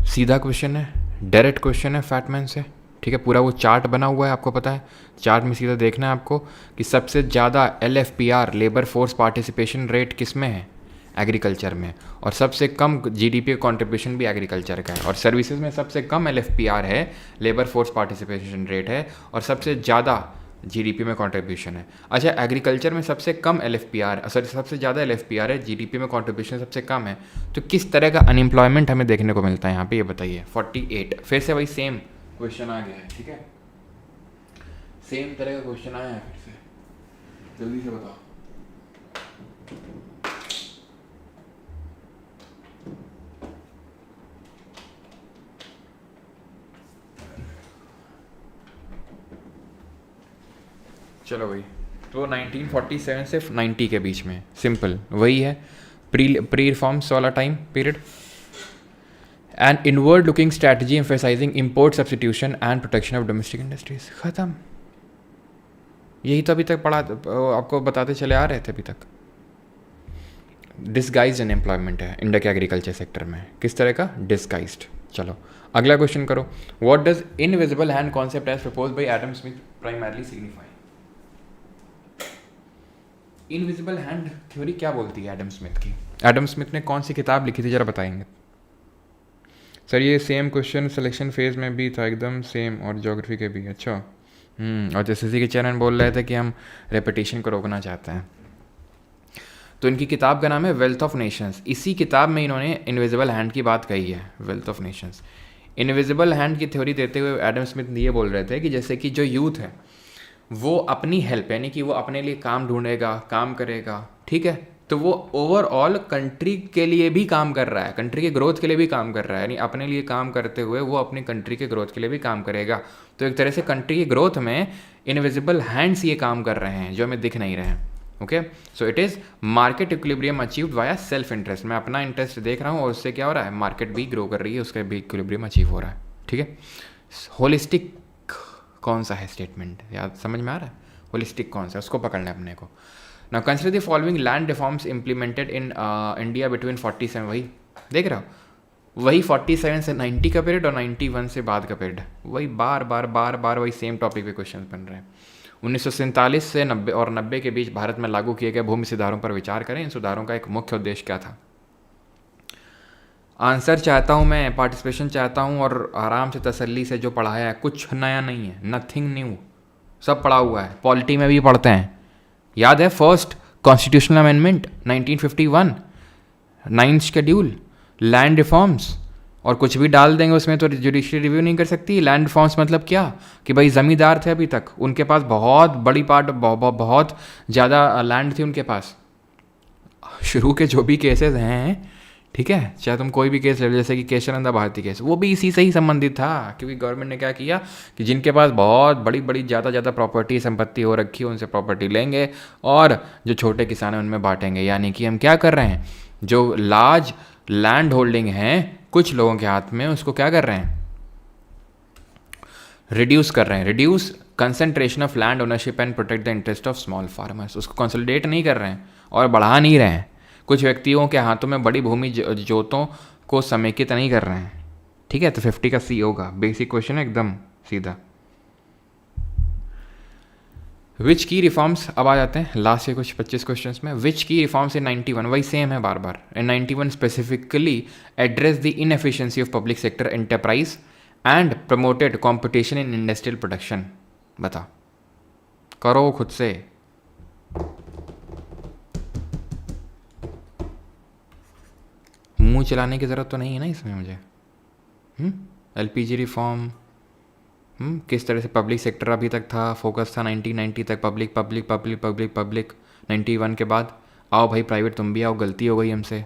सीधा क्वेश्चन है, डायरेक्ट क्वेश्चन है फैटमैन से, ठीक है। पूरा वो चार्ट बना हुआ है, आपको पता है, चार्ट में सीधा देखना है आपको कि सबसे ज़्यादा LFPR labour force participation rate किस में है? एग्रीकल्चर में। और सबसे कम GDP कंट्रीब्यूशन भी एग्रीकल्चर का है। और सर्विसेज में सबसे कम LFPR है, लेबर फोर्स पार्टिसिपेशन रेट है, और सबसे ज़्यादा GDP में कंट्रीब्यूशन है। अच्छा, एग्रीकल्चर में सबसे कम LFPR, सॉरी सबसे ज़्यादा LFPR है, GDP में कंट्रीब्यूशन सबसे कम है। तो किस तरह का अनएम्प्लॉयमेंट हमें देखने को मिलता है यहाँ पे, ये बताइए। 48, फिर से वही सेम क्वेश्चन आ गया है, ठीक है, सेम तरह का क्वेश्चन आया है फिर से, जल्दी से बताओ। चलो भाई, तो 1947 से 90 के बीच में, सिंपल वही है, प्री रिफॉर्म्स वाला time period. And inward looking strategy emphasizing import substitution and protection of domestic industries, खत्म। यही तो अभी तक पढ़ा, आपको बताते चले आ रहे थे अभी तक। डिस्गाइज्ड अनएम्प्लॉयमेंट है इंडिया के एग्रीकल्चर सेक्टर में, किस तरह का? डिस्गाइज्ड। चलो अगला क्वेश्चन करो। What does invisible hand concept as proposed by Adam Smith primarily signify? Invisible hand theory क्या बोलती है एडम स्मिथ की? एडम स्मिथ ने कौन सी किताब लिखी थी, जरा बताएंगे? सर ये सेम क्वेश्चन सिलेक्शन फेज में भी था, एकदम सेम, और ज्योग्राफी के भी। अच्छा और जैसे के चैनल बोल रहे थे कि हम रेपिटेशन को रोकना चाहते हैं, तो इनकी किताब का नाम है वेल्थ ऑफ नेशंस। इसी किताब में इन्होंने इनविजिबल हैंड की बात कही है, wealth of Nations. Invisible hand की थ्योरी देते हुए एडम स्मिथ ये बोल रहे थे कि जैसे कि जो यूथ है वो अपनी हेल्प, यानी कि वो अपने लिए काम ढूंढेगा, काम करेगा, ठीक है, तो वो ओवरऑल कंट्री के लिए भी काम कर रहा है, कंट्री के ग्रोथ के लिए भी काम कर रहा है, यानी अपने लिए काम करते हुए वो अपनी कंट्री के ग्रोथ के लिए भी काम करेगा। तो एक तरह से कंट्री के ग्रोथ में इनविजिबल हैंड्स ये काम कर रहे हैं जो हमें दिख नहीं रहे हैं। Okay, so it is market equilibrium achieved via self interest. मैं अपना इंटरेस्ट देख रहा हूँ और उससे क्या हो रहा है, मार्केट भी ग्रो कर रही है, उसका भी इक्विलिब्रियम अचीव हो रहा है। ठीक है, होलिस्टिक कौन सा है स्टेटमेंट, याद समझ में आ रहा है? होलिस्टिक कौन सा, उसको पकड़ना है अपने को। Now consider the following land reforms implemented in India between 47, वही देख रहा हो, वही 47 से 90 का पीरियड और 91 से बाद का पीरियड, वही बार बार बार बार वही सेम टॉपिक पे क्वेश्चन बन रहे हैं। 1947 से 90 और 90 के बीच भारत में लागू किए गए भूमि सुधारों पर विचार करें। इन सुधारों का एक मुख्य उद्देश्य क्या था? आंसर चाहता हूँ मैं, पार्टिसिपेशन चाहता हूँ, और आराम से तसल्ली से जो पढ़ाया है, कुछ नया नहीं है, नथिंग न्यू, सब पढ़ा हुआ है। पॉलिटी में भी पढ़ते हैं, याद है first constitutional amendment 1951, 9th schedule, land reforms, और कुछ भी डाल देंगे उसमें तो जुडिशियल रिव्यू नहीं कर सकती। लैंड रिफॉर्म्स मतलब क्या कि भाई ज़मींदार थे अभी तक, उनके पास बहुत बड़ी पार्ट, बहुत ज़्यादा लैंड थी उनके पास। शुरू के जो भी केसेस हैं, ठीक है, चाहे तुम कोई भी केस ले लो, जैसे कि केशवानंद भारती केस, वो भी इसी से ही संबंधित था, क्योंकि गवर्नमेंट ने क्या किया कि जिनके पास बहुत बड़ी बड़ी ज़्यादा प्रॉपर्टी संपत्ति हो रखी है उनसे प्रॉपर्टी लेंगे और जो छोटे किसान हैं उनमें बांटेंगे। यानी कि हम क्या कर रहे हैं, जो लार्ज लैंड होल्डिंग हैं कुछ लोगों के हाथ में, उसको क्या कर रहे हैं, रिड्यूस कर रहे हैं। Reduce concentration of land ownership and protect the interest of small farmers. उसको कंसोलिडेट नहीं कर रहे हैं और बढ़ा नहीं रहे हैं। कुछ व्यक्तियों के हाथों में बड़ी भूमि जोतों को समेकित नहीं कर रहे हैं। ठीक है, तो 50 का सी होगा। बेसिक क्वेश्चन है एकदम सीधा। विच की रिफॉर्म्स, अब आ जाते हैं लास्ट के कुछ 25 क्वेश्चन में। विच की रिफॉर्म्स इन 91, वही सेम है बार बार। इन 91 specifically address the inefficiency of public sector enterprise and promoted competition in industrial production. बता, करो खुद से। मुंह चलाने की ज़रूरत तो नहीं है ना इसमें मुझे। एलपीजी रिफॉर्म, किस तरह से पब्लिक सेक्टर अभी तक था, फोकस था 1990 तक public public public public public. 91 के बाद आओ भाई प्राइवेट, तुम भी आओ, गलती हो गई हमसे।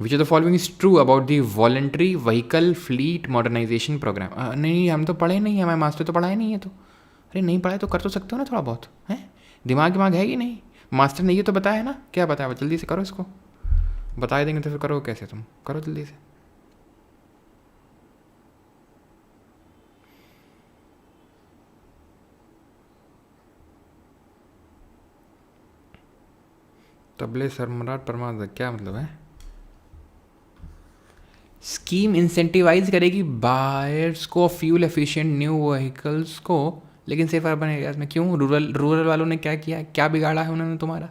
Which of the following is true about the voluntary vehicle fleet modernisation programme? नहीं, हम तो पढ़े नहीं है, हमारे मास्टर तो पढ़ाए नहीं है। तो अरे नहीं पढ़ाए तो कर तो सकते हो ना थोड़ा बहुत, है दिमाग है कि नहीं? मास्टर ने ये तो बताया ना, क्या बताया? जल्दी से करो इसको, बता देंगे तो फिर करो कैसे, तुम करो जल्दी से। तबले सरमराट परमाद क्या मतलब है? स्कीम इंसेंटिवाइज करेगी बायर्स को फ्यूल एफिशिएंट न्यू व्हीकल्स को, लेकिन सिर्फ अर्बन एरियाज में। क्यों? रूरल वालों ने क्या किया, क्या बिगाड़ा है उन्होंने तुम्हारा?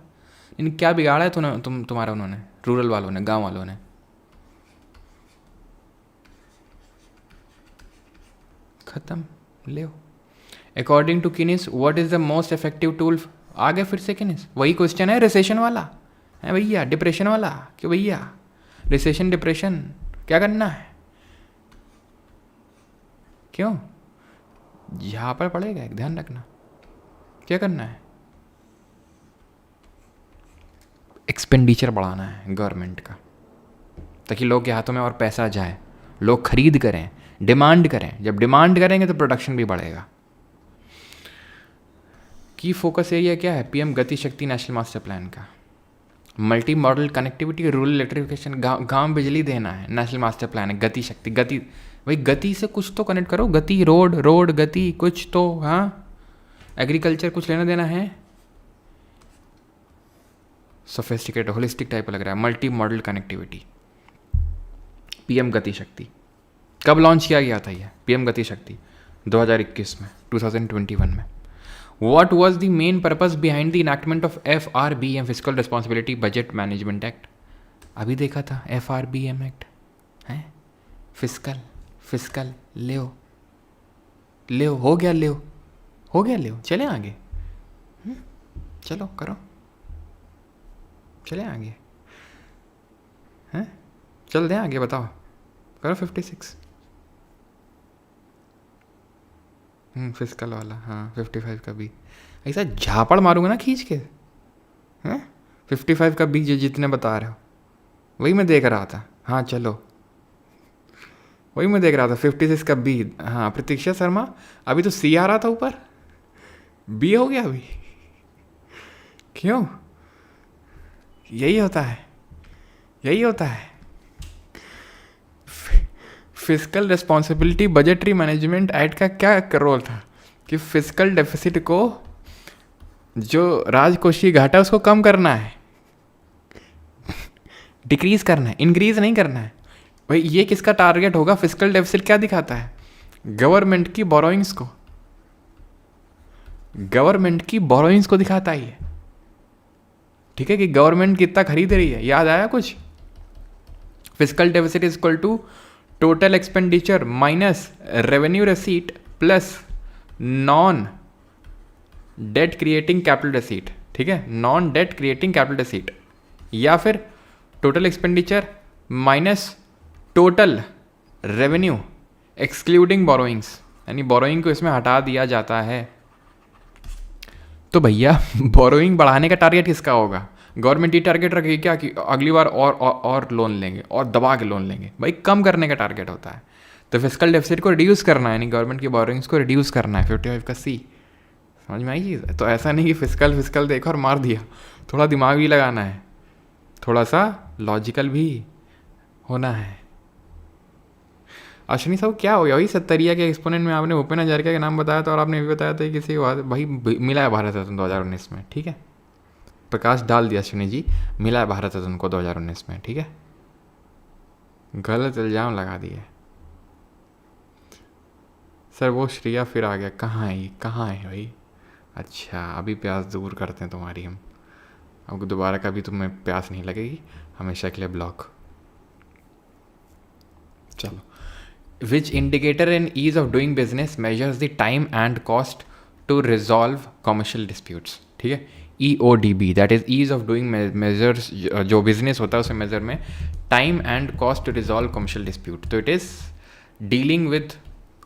क्या बिगाड़ा है तुम्हारा उन्होंने, रूरल वालों ने, गांव वालों ने? खत्म, ले। According to Keynes what is the most effective tool? आगे फिर से किनिस वही क्वेश्चन है, रिसेशन वाला है भैया, डिप्रेशन वाला। क्यों भैया, रिसेशन डिप्रेशन क्या करना है? क्यों? यहाँ पर पड़ेगा, एक ध्यान रखना, क्या करना है? एक्सपेंडिचर बढ़ाना है गवर्नमेंट का, ताकि लोग के हाथों में और पैसा जाए, लोग खरीद करें, डिमांड करें। जब डिमांड करेंगे तो प्रोडक्शन भी बढ़ेगा। की फोकस एरिया क्या है पीएम गति शक्ति नेशनल मास्टर प्लान का? Multi modal connectivity, rural electrification, गांव बिजली देना है, नेशनल मास्टर प्लान है। गति शक्ति, भाई गति से कुछ तो कनेक्ट करो, गति रोड गति कुछ तो। हाँ, एग्रीकल्चर कुछ लेना देना है? सोफिस्टिकेटेड होलिस्टिक टाइप लग रहा है। Multi modal connectivity. पीएम गति शक्ति कब लॉन्च किया गया था ये पीएम गति शक्ति? 2021 में, 2021 में। What was the main purpose behind the enactment of FRBM Fiscal Responsibility Budget Management Act? अभी देखा था FRBM एक्ट है। फिस्कल ले हो गया चले आगे। चलो करो, चले आगे हैं, चल दें आगे, बताओ करो 56 फिस्कल वाला। हाँ 55 का बी ऐसा झापड़ मारूंगा ना खींच के। हैं 55 का बी जो जितने बता रहे हो वही मैं देख रहा था। हाँ चलो वही मैं देख रहा था 56 का बी। हाँ प्रतीक्षा शर्मा, अभी तो सी आ रहा था ऊपर, बी हो गया अभी। क्यों? यही होता है। Fiscal responsibility budgetary management act का क्या रोल था कि फिस्कल डेफिसिट को, जो राजकोषीय घाटा उसको कम करना है, डिक्रीज करना है, इंक्रीज नहीं करना है। भाई ये किसका टारगेट होगा? फिस्कल डेफिसिट क्या दिखाता है? गवर्नमेंट की बोरोइंग्स को दिखाता है ये। ठीक है कि गवर्नमेंट कितना खरीद रही है। याद आया कुछ? Fiscal deficit is equal to total expenditure minus revenue receipt plus non debt creating capital receipt. ठीक है, non debt creating capital receipt, या फिर total expenditure minus total revenue excluding borrowings, यानी बोरोइंग को इसमें हटा दिया जाता है। तो भैया बोरोइंग बढ़ाने का टारगेट किसका होगा? गवर्नमेंट ये टारगेट रखेगी क्या कि अगली बार और लोन लेंगे और दबा के लोन लेंगे? भाई कम करने का टारगेट होता है। तो फिस्कल डेफिसिट को रिड्यूस करना है, यानी गवर्नमेंट की बोरोइंग्स को रिड्यूस करना है। 55 का सी समझ में आई चीज़? तो ऐसा नहीं कि फिस्कल देखा और मार दिया, थोड़ा दिमाग भी लगाना है, थोड़ा सा लॉजिकल भी होना है। अश्विनी साहब क्या हो गया? वही 70 के एक्सपोनेंट में आपने भूपेन हजारिका के नाम बताया था, और आपने भी बताया था किसी को भाई मिला है भारत रत्न 2019 में। ठीक है, प्रकाश डाल दिया अश्विनी जी, मिला है भारत रत्न को 2019 में। ठीक है, गलत इल्जाम लगा दिए सर। वो श्रेया फिर आ गया, कहाँ है भाई? अच्छा अभी प्यास दूर करते हैं तुम्हारी हम, अब दोबारा कभी तुम्हें प्यास नहीं लगेगी, हमेशा के लिए ब्लॉक। चलो, which indicator in ease of doing business measures the time and cost to resolve commercial disputes? ठीक है, EODB, that is ease of doing measures, जो बिजनेस होता है उसे मेजर में time and cost to resolve commercial dispute. तो it is dealing with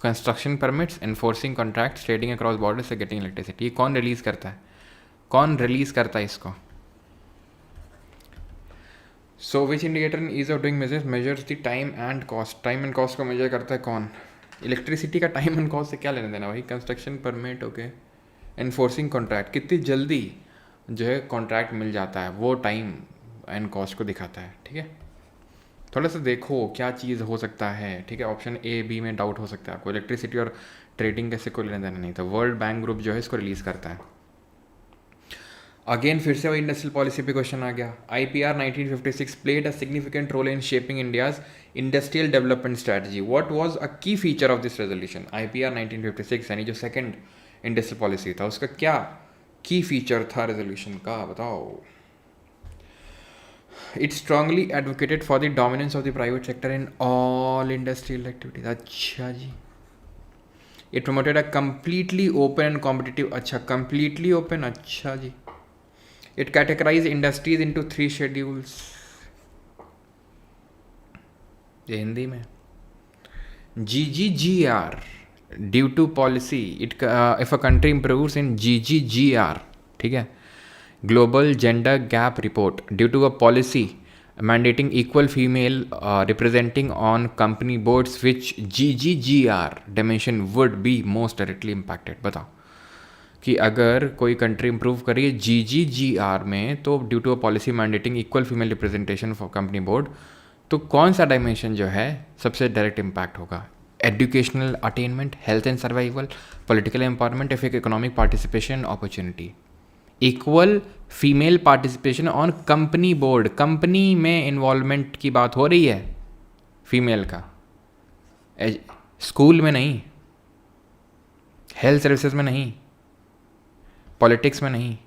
construction permits, enforcing contracts, trading across border से getting electricity. कौन रिलीज करता है इसको? So which indicator in ease of doing business measures the time and cost? Time and cost को major करता है कौन? Electricity का टाइम एंड कॉस्ट से क्या लेना देना भाई? Construction permit, okay. Enforcing contract, कितनी जल्दी जो है कॉन्ट्रैक्ट मिल जाता है, वो टाइम एंड कॉस्ट को दिखाता है। ठीक है, थोड़ा सा देखो क्या चीज़ हो सकता है। ठीक है, ऑप्शन A B में डाउट हो सकता है आपको। इलेक्ट्रिसिटी और ट्रेडिंग कैसे कोई लेना देना नहीं था। वर्ल्ड बैंक ग्रुप जो है इसको रिलीज़ करता है। अगेन फिर से वही इंडस्ट्रियल पॉलिसी पे क्वेश्चन आ गया। IPR 1956 played a significant role in shaping India's industrial development strategy. What was a key feature of this resolution? IPR 1956 यानी जो सेकंड इंडस्ट्रियल पॉलिसी था, उसका क्या की फीचर था रेजोल्यूशन का? बताओ। It strongly advocated for the dominance of the private sector in all industrial activities. अच्छा जी। It promoted a completely open and competitive. अच्छा, कंप्लीटली ओपन, अच्छा जी। It categorize industries into 3 schedules. ये हिंदी में GGGR due to policy it if a country improves in GGGR, ठीक है, global gender gap report, due to a policy mandating equal female representing on company boards which GGGR dimension would be most directly impacted। बताओ कि अगर कोई country improve करिए GGGR में, तो due to a policy mandating equal female representation for company board, तो कौन सा डायमेंशन जो है सबसे डायरेक्ट इम्पैक्ट होगा? Educational attainment, health and survival, political empowerment, economic participation, opportunity. Equal female participation on company board, company में involvement की बात हो रही है फीमेल का, स्कूल में नहीं, हेल्थ सर्विसेज में नहीं, पॉलिटिक्स में नहीं,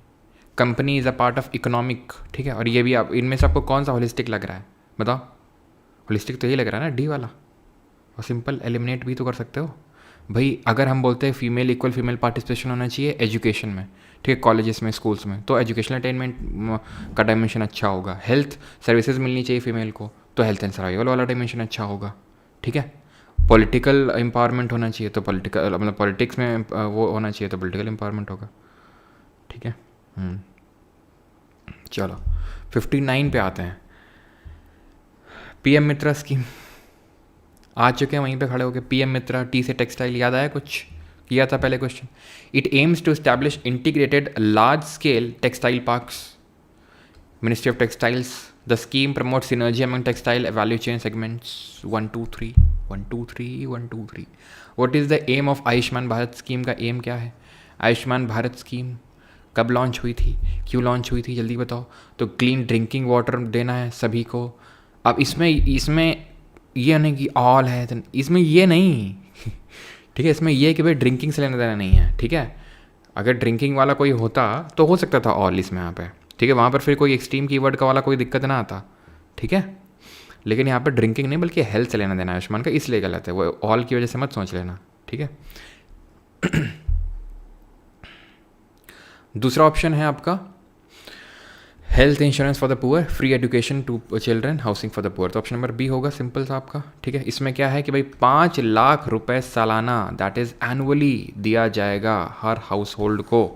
company is a part of economic, ठीक है। और ये भी आप इनमें से आपको कौन सा होलिस्टिक लग रहा है बताओ? होलिस्टिक तो यही लग रहा है ना, डी वाला। और सिंपल एलिमिनेट भी तो कर सकते हो भाई। अगर हम बोलते हैं फीमेल इक्वल फीमेल पार्टिसिपेशन होना चाहिए एजुकेशन में, ठीक है, कॉलेजेस में, स्कूल्स में, तो एजुकेशनल अटेनमेंट का डायमेंशन अच्छा होगा। हेल्थ सर्विसेज मिलनी चाहिए फीमेल को, तो हेल्थ एंड सर्वाइवल वाला डायमेंशन अच्छा होगा, ठीक है। पॉलिटिकल एम्पावरमेंट होना चाहिए तो पॉलिटिकल, मतलब पॉलिटिक्स में वो होना चाहिए तो पॉलिटिकल एम्पावरमेंट होगा, ठीक है। चलो 59 पे आते हैं। पीएम मित्रा स्कीम आ चुके हैं वहीं पे खड़े होके। पीएम मित्रा, टी से टेक्सटाइल, याद आया कुछ? किया था पहले question. It aims to establish integrated large scale textile parks, ministry of textiles. The scheme promote synergy among textile value chain segments. 1 2 3 1 2 3 1 2 3। What is the aim of Ayushman Bharat scheme? का aim क्या है? आयुष्मान भारत स्कीम कब लॉन्च हुई थी, क्यों launch हुई थी, जल्दी बताओ। तो क्लीन ड्रिंकिंग वाटर देना है सभी को। अब इसमें ये नहीं कि ऑल है, इसमें ये नहीं ठीक है, इसमें ये कि भाई ड्रिंकिंग से लेना देना नहीं है, ठीक है। अगर ड्रिंकिंग वाला कोई होता तो हो सकता था ऑल इसमें यहाँ पे, ठीक है, वहाँ पर फिर कोई एक्सट्रीम कीवर्ड का वाला कोई दिक्कत ना आता, ठीक है। लेकिन यहाँ पर ड्रिंकिंग नहीं बल्कि हेल्थ से लेना देना आयुष्मान का, इसलिए गलत है वो, ऑल की वजह से मत सोच लेना, ठीक है। दूसरा ऑप्शन है आपका health insurance for the poor, free education to children, housing for the poor. तो ऑप्शन नंबर बी होगा, सिंपल सा आपका, ठीक है। इसमें क्या है कि भाई 5 लाख रुपए सालाना, दैट इज़ एनुअली दिया जाएगा, हर हाउस होल्ड को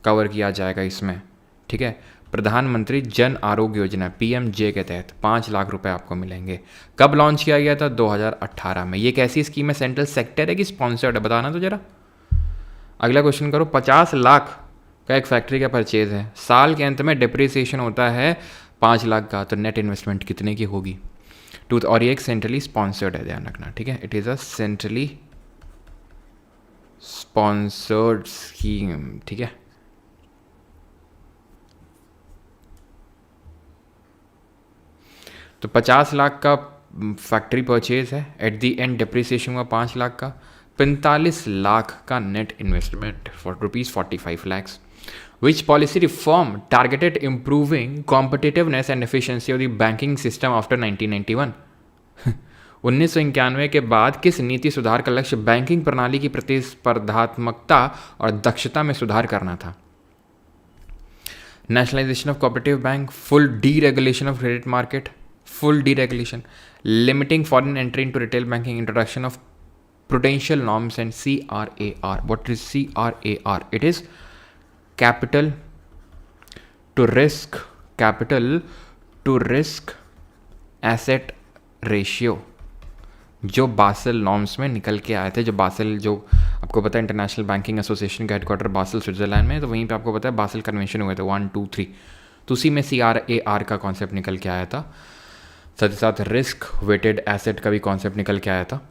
कवर किया जाएगा इसमें, ठीक है। प्रधानमंत्री जन आरोग्य योजना PMJ के तहत 5 लाख रुपए आपको मिलेंगे। कब लॉन्च किया गया था? 2018 में। ये कैसी स्कीम है? सेंट्रल सेक्टर है कि स्पॉन्सर्ड है? बताना तो जरा। अगला क्वेश्चन करो। 50 लाख का एक फैक्ट्री का परचेज है, साल के अंत में डिप्रिसिएशन होता है 5 लाख का, तो नेट इन्वेस्टमेंट कितने की होगी? और ये एक सेंट्रली स्पॉन्सर्ड है, ध्यान रखना, ठीक है। It is a centrally sponsored scheme, ठीक है। तो 50 लाख का फैक्ट्री परचेज है, एट दी एंड डिप्रिसिएशन हुआ 5 लाख का, 45 लाख का net investment for ₹45 lakhs। Which policy reform targeted improving competitiveness and efficiency of the banking system after 1991? 1991 के बाद किस नीति सुधार का लक्ष्य बैंकिंग प्रणाली की प्रतिस्पर्धात्मकता और दक्षता में सुधार करना था? Nationalisation of cooperative bank, full deregulation of credit market, full deregulation, limiting foreign entry into retail banking, introduction of prudential norms, and CRAR. What is CRAR? It is capital to risk asset ratio, जो basal norms में निकल के आए थे। जो basal, जो आपको पता है इंटरनेशनल बैंकिंग एसोसिएशन का हेडक्वार्टर बासल स्विट्जरलैंड में, तो वहीं पे आपको पता है बासल कन्वेंशन हुए थे 1 2 3, तो उसी में CRAR का कॉन्सेप्ट निकल के आया था। साथ ही साथ रिस्क वेटेड एसेट का भी कॉन्सेप्ट निकल के आया था।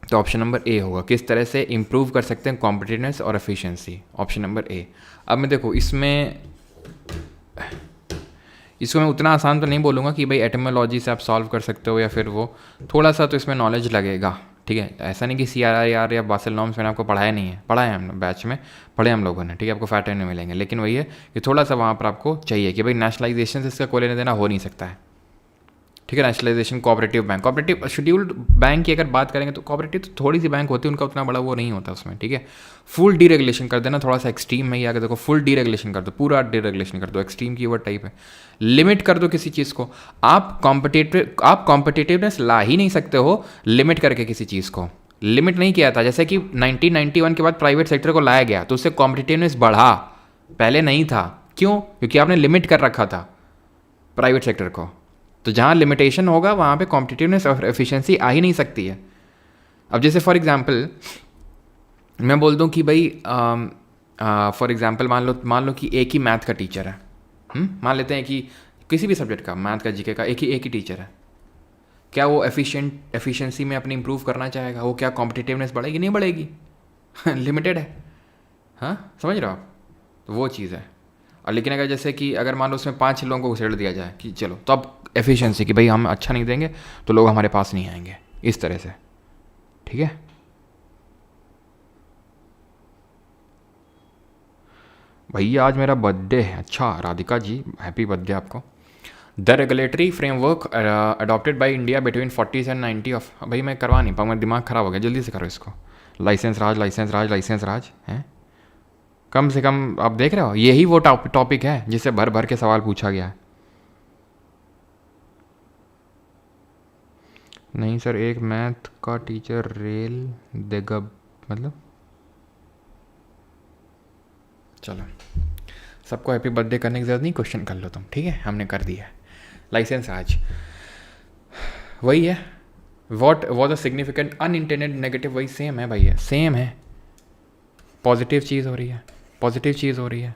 तो ऑप्शन नंबर ए होगा, किस तरह से इंप्रूव कर सकते हैं कॉम्पिटिटिवनेस और एफिशिएंसी, ऑप्शन नंबर ए। अब मैं देखो इसको मैं उतना आसान तो नहीं बोलूँगा कि भाई एटमोलॉजी से आप सॉल्व कर सकते हो, या फिर वो थोड़ा सा तो इसमें नॉलेज लगेगा, ठीक है। ऐसा नहीं कि CRAR या बासल नॉर्म्स मैंने आपको पढ़ाया नहीं है, पढ़ा है हम बैच में, पढ़े हम लोगों ने, ठीक है। आपको फैट में मिलेंगे, लेकिन वही है कि थोड़ा सा वहाँ पर आपको चाहिए कि भाई नेशनलाइजेशन से इसका कोई लेना देना हो नहीं सकता है, ठीक है। Nationalisation, cooperative bank, cooperative scheduled bank की अगर बात करेंगे तो कोऑपरेटिव तो थोड़ी सी बैंक होती है, उनका उतना बड़ा वो नहीं होता उसमें, ठीक है। फुल डीरेगुलेशन कर देना, थोड़ा सा एक्सट्रीम में ही आगे देखो, फुल डीरेगुलेशन कर दो, पूरा डीरेगुलेशन कर दो, एक्सट्रीम की वर्ड टाइप है। लिमिट कर दो किसी चीज़ को, आप कॉम्पिटिटिवनेस ला ही नहीं सकते हो लिमिट करके किसी चीज़ को। लिमिट नहीं किया था, जैसे कि 1991 के बाद प्राइवेट सेक्टर को लाया गया तो उससे कॉम्पिटिटिवनेस बढ़ा, पहले नहीं था। क्यों? क्योंकि आपने लिमिट कर रखा था प्राइवेट सेक्टर को। तो जहाँ लिमिटेशन होगा वहाँ पे कॉम्पिटिटिवनेस और एफिशिएंसी आ ही नहीं सकती है। अब जैसे फॉर एग्जांपल मैं बोल दूँ कि भाई फॉर एग्जांपल मान लो कि एक ही मैथ का टीचर है, मान लेते हैं कि किसी भी सब्जेक्ट का, मैथ का, जीके का, एक ही टीचर है, क्या वो एफिशिएंसी में अपनी इम्प्रूव करना चाहेगा? वो क्या कॉम्पिटिटिवनेस बढ़ेगी? नहीं बढ़ेगी। लिमिटेड है। हाँ, समझ रहे हो आप? तो वो चीज़ है। और लेकिन अगर जैसे कि अगर मान लो उसमें 5 लोगों को घुसेड़ दिया जाए कि चलो, तो अब एफिशिएंसी कि भाई हम अच्छा नहीं देंगे तो लोग हमारे पास नहीं आएंगे, इस तरह से। ठीक है। भैया आज मेरा बर्थडे है। अच्छा राधिका जी, हैप्पी बर्थडे आपको। The regulatory framework adopted by India between 40 and 90 of. भाई मैं करवा नहीं पाऊँगा, दिमाग ख़राब हो गया, जल्दी से करो इसको। लाइसेंस राज, लाइसेंस राज, लाइसेंस राज हैं। कम से कम आप देख रहे हो, यही वो टॉपिक है जिससे भर भर के सवाल पूछा गया है। नहीं सर, एक मैथ का टीचर रेल देगा मतलब। चलो, सबको हैप्पी बर्थडे करने की जरूरत नहीं, क्वेश्चन कर लो तुम। ठीक है, हमने कर दिया है। लाइसेंस आज वही है। What was a significant unintended negative, वही सेम है भैया, सेम है। पॉजिटिव चीज़ हो रही है, पॉजिटिव चीज़ हो रही है,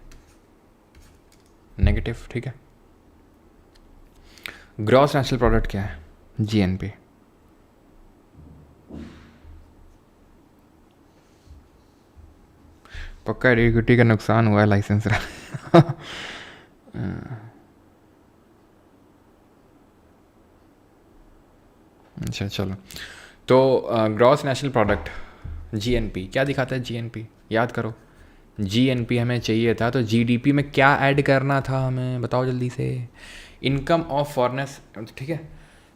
नेगेटिव। ठीक है। ग्रॉस नेशनल प्रोडक्ट क्या है? जीएनपी। पक्का इक्विटी का नुकसान हुआ है लाइसेंस अच्छा चलो, तो ग्रॉस नेशनल प्रोडक्ट जीएनपी क्या दिखाता है? जीएनपी याद करो, जीएनपी हमें चाहिए था, तो जीडीपी में क्या ऐड करना था हमें, बताओ जल्दी से। Income of foreigners. ठीक है,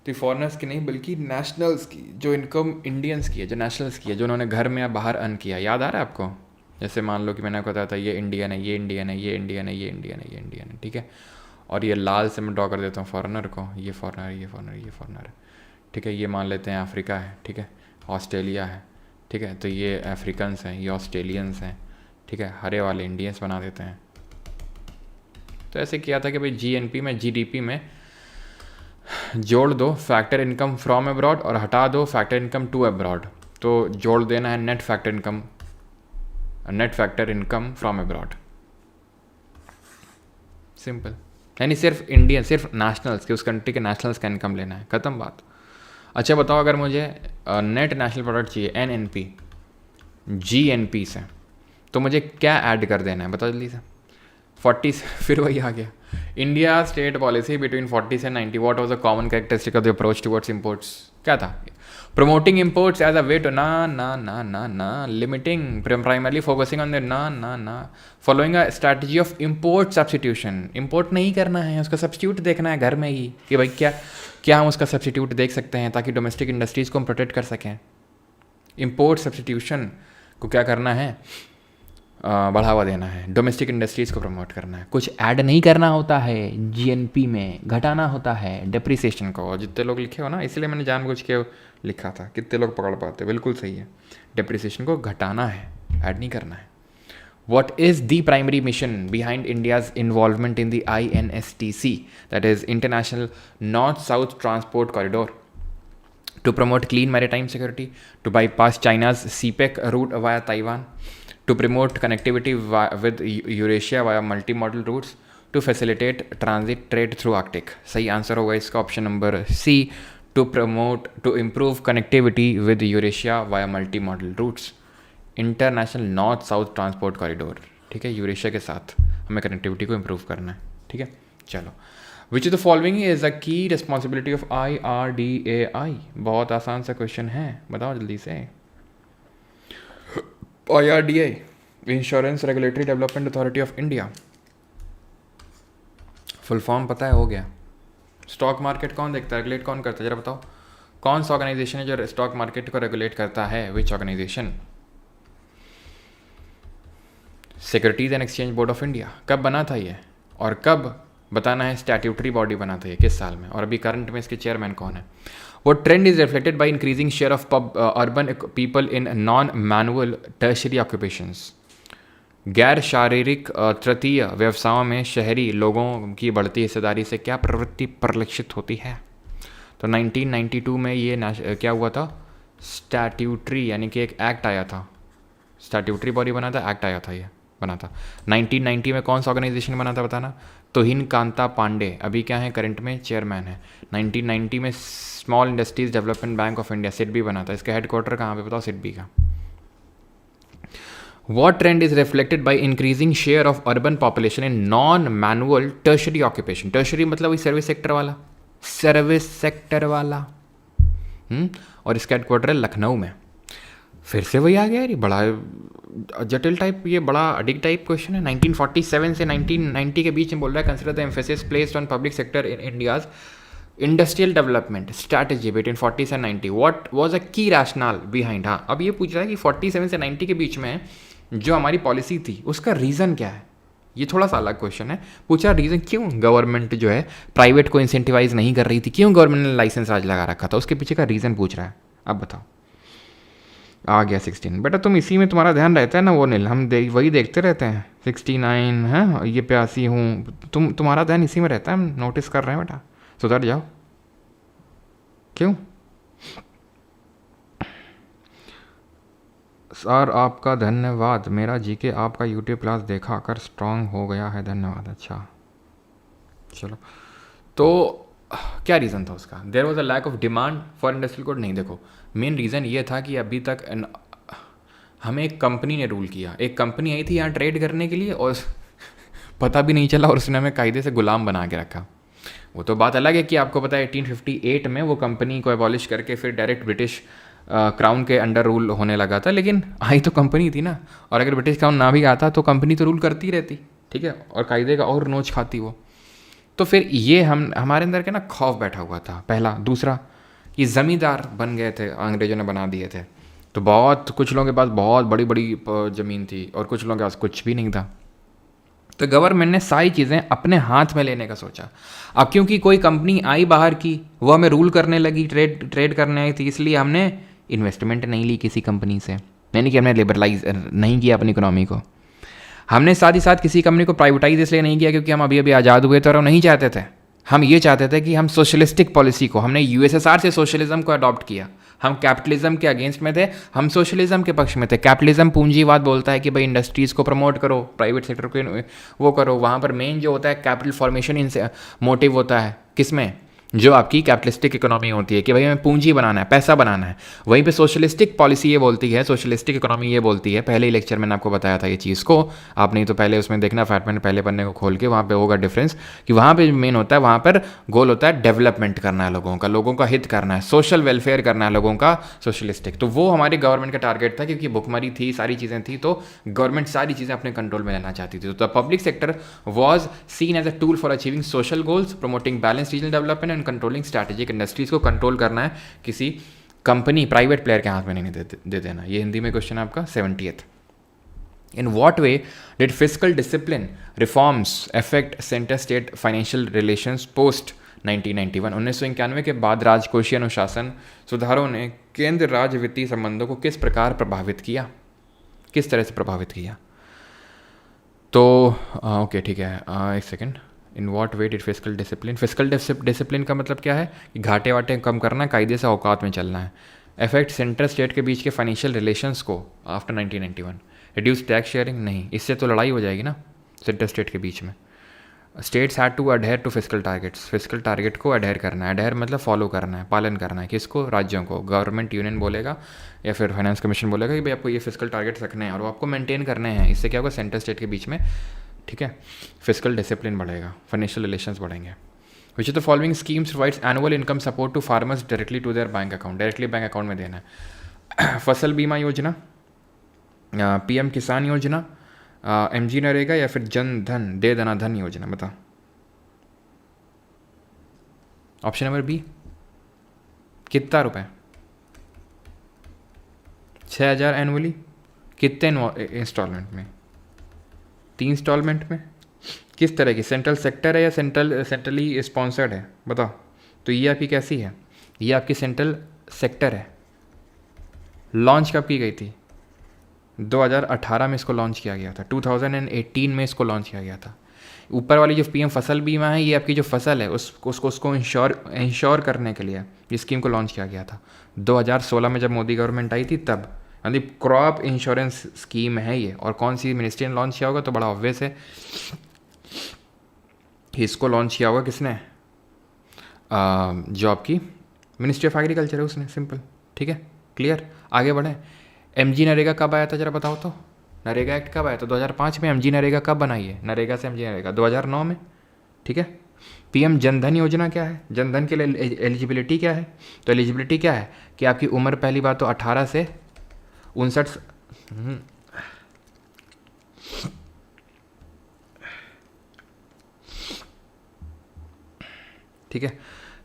तो फॉरेनर्स की नहीं बल्कि नेशनल्स की, जो इनकम इंडियंस की है, जो नेशनल्स की है, जो उन्होंने घर में या बाहर अर्न किया। याद आ रहा है आपको? जैसे मान लो कि मैंने आपको बताया था ये इंडियन है, ये इंडियन है, ये इंडियन है, ये इंडियन है, ये इंडियन है। ठीक है, और ये लाल से मैं ड्रॉ कर देता हूँ फॉरेनर को, ये फॉरेनर, ये फॉरेनर, ये फॉरेनर है। ठीक है, ये मान लेते हैं अफ्रीका है। ठीक है, ऑस्ट्रेलिया है। ठीक है, तो ये अफ्रीकन्स हैं, ये ऑस्ट्रेलियंस हैं। ठीक है, हरे वाले इंडियंस बना देते हैं। तो ऐसे किया था कि भाई जीएनपी में, जीडीपी में जोड़ दो फैक्टर इनकम फ्रॉम अब्रॉड और हटा दो फैक्टर इनकम टू अब्रॉड। तो जोड़ देना है net factor income from abroad. Simple, यानी सिर्फ इंडियन, सिर्फ नेशनल्स के, उस कंट्री के नेशनल्स का इनकम लेना है, ख़त्म बात। अच्छा बताओ, अगर मुझे नेट नेशनल प्रोडक्ट चाहिए एनएनपी जीएनपी से, तो मुझे क्या ऐड कर देना है, बताओ जल्दी से। 40 फिर वही आ गया। इंडिया स्टेट पॉलिसी बिटवीन 40 से 90, what was the common characteristic of the approach towards imports? क्या था? Promoting imports as a way to ना limiting primarily focusing on the ना following a strategy of import substitution. Import नहीं करना है, उसका substitute देखना है घर में ही, कि भाई क्या हम उसका सब्स्टिट्यूट देख सकते हैं, ताकि डोमेस्टिक इंडस्ट्रीज़ को हम प्रोटेक्ट कर सकें। इंपोर्ट सब्स्टिट्यूशन को क्या करना है? बढ़ावा देना है, डोमेस्टिक इंडस्ट्रीज़ को प्रमोट करना है। कुछ ऐड नहीं करना होता है जीएनपी में, घटाना होता है डिप्रिसिएशन को। जितने लोग लिखे हो ना, इसलिए मैंने जानबूझ के लिखा था, कितने लोग पकड़ पाते, बिल्कुल सही है। डिप्रिसिएशन को घटाना है, ऐड नहीं करना है। What is the primary mission behind India's involvement in the INSTC, that is International North-South Transport Corridor? To promote clean maritime security, to bypass China's CPEC route via Taiwan, to promote connectivity with Eurasia via multimodal routes, to facilitate transit trade through Arctic. सही answer होगा इसका option number C, to improve connectivity with Eurasia via multimodal routes. International north south transport corridor. ठीक है, Eurasia के साथ हमें connectivity को improve करना है। ठीक है, चलो। विच is the following is a की रिस्पॉन्सिबिलिटी ऑफ IRDAI? बहुत आसान सा क्वेश्चन है, बताओ जल्दी से। IRDAI, insurance regulatory development authority of India. Full form पता है? हो गया। स्टॉक मार्केट कौन देखता है, रेगुलेट कौन करता है, जरा बताओ। कौन सा ऑर्गेनाइजेशन है जो स्टॉक मार्केट को रेगुलेट करता है? Which organisation? Securities and exchange board of India. कब बना था ये, और कब बताना है स्टैट्यूटरी बॉडी बना था ये, किस साल में, और अभी करंट में इसके चेयरमैन कौन है? वो trend is reflected by increasing share of urban people in non manual tertiary occupations. गैर शारीरिक तृतीय व्यवसायों में शहरी लोगों की बढ़ती हिस्सेदारी से क्या प्रवृत्ति परिलक्षित होती है? तो 1992 में ये क्या हुआ था? स्टैट्यूटरी, यानी कि एक एक्ट आया था, स्टैट्यूटरी बॉडी बना था, एक्ट आया था ये, बना था। 1990 में कौन सा ऑर्गेनाइजेशन बना था बताना? तुहिन कांता पांडे अभी क्या है, करंट में चेयरमैन है। 1990 में small industries development bank of India SIDBI बना था। इसका हेडक्वार्टर कहाँ पे बताओ? सिडबी का। What trend is reflected by increasing share of urban population in non-manual tertiary occupation? Tertiary मतलब वही सर्विस सेक्टर वाला, सर्विस सेक्टर वाला। और इसका हेडक्वार्टर है लखनऊ में। फिर से वही आ गया यार, ये बड़ा जटिल टाइप, ये बड़ा अडिग टाइप क्वेश्चन है। 1947 से 1990 के बीच में बोल रहा है, consider the emphasis placed on public sector in India's industrial development strategy between 40 से 90, व्हाट वाज अ की रैशनल बिहाइंड। हाँ, अब ये पूछ रहा है कि 47 से 90 के बीच में जो हमारी पॉलिसी थी उसका रीज़न क्या है। ये थोड़ा सा अलग क्वेश्चन है। पूछा रीज़न क्यों गवर्नमेंट जो है प्राइवेट को इंसेंटिवाइज नहीं कर रही थी, क्यों गवर्नमेंट ने लाइसेंस राज लगा रखा था, उसके पीछे का रीज़न पूछ रहा है। अब बताओ। आ गया 16। बेटा तुम इसी में तुम्हारा ध्यान रहता है ना, वो नील, हम वही देखते रहते हैं। 69 है, ये प्यासी हूँ, तुम्हारा ध्यान इसी में रहता है, हम नोटिस कर रहे हैं। बेटा सुधर जाओ। क्यों सर? आपका धन्यवाद। मेरा जीके आपका यूट्यूब क्लास देखा कर स्ट्रांग हो गया है, धन्यवाद। अच्छा चलो, तो क्या रीज़न था उसका? There was a lack of demand for industrial code. नहीं, देखो मेन रीज़न ये था कि अभी तक हमें एक कंपनी ने रूल किया। एक कंपनी आई थी यहाँ ट्रेड करने के लिए और पता भी नहीं चला, और उसने हमें कायदे से गुलाम बना के रखा। वो तो बात अलग है कि आपको पता है 1858 में वो कंपनी को एबॉलिश करके फिर डायरेक्ट ब्रिटिश क्राउन के अंडर रूल होने लगा था, लेकिन आई तो कंपनी थी ना। और अगर ब्रिटिश क्राउन ना भी आता तो कंपनी तो रूल करती रहती, ठीक है, और कायदे का और नोच खाती वो। तो फिर ये हमारे अंदर के ना खौफ बैठा हुआ था, पहला। दूसरा, ये ज़मींदार बन गए थे, अंग्रेजों ने बना दिए थे। तो बहुत कुछ लोगों के पास बहुत बड़ी बड़ी ज़मीन थी और कुछ लोगों के पास कुछ भी नहीं था। तो गवर्नमेंट ने सारी चीज़ें अपने हाथ में लेने का सोचा। अब क्योंकि कोई कंपनी आई बाहर की, वो हमें रूल करने लगी, ट्रेड करने आई थी, इसलिए हमने इन्वेस्टमेंट नहीं ली किसी कंपनी से। यानी कि हमने लिबरलाइज नहीं किया अपनी इकोनॉमी को। हमने साथ ही साथ किसी कंपनी को प्राइवेटाइज इसलिए नहीं किया क्योंकि हम अभी अभी आज़ाद हुए थे और हम नहीं चाहते थे। हम ये चाहते थे कि हम सोशलिस्टिक पॉलिसी को, हमने यूएसएसआर से सोशलिज्म को अडॉप्ट किया। हम कैपिटलिज्म के अगेंस्ट में थे, हम सोशलिज्म के पक्ष में थे। कैपिटलिज्म पूंजीवाद बोलता है कि भाई इंडस्ट्रीज़ को प्रमोट करो, प्राइवेट सेक्टर को वो करो। वहाँ पर मेन जो होता है कैपिटल फॉर्मेशन इनसे मोटिव होता है, किसमें? जो आपकी कैपिटलिस्टिक इकोनॉमी होती है कि भाई हमें पूंजी बनाना है, पैसा बनाना है। वहीं पे सोशलिस्टिक पॉलिसी ये बोलती है, सोशलिस्टिक इकोनॉमी ये बोलती है, पहले ही लेक्चर मैंने आपको बताया था ये चीज़ को, आप नहीं तो पहले उसमें देखना, फैटमैन पहले पन्ने को खोल के, वहाँ पे होगा डिफरेंस कि वहाँ पे मेन होता है, वहाँ पर गोल होता है डेवलपमेंट करना है लोगों का हित करना है, सोशल वेलफेयर करना है लोगों का, सोशलिस्टिक। तो वो हमारी गवर्नमेंट का टारगेट था, क्योंकि भुखमरी थी, सारी चीज़ें थी, तो गवर्नमेंट सारी चीज़ें अपने कंट्रोल में लेना चाहती थी। तो the public sector was seen as a tool for achieving social goals, promoting balance regional development and controlling strategy. Industries को कंट्रोल करना है, किसी कंपनी प्राइवेट प्लेयर के हाथ में नहीं दे देना। ये हिंदी में क्वेश्चन है आपका 70th। In what way did fiscal discipline reforms affect centre state financial relations post 1991? 1991 के बाद राजकोषीय अनुशासन सुधारों ने केंद्र राज्य वित्तीय संबंधों को किस प्रकार प्रभावित किया, किस तरह से प्रभावित किया? तो ओके ठीक है, एक second. In what way did fiscal discipline का मतलब क्या है कि घाटे वाटे कम करना है, कायदे से औकात में चलना है। अफेक्ट सेंटर स्टेट के बीच के फाइनेंशियल रिलेशंस को आफ्टर 1991। रिड्यूस टैक्स शेयरिंग, नहीं, इससे तो लड़ाई हो जाएगी ना सेंटर स्टेट के बीच में। States had to adhere to fiscal targets, fiscal target को अडेयर करना है। अडेयर मतलब फॉलो करना है, पालन करना है। किसको? राज्यों को। गवर्नमेंट यूनियन बोलेगा या फिर फाइनेंस कमीशन बोलेगा कि भाई आपको ये फिस्कल टारगेट्स रखने हैं और वो आपको मेंटेन करने हैं। इससे क्या होगा? सेंटर स्टेट के बीच में, ठीक है, फिस्कल डिसिप्लिन बढ़ेगा, फाइनेंशियल रिलेशंस बढ़ेंगे। Which of the following schemes provides annual income support to farmers directly to their bank account? Directly bank account में देना है। फसल बीमा योजना, पीएम किसान योजना, एमजी नरेगा या फिर जन धन दे दना धन योजना? बताओ। ऑप्शन नंबर बी, कितना रुपए? 6,000 एनुअली। कितने इंस्टॉलमेंट में? 3 इंस्टॉलमेंट में। किस तरह की? सेंट्रल सेक्टर है या सेंट्रली स्पॉन्सर्ड है? बताओ। तो ये आपकी कैसी है? ये आपकी सेंट्रल सेक्टर है। लॉन्च कब की गई थी? 2018 में इसको लॉन्च किया गया था। 2018 में इसको लॉन्च किया गया था। ऊपर वाली जो पीएम फसल बीमा है, ये आपकी जो फसल है उसको इंश्योर करने के लिए ये स्कीम को लॉन्च किया गया था 2016 में, जब मोदी गवर्नमेंट आई थी तब। यानी क्रॉप इंश्योरेंस स्कीम है ये, और कौन सी मिनिस्ट्री ने लॉन्च किया होगा, तो बड़ा ऑब्वियस है, इसको लॉन्च किया होगा किसने, जो आपकी मिनिस्ट्री ऑफ एग्रीकल्चर है उसने, सिंपल, ठीक है, क्लियर। आगे बढ़ें। एमजी नरेगा कब आया था जरा बताओ तो, नरेगा एक्ट कब आया था, 2005 में। एमजी नरेगा कब बनाई है, नरेगा से एमजी नरेगा 2009 में, ठीक है। पीएम जनधन योजना क्या है, जनधन के लिए एलिजिबिलिटी क्या है, तो एलिजिबिलिटी क्या है कि आपकी उम्र पहली बात तो 18 से 59, ठीक है,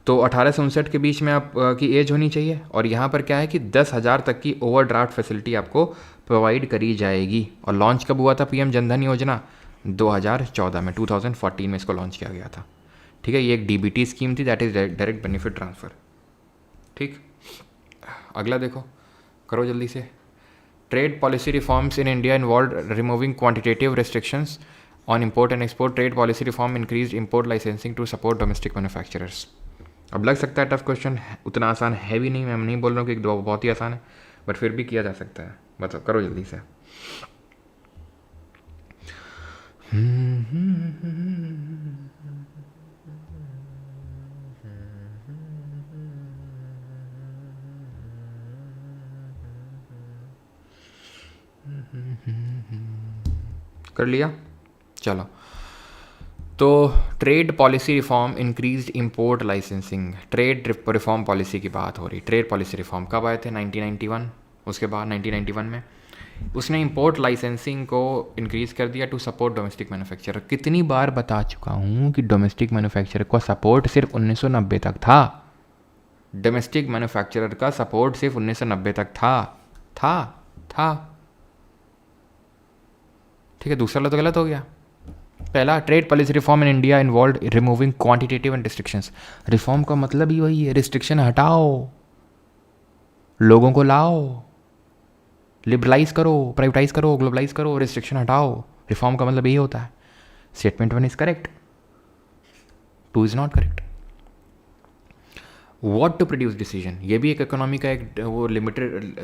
तो 18 से 59 के बीच में आप की एज होनी चाहिए। और यहाँ पर क्या है कि 10,000 तक की ओवरड्राफ्ट फैसिलिटी आपको प्रोवाइड करी जाएगी। और लॉन्च कब हुआ था पीएम जनधन योजना, 2014 में, 2014 में इसको लॉन्च किया गया था, ठीक है। ये एक डीबीटी स्कीम थी, that is direct benefit transfer, ठीक। अगला देखो, करो जल्दी से। Trade policy reforms in India involve removing quantitative restrictions on import and export. Trade policy reform increase import licensing to support domestic manufacturers. अब लग सकता है टफ क्वेश्चन, उतना आसान है भी नहीं, मैं नहीं बोल रहा हूँ कि बहुत ही आसान है, बट फिर भी किया जा सकता है। बताओ, करो जल्दी से। कर लिया, चलो। तो trade policy reform increased import licensing, trade reform policy की बात हो रही। ट्रेड पॉलिसी रिफॉर्म कब आए थे, 1991, उसके बाद 1991 में उसने इंपोर्ट लाइसेंसिंग को इंक्रीज़ कर दिया टू सपोर्ट डोमेस्टिक मैन्युफैक्चरर। कितनी बार बता चुका हूँ कि डोमेस्टिक मैन्युफैक्चरर का सपोर्ट सिर्फ 1990 तक था, डोमेस्टिक मैन्युफैक्चरर का सपोर्ट सिर्फ 1990 तक था, ठीक है। दूसरा तो गलत हो गया। पहला, trade policy reform in India involve removing quantitative and restrictions. Reform का मतलब ही वही है, रिस्ट्रिक्शन हटाओ, लोगों को लाओ, लिबरलाइज करो, प्राइवेटाइज करो, ग्लोबलाइज करो, रिस्ट्रिक्शन हटाओ। रिफॉर्म का मतलब यही होता है। Statement 1 is correct, 2 is not correct. What to produce decision, ये भी एक इकोनॉमी का एक वो लिमिटेड,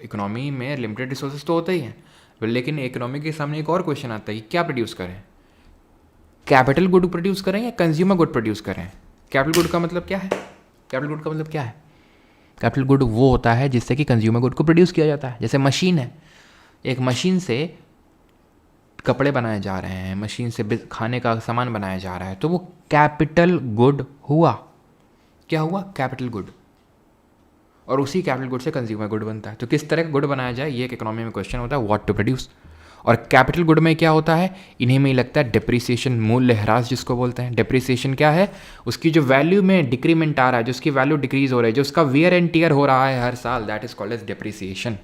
इकोनॉमी में लिमिटेड रिसोर्सेज तो होते ही हैं, लेकिन इकोनॉमी के सामने एक और क्वेश्चन आता है कि क्या प्रोड्यूस करें, कैपिटल गुड प्रोड्यूस करें या कंज्यूमर गुड प्रोड्यूस करें। कैपिटल गुड का मतलब क्या है, कैपिटल गुड का मतलब क्या है, कैपिटल गुड वो होता है जिससे कि कंज्यूमर गुड को प्रोड्यूस किया जाता है। जैसे मशीन है, एक मशीन से कपड़े बनाए जा रहे हैं, मशीन से खाने का सामान बनाया जा रहा है, तो वो कैपिटल गुड हुआ। क्या हुआ, कैपिटल गुड। और उसी कैपिटल गुड से कंज्यूमर गुड बनता है। तो किस तरह का गुड बनाया जाए, ये एक इकोनॉमी में क्वेश्चन होता है, व्हाट टू प्रोड्यूस। और कैपिटल गुड में क्या होता है, इन्हीं में ही लगता है डिप्रिसिएशन, मूल्यह्रास जिसको बोलते हैं। डिप्रिसिएशन क्या है, उसकी जो वैल्यू में डिक्रीमेंट आ रहा है, जो उसकी वैल्यू डिक्रीज हो रही है, जो उसका वियर एंड टियर हो रहा है हर साल, that is called as depreciation.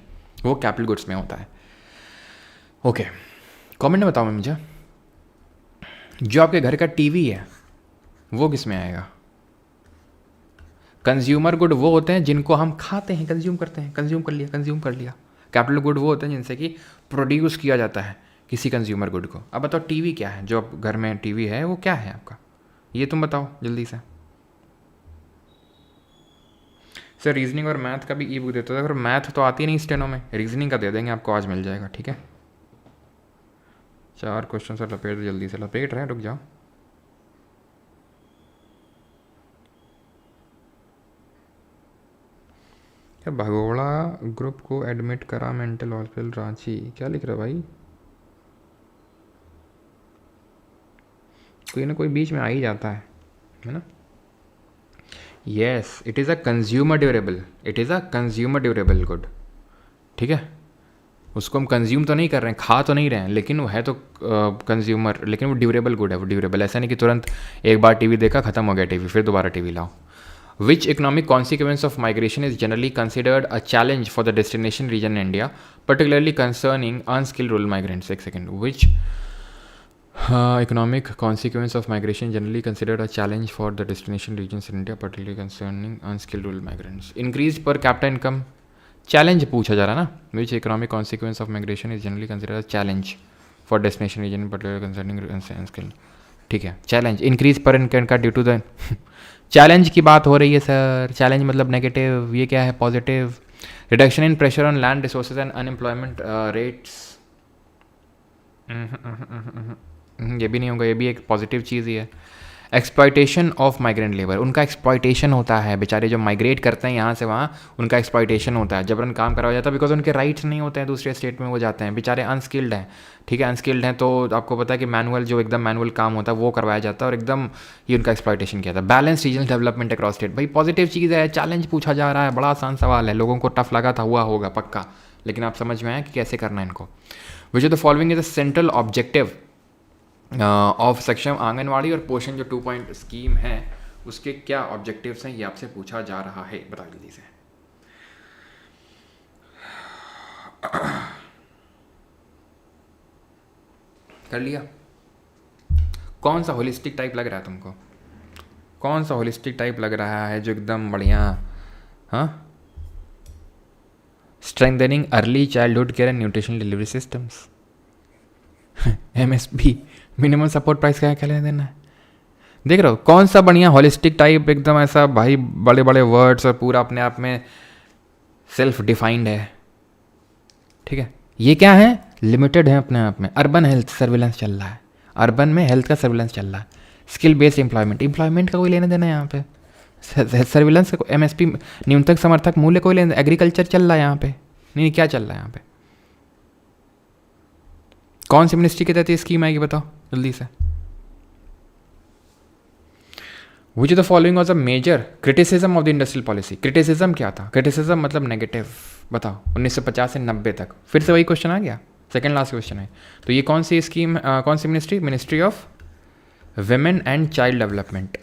वो कैपिटल गुड्स में होता है। ओके, कमेंट में बताओ मुझे, जो आपके घर का टीवी है वो किस में आएगा। कंज्यूमर गुड वो होते हैं जिनको हम खाते हैं, कंज्यूम करते हैं, कंज्यूम कर लिया। कैपिटल गुड वो होते हैं जिनसे कि प्रोड्यूस किया जाता है किसी कंज्यूमर गुड को। अब बताओ टीवी क्या है, जो घर में टीवी है वो क्या है आपका, ये तुम बताओ जल्दी से। सर रीजनिंग और मैथ का भी ई बुक देता था, अगर मैथ तो आती नहीं स्टेनो में, रीजनिंग का दे देंगे आपको, आज मिल जाएगा, ठीक है। 4 क्वेश्चन सर लपेट दो, जल्दी से लपेट रहे हैं, रुक जाओ। भगोड़ा ग्रुप को एडमिट करा मेंटल हॉस्पिटल रांची, क्या लिख रहा है भाई, कोई ना कोई बीच में आ ही जाता है ना। Yes, it is a consumer durable, it is a consumer durable good, ठीक है। उसको हम कंज्यूम तो नहीं कर रहे हैं, खा तो नहीं रहे हैं, लेकिन वो है तो कंज्यूमर, लेकिन वो ड्यूरेबल गुड है। वो ड्यूरेबल ऐसा नहीं कि तुरंत एक बार टीवी देखा खत्म हो गया टीवी, फिर दोबारा टीवी लाओ। Which economic consequence of migration is generally considered a challenge for the destination region in India, particularly concerning unskilled rural migrants? एक second. Which economic consequence of migration generally considered a challenge for the destination regions in India, particularly concerning unskilled rural migrants? Increased per capita income. Challenge पूछा जा रहा है ना. Which economic consequence of migration is generally considered a challenge for destination region, particularly concerning unskilled? ठीक है, challenge increase पर income का due to the challenge की बात हो रही है सर। चैलेंज मतलब नेगेटिव, ये क्या है positive. Reduction in pressure on land resources and unemployment rates, ये भी नहीं होगा, ये भी एक पॉजिटिव चीज़ ही है। एक्सप्लॉयटेशन ऑफ माइग्रेंट लेबर, उनका एक्सप्लॉयटेशन होता है, बेचारे जो माइग्रेट करते हैं यहाँ से वहाँ, उनका एक्सप्लॉयटेशन होता है, जबरन काम करवाया जाता है, बिकॉज उनके राइट्स नहीं होते हैं, दूसरे स्टेट में वो जाते हैं, बेचारे अनस्किल्ड हैं, ठीक है, अनस्किल्ड हैं, तो आपको पता है कि मैनुअल जो एकदम मैनुअल काम होता है वो करवाया जाता है, और एकदम ये उनका एक्सप्लॉयटेशन किया था। Balance regional development across state, भाई पॉजिटिव चीज़ है, चैलेंज पूछा जा रहा है, बड़ा आसान सवाल है, लोगों को टफ लगा था, हुआ होगा पक्का, लेकिन आप समझ में आए कि कैसे करना है इनको। विच of the following is the central objective of सक्षम आंगनवाड़ी और पोषण जो 2 पॉइंट स्कीम है उसके क्या ऑब्जेक्टिव्स हैं, ये आपसे पूछा जा रहा है, बता जल्दी से। कर लिया? कौन सा होलिस्टिक टाइप लग रहा है तुमको? कौन सा होलिस्टिक टाइप लग रहा है जो एकदम बढ़िया? हाँ, strengthening early childhood care and nutrition delivery systems, MSP minimum support price का क्या लेना देना है? देख रहे हो कौन सा बढ़िया होलिस्टिक टाइप, एकदम ऐसा भाई बड़े बड़े वर्ड्स और पूरा अपने आप में सेल्फ डिफाइंड है, ठीक है। ये क्या है? लिमिटेड है अपने आप में। अर्बन हेल्थ सर्विलेंस चल रहा है, अर्बन में हेल्थ का सर्विलेंस चल रहा है। स्किल बेस्ड एम्प्लॉयमेंट का कोई लेना देना है यहाँ पे, सर्विलेंस का MSP न्यूनतम समर्थक मूल्य कोई लेना, एग्रीकल्चर चल रहा है यहाँ पे, नहीं क्या चल रहा है यहाँ पे? कौन सी मिनिस्ट्री के तहत ये स्कीम आएगी बताओ जल्दी से। Which of the following was a major criticism of the industrial policy? Criticism क्या था? क्रिटिसिज्म मतलब नेगेटिव, बताओ। 1950 से 90 तक, फिर से वही क्वेश्चन आ गया, सेकंड लास्ट क्वेश्चन है। तो ये कौन सी स्कीम, कौन सी ministry? Ministry of women and child development.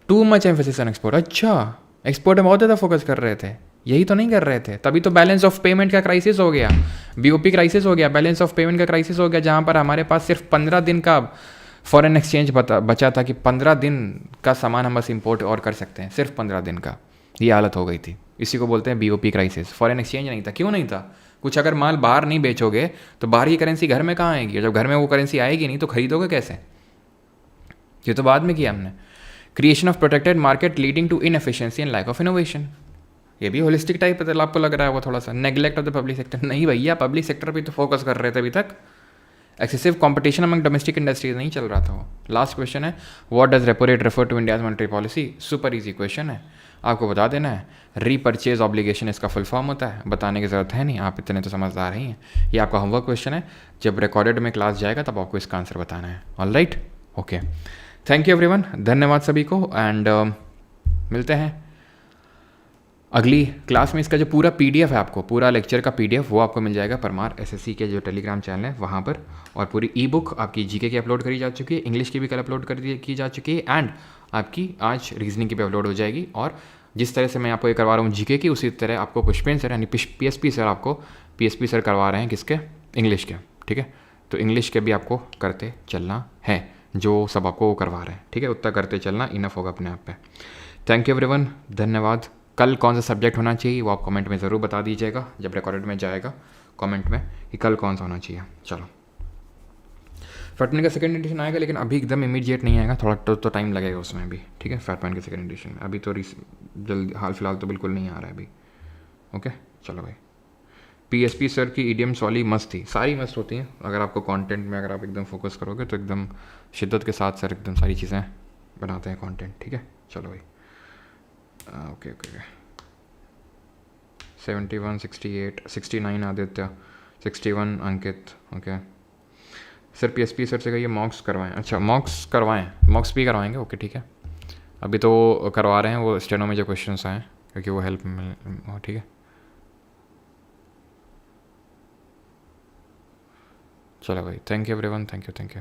Too much emphasis on export, अच्छा एक्सपोर्ट में बहुत ज़्यादा फोकस कर रहे थे, यही तो नहीं कर रहे थे, तभी तो बैलेंस ऑफ पेमेंट का क्राइसिस हो गया, BOP क्राइसिस हो गया, बैलेंस ऑफ पेमेंट का क्राइसिस हो गया, जहाँ पर हमारे पास सिर्फ 15 दिन का फॉरेन एक्सचेंज बचा था कि 15 दिन का सामान हम बस इंपोर्ट और कर सकते हैं, सिर्फ 15 दिन का, ये हालत हो गई थी। इसी को बोलते हैं BOP क्राइसिस। फॉरेन एक्सचेंज नहीं था, क्यों नहीं था? कुछ अगर माल बाहर नहीं बेचोगे तो बाहर की करेंसी घर में कहाँ आएगी, जब घर में वो करेंसी आएगी नहीं तो खरीदोगे कैसे? ये तो बाद में किया हमने। Creation of protected market leading to inefficiency and lack of innovation, ये भी होलिस्टिक टाइप है, आपको लग रहा है वो थोड़ा सा। Neglect of the public sector, नहीं भैया पब्लिक सेक्टर पे तो फोकस कर रहे थे अभी तक। Excessive competition among domestic industries नहीं चल रहा था वो। लास्ट क्वेश्चन है, what does repo rate refer to India's monetary policy? Super easy question है, आपको बता देना है। रीपर्चेज ऑब्लिगेशन इसका फुल फॉर्म होता है, बताने की ज़रूरत है नहीं, आप इतने तो समझदार ही हैं। ये आपका होमवर्क क्वेश्चन है, जब रिकॉर्डेड में क्लास जाएगा तब आपको इसका आंसर बताना है। All right, okay, thank you everyone, धन्यवाद सभी को, एंड मिलते हैं अगली क्लास में। इसका जो पूरा PDF है, आपको पूरा लेक्चर का PDF वो आपको मिल जाएगा परमार SSC के जो टेलीग्राम चैनल है वहाँ पर, और पूरी ई-बुक आपकी GK की अपलोड करी जा चुकी है, इंग्लिश की भी कल अपलोड की जा चुकी है, एंड आपकी आज रीजनिंग की भी अपलोड हो जाएगी। और जिस तरह से मैं आपको ये करवा रहा हूँ GK की, उसी तरह आपको पुष्पेन सर यानी PSP सर, आपको PSP सर करवा रहे हैं किसके? इंग्लिश के, ठीक है। तो इंग्लिश के भी आपको करते चलना है, जो सब आपको करवा रहे हैं, ठीक है, उतना करते चलना इनफ होगा अपने आप पे। थैंक यू एवरीवन, धन्यवाद। कल कौन सा सब्जेक्ट होना चाहिए वो आप कमेंट में ज़रूर बता दीजिएगा, जब रिकॉर्डेड में जाएगा कमेंट में कि कल कौन सा होना चाहिए। चलो, फैटमैन का सेकंड एडिशन आएगा, लेकिन अभी एकदम इमीडिएट नहीं आएगा, थोड़ा तो टाइम लगेगा उसमें भी, ठीक है। फैटमैन के सेकंड एडिशन में अभी तो जल्दी हाल फिलहाल तो बिल्कुल नहीं आ रहा है अभी, ओके। चलो भाई, PSP सर की ईडियम्स वाली मस्त थी, सारी मस्त होती हैं अगर आपको कंटेंट में अगर आप एकदम फोकस करोगे तो एकदम शिद्दत के साथ सर एकदम सारी चीज़ें बनाते हैं कंटेंट, ठीक है। चलो भाई, ओके ओके ओके, 71 68 69 आदित्य, 61 अंकित, ओके। सर PSP सर से कहिए मॉक्स करवाएं, अच्छा मॉक्स करवाएं, मॉक्स भी करवाएंगे, ओके ठीक है। अभी तो करवा रहे हैं वो स्टेनो में जो क्वेश्चंस आए, क्योंकि वो हेल्प मिल, ठीक है। चलो भाई, thank you everyone, thank you.